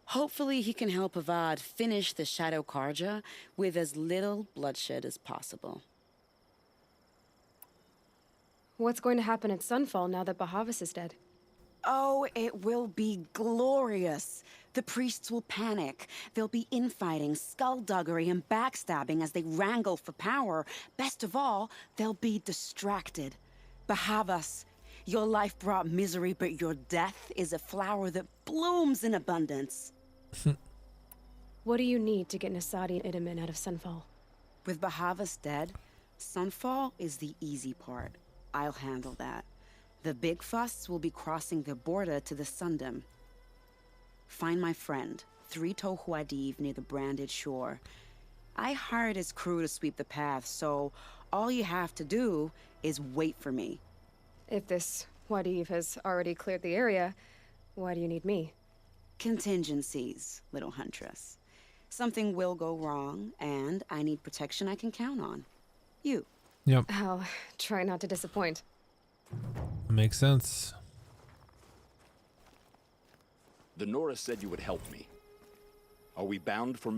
Hopefully he can help Avad finish the Shadow Karja with as little bloodshed as possible. What's going to happen at Sunfall now that Bahavas is dead? Oh, it will be glorious. The priests will panic. There'll be infighting, skullduggery, and backstabbing as they wrangle for power. Best of all, they'll be distracted. Bahavas, your life brought misery, but your death is a flower that blooms in abundance. What do you need to get Nasadi and Idaman out of Sunfall? With Bahavas dead, Sunfall is the easy part. I'll handle that. The big fuss will be crossing the border to the Sundom. Find my friend, Three-Toe Huadiv, near the branded shore. I hired his crew to sweep the path, so all you have to do is wait for me. If this Huadiv has already cleared the area, why do you need me? Contingencies, little huntress. Something will go wrong, and I need protection I can count on. You. Yep. I'll try not to disappoint. Makes sense. The Nora said you would help me. Are we bound for...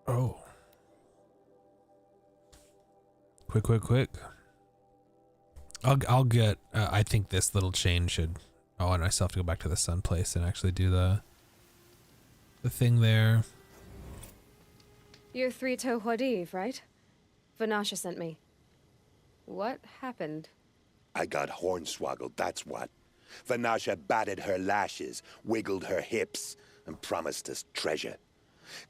Oh. Quick. I'll get, I think this little chain should, oh, and I still have to go back to the sun place and actually do the thing there. You're Three-Toe Huadiv, right? Vanasha sent me. What happened? I got hornswoggled, that's what. Vanasha batted her lashes, wiggled her hips, and promised us treasure.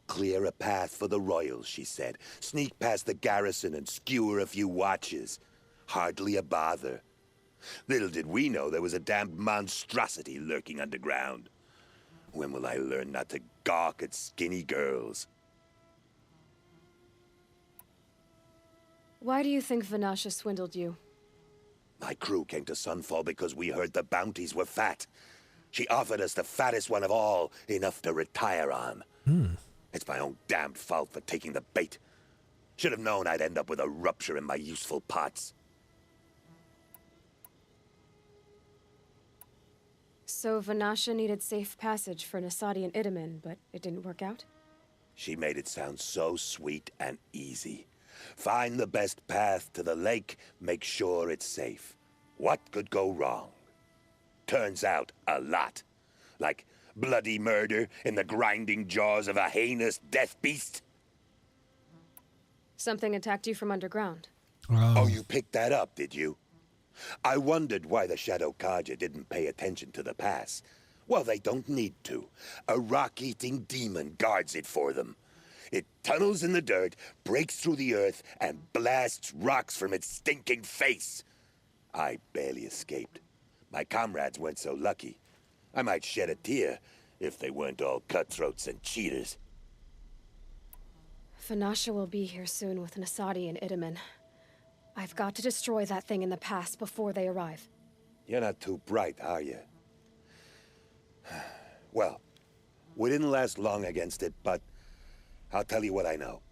Clear a path for the royals, she said. Sneak past the garrison and skewer a few watches. Hardly a bother. Little did we know there was a damned monstrosity lurking underground. When will I learn not to gawk at skinny girls? Why do you think Vanasha swindled you? My crew came to Sunfall because we heard the bounties were fat. She offered us the fattest one of all, enough to retire on. It's my own damned fault for taking the bait. Should have known I'd end up with a rupture in my useful parts. So Vanasha needed safe passage for Nasadi and Idaman, but it didn't work out? She made it sound so sweet and easy. Find the best path to the lake, make sure it's safe. What could go wrong? Turns out, a lot. Like bloody murder in the grinding jaws of a heinous death beast. Something attacked you from underground. Oh, you picked that up, did you? I wondered why the Shadow Kaja didn't pay attention to the pass. Well, they don't need to. A rock-eating demon guards it for them. It tunnels in the dirt, breaks through the earth, and blasts rocks from its stinking face. I barely escaped. My comrades weren't so lucky. I might shed a tear if they weren't all cutthroats and cheaters. Vanasha will be here soon with Nasadi and Idaman. I've got to destroy that thing in the pass before they arrive. You're not too bright, are you? Well, we didn't last long against it, but I'll tell you what I know.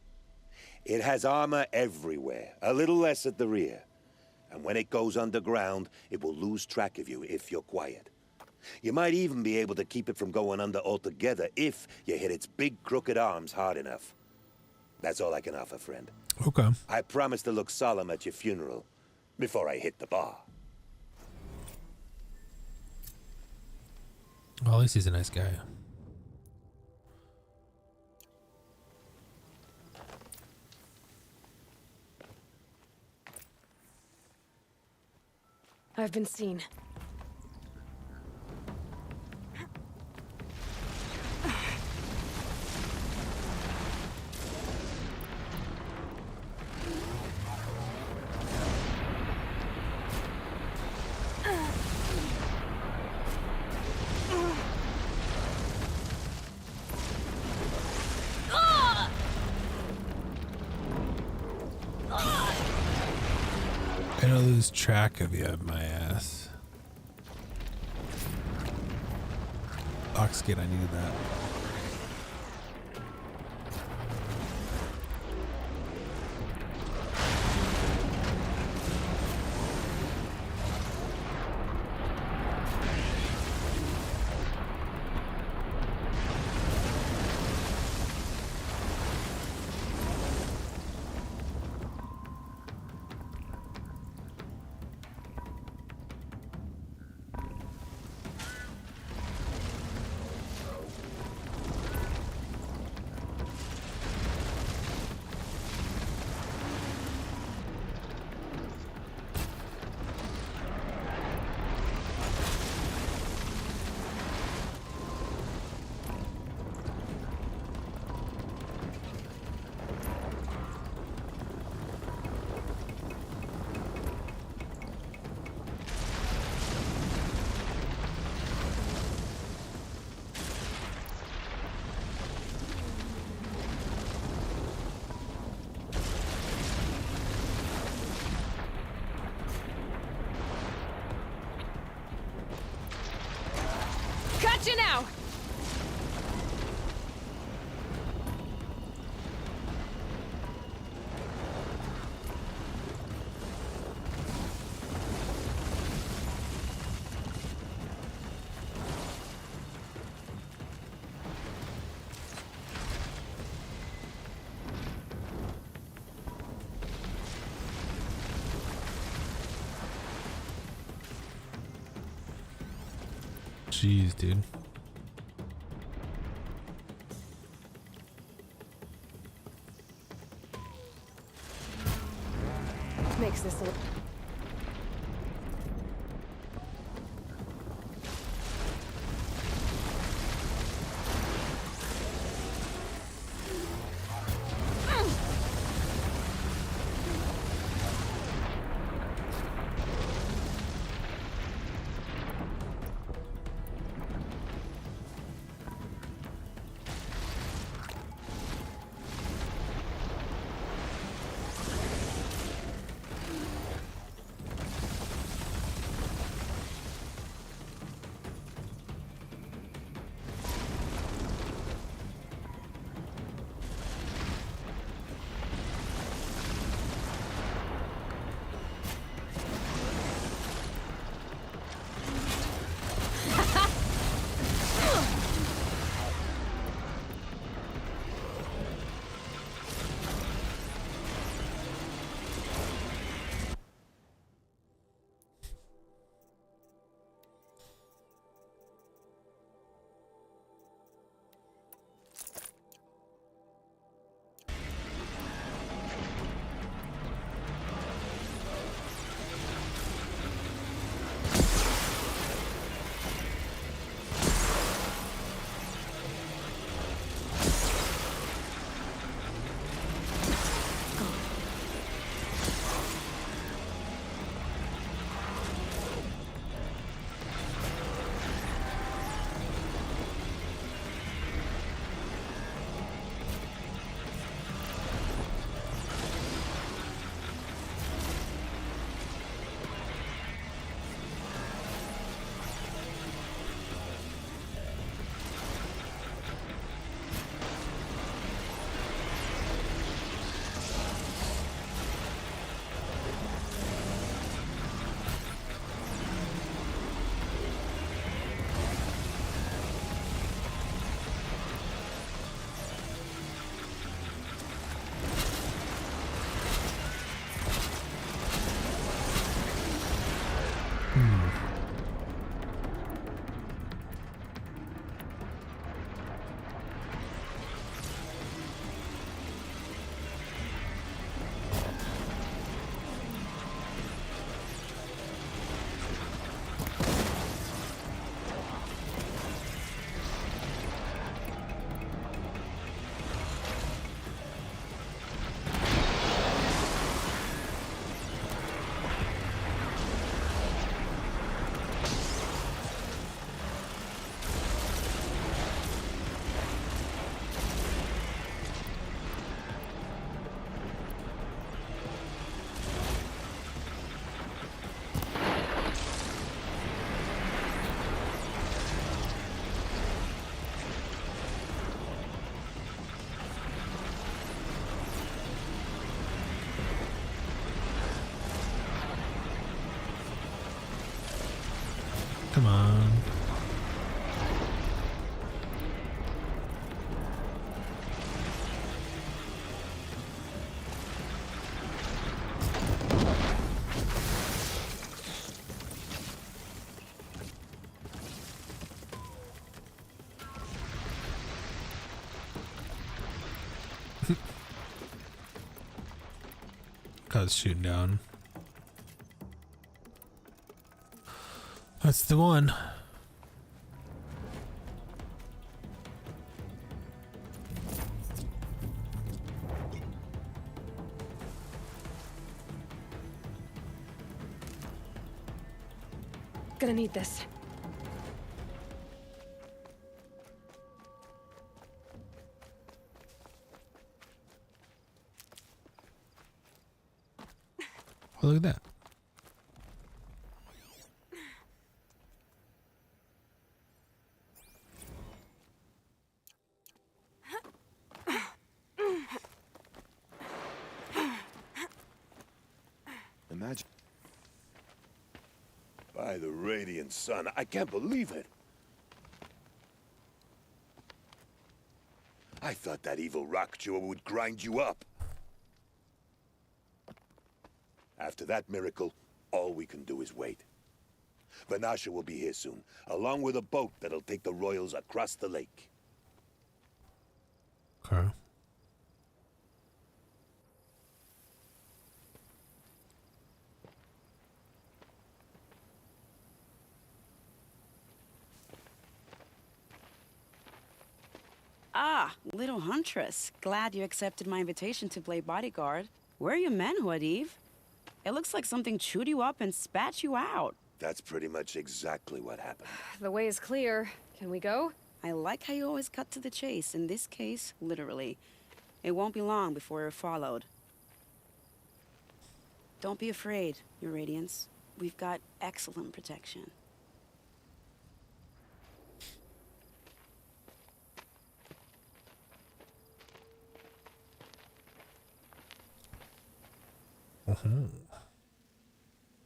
It has armor everywhere, a little less at the rear. And when it goes underground, it will lose track of you if you're quiet. You might even be able to keep it from going under altogether if you hit its big crooked arms hard enough. That's all I can offer, friend. Okay. I promise to look solemn at your funeral before I hit the bar. Well, at least he's a nice guy. I've been seen. I don't lose track of you, my ass. Oxgate, I needed that. Gotcha now! Jeez, dude. Makes this look... Come on. God's shooting down. That's the one. Gonna need this. Oh, look at that. imagine. By the radiant sun, I can't believe it. I thought that evil rock chewer would grind you up. After that miracle, all we can do is wait. Vanasha will be here soon, along with a boat that'll take the royals across the lake. Okay. Ah, little huntress. Glad you accepted my invitation to play bodyguard. Where are your men, Huadiv? It looks like something chewed you up and spat you out. That's pretty much exactly what happened. The way is clear. Can we go? I like how you always cut to the chase. In this case, literally. It won't be long before you're followed. Don't be afraid, Your Radiance. We've got excellent protection.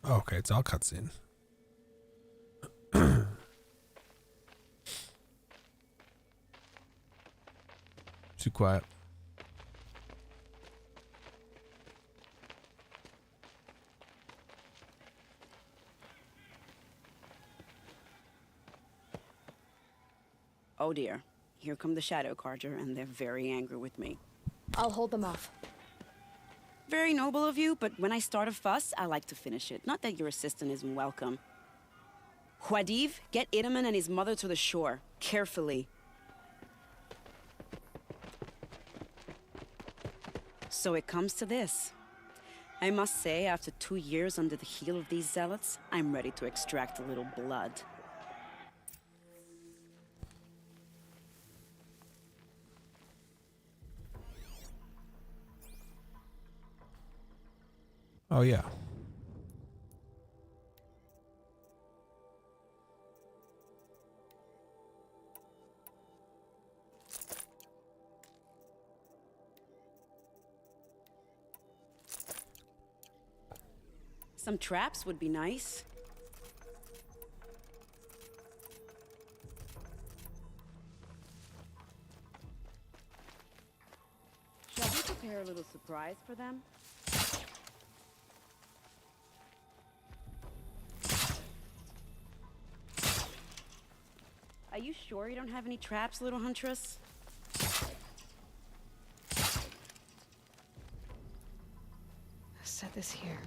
Oh, okay, it's all cutscene. Too quiet. Oh dear. Here come the Shadow Carja, and they're very angry with me. I'll hold them off. Very noble of you, but when I start a fuss, I like to finish it. Not that your assistant isn't welcome. Huadiv, get Itaman and his mother to the shore. Carefully. So it comes to this. I must say, after 2 years under the heel of these zealots, I'm ready to extract a little blood. Oh, yeah. Some traps would be nice. Shall we prepare a little surprise for them? Are you sure you don't have any traps, little huntress? Set this here.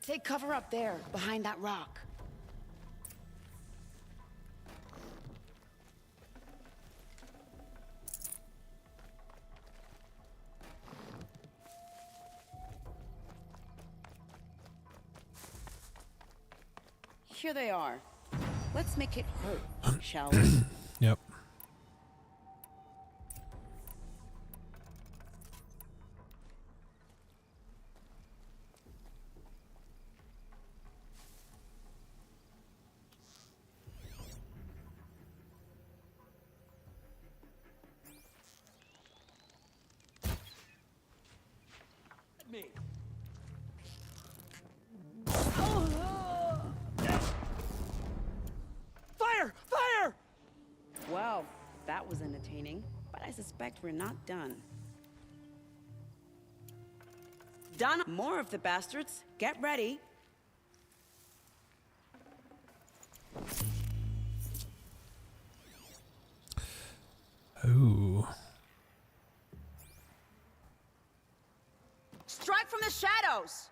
Take cover up there, behind that rock. Here they are. Let's make it hurt, shall we? Yep. Me. Fire! Fire! Well, that was entertaining, but I suspect we're not done. Done. More of the bastards. Get ready. Ooh. Strike from the shadows!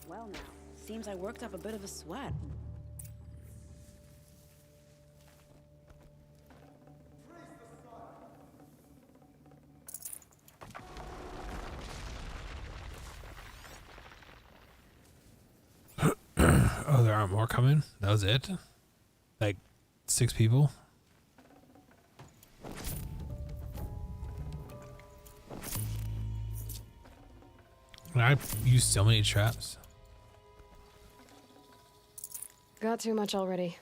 Well now, seems I worked up a bit of a sweat. Oh, there aren't more coming? That was it? Like 6 people? I've used so many traps. Got too much already.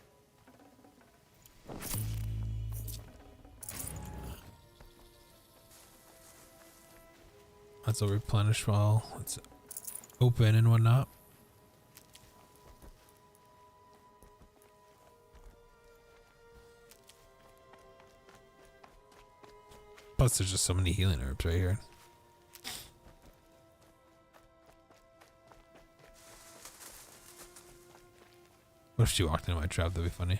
Let's replenish while it's open and whatnot. Plus, there's just so many healing herbs right here. What if she walked into my trap? That'd be funny.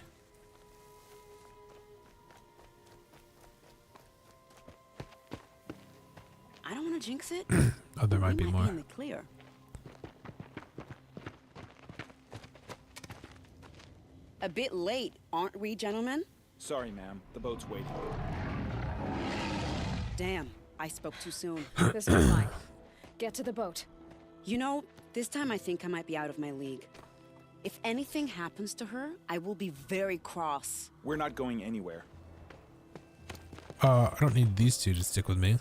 I don't want to jinx it. Oh, there might be more. In the clear. A bit late, aren't we, gentlemen? Sorry, ma'am. The boat's waiting. Damn, I spoke too soon. This one's mine. Get to the boat. You know, this time I think I might be out of my league. If anything happens to her, I will be very cross. We're not going anywhere. I don't need these two to stick with me.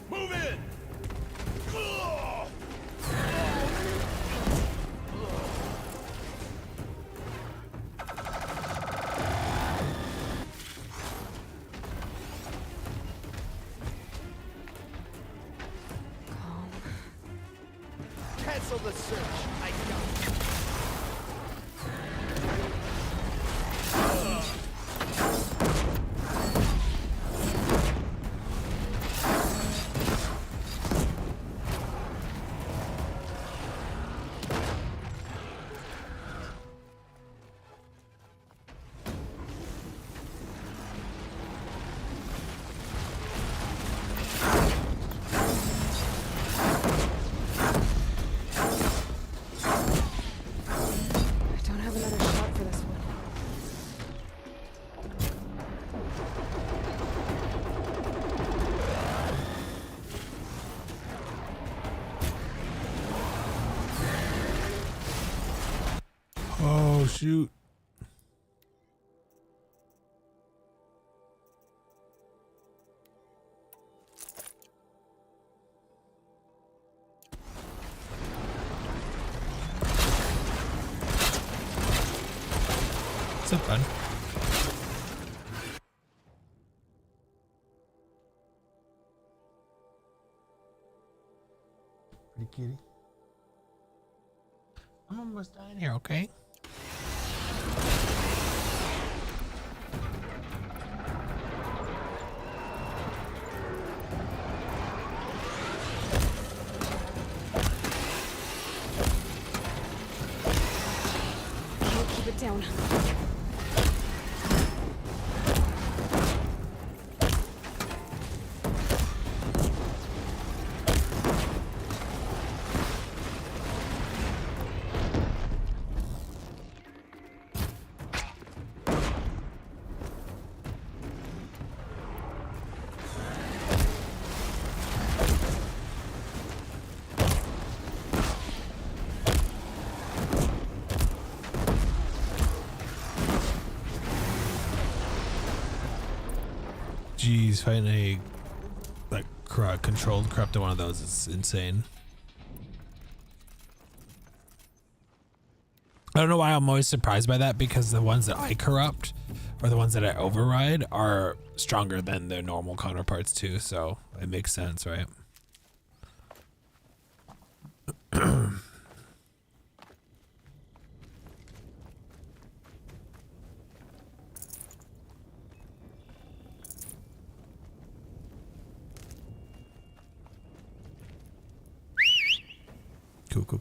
Move in! Cancel the search. I don't. Oh, shoot. What's up, bud? Pretty kitty. I'm almost done here, okay? down. Jeez, fighting a like controlled corrupted one of those is insane. I don't know why I'm always surprised by that, because the ones that I corrupt or the ones that I override are stronger than their normal counterparts too, so it makes sense, right?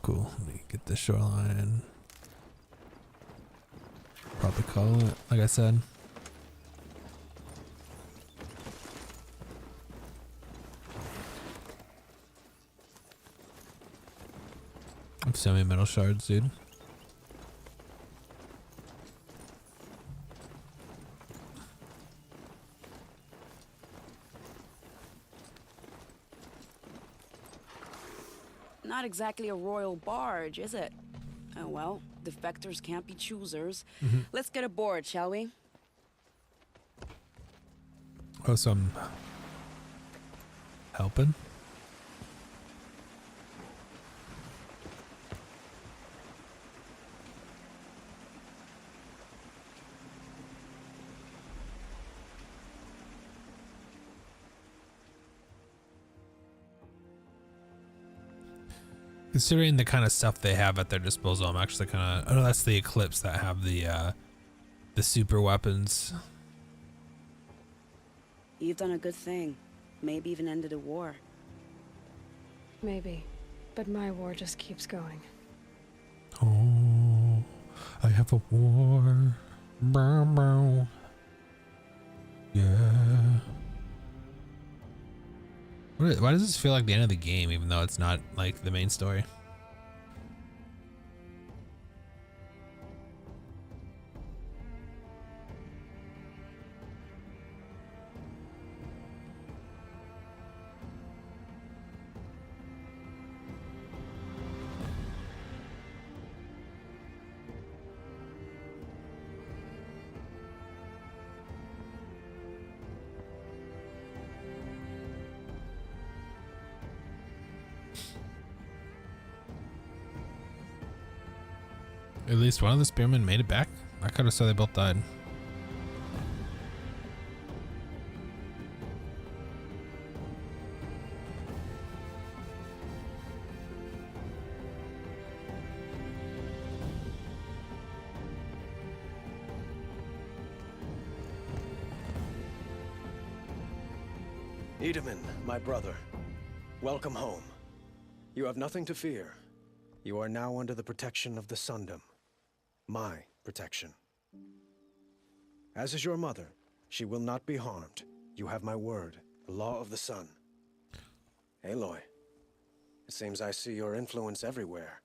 Cool. Let me get the shoreline. Probably call it, like I said. I'm semi-metal shards, dude. Not exactly a royal barge, is it? Oh well, defectors can't be choosers. Let's get aboard, shall we? Oh, some helping? Considering the kind of stuff they have at their disposal, I'm actually kind of... Oh, no, that's the Eclipse that have the super weapons. You've done a good thing. Maybe even ended a war. Maybe. But my war just keeps going. Oh, I have a war. Bow, bow. Yeah. Why does this feel like the end of the game, even though it's not like the main story? At least one of the spearmen made it back? I could have said they both died. Edaman, my brother, welcome home. You have nothing to fear. You are now under the protection of the Sundom. My protection. As is your mother, she will not be harmed. You have my word, the law of the sun. Aloy, it seems I see your influence everywhere.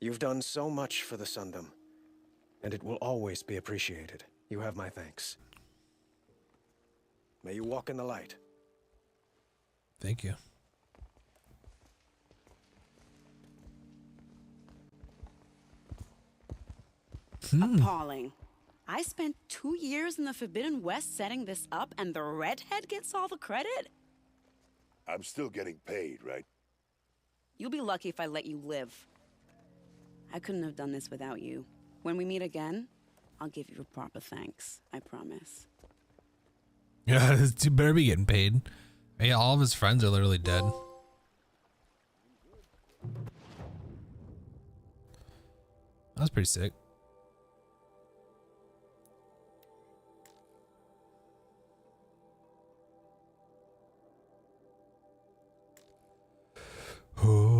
You've done so much for the Sundom, and it will always be appreciated. You have my thanks. May you walk in the light. Thank you. Appalling. I spent 2 years in the Forbidden West setting this up, and the redhead gets all the credit? I'm still getting paid, right? You'll be lucky if I let you live. I couldn't have done this without you. When we meet again, I'll give you a proper thanks. I promise. Yeah, you better be getting paid. Yeah, all of his friends are literally dead. That was pretty sick. Oh.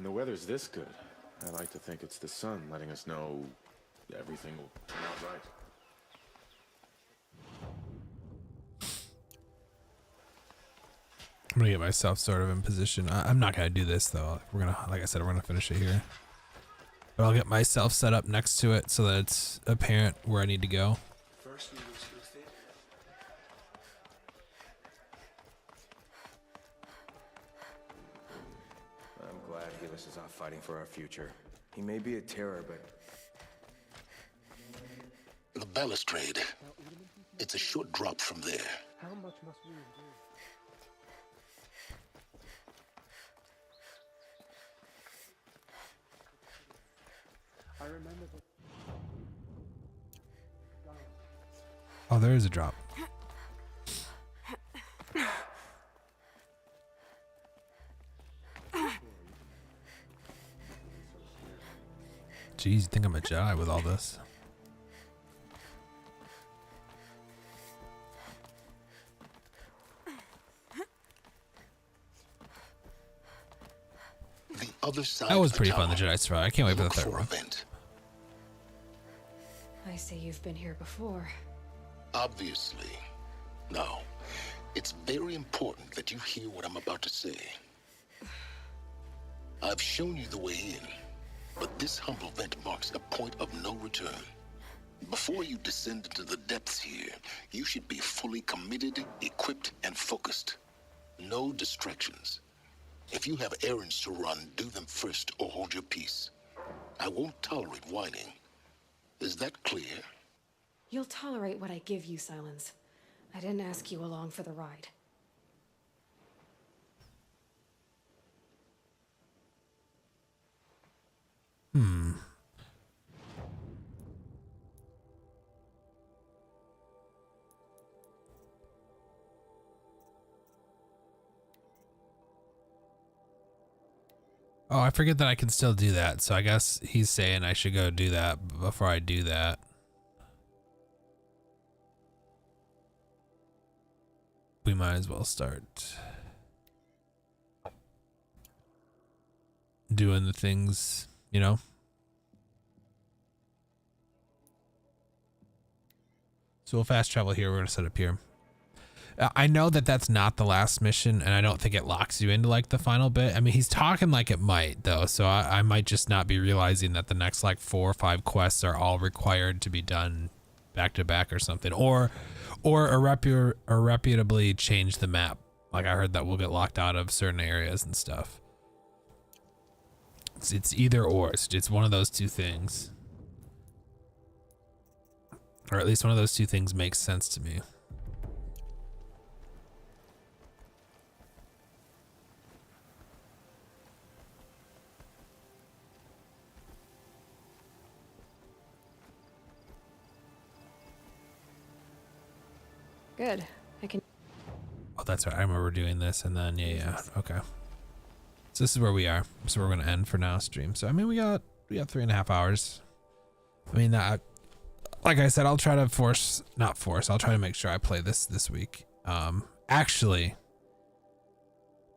the weather's this good, I like to think it's the sun letting us know everything will turn out right. I'm gonna get myself sort of in position. I'm not gonna do this though. We're gonna, like I said, we're gonna finish it here. But I'll get myself set up next to it so that it's apparent where I need to go. First we lose Uthid. I'm glad Gillis is out fighting for our future. He may be a terror, but... The balustrade. It's a short drop from there. How much must we endure? I remember that. Oh, there is a drop. Jeez, you think I'm a Jedi with all this? The other side. That was pretty fun, the Jedi Survivor. I can't wait for the third one. Event. I see you've been here before. Obviously. Now, it's very important that you hear what I'm about to say. I've shown you the way in, but this humble vent marks a point of no return. Before you descend into the depths here, you should be fully committed, equipped, and focused. No distractions. If you have errands to run, do them first or hold your peace. I won't tolerate whining. Is that clear? You'll tolerate what I give you, Silence. I didn't ask you along for the ride. Oh, I forget that I can still do that. So I guess he's saying I should go do that before I do that. We might as well start doing the things, you know? So we'll fast travel here. We're going to set up here. I know that that's not the last mission, and I don't think it locks you into like the final bit. I mean, he's talking like it might though, so I might just not be realizing that the next like 4 or 5 quests are all required to be done back to back or something, or irreputably change the map. Like I heard that we'll get locked out of certain areas and stuff. It's either or. It's one of those two things, or at least one of those two things makes sense to me. Good. I can. Oh, that's right. I remember doing this, and then yeah. Okay. So this is where we are. So we're gonna end for now stream. So I mean, we got 3.5 hours. I mean, that, like I said, I'll try to I'll try to make sure I play this week. Actually,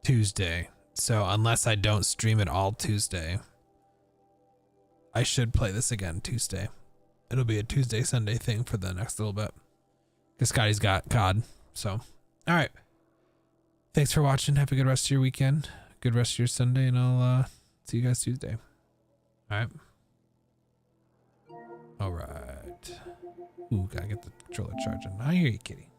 Tuesday. So unless I don't stream it all Tuesday, I should play this again Tuesday. It'll be a Tuesday Sunday thing for the next little bit. Because Scotty's got COD. So, all right. Thanks for watching. Have a good rest of your weekend. Good rest of your Sunday, and I'll see you guys Tuesday. All right. All right. Ooh, gotta get the controller charging. I hear you, kitty.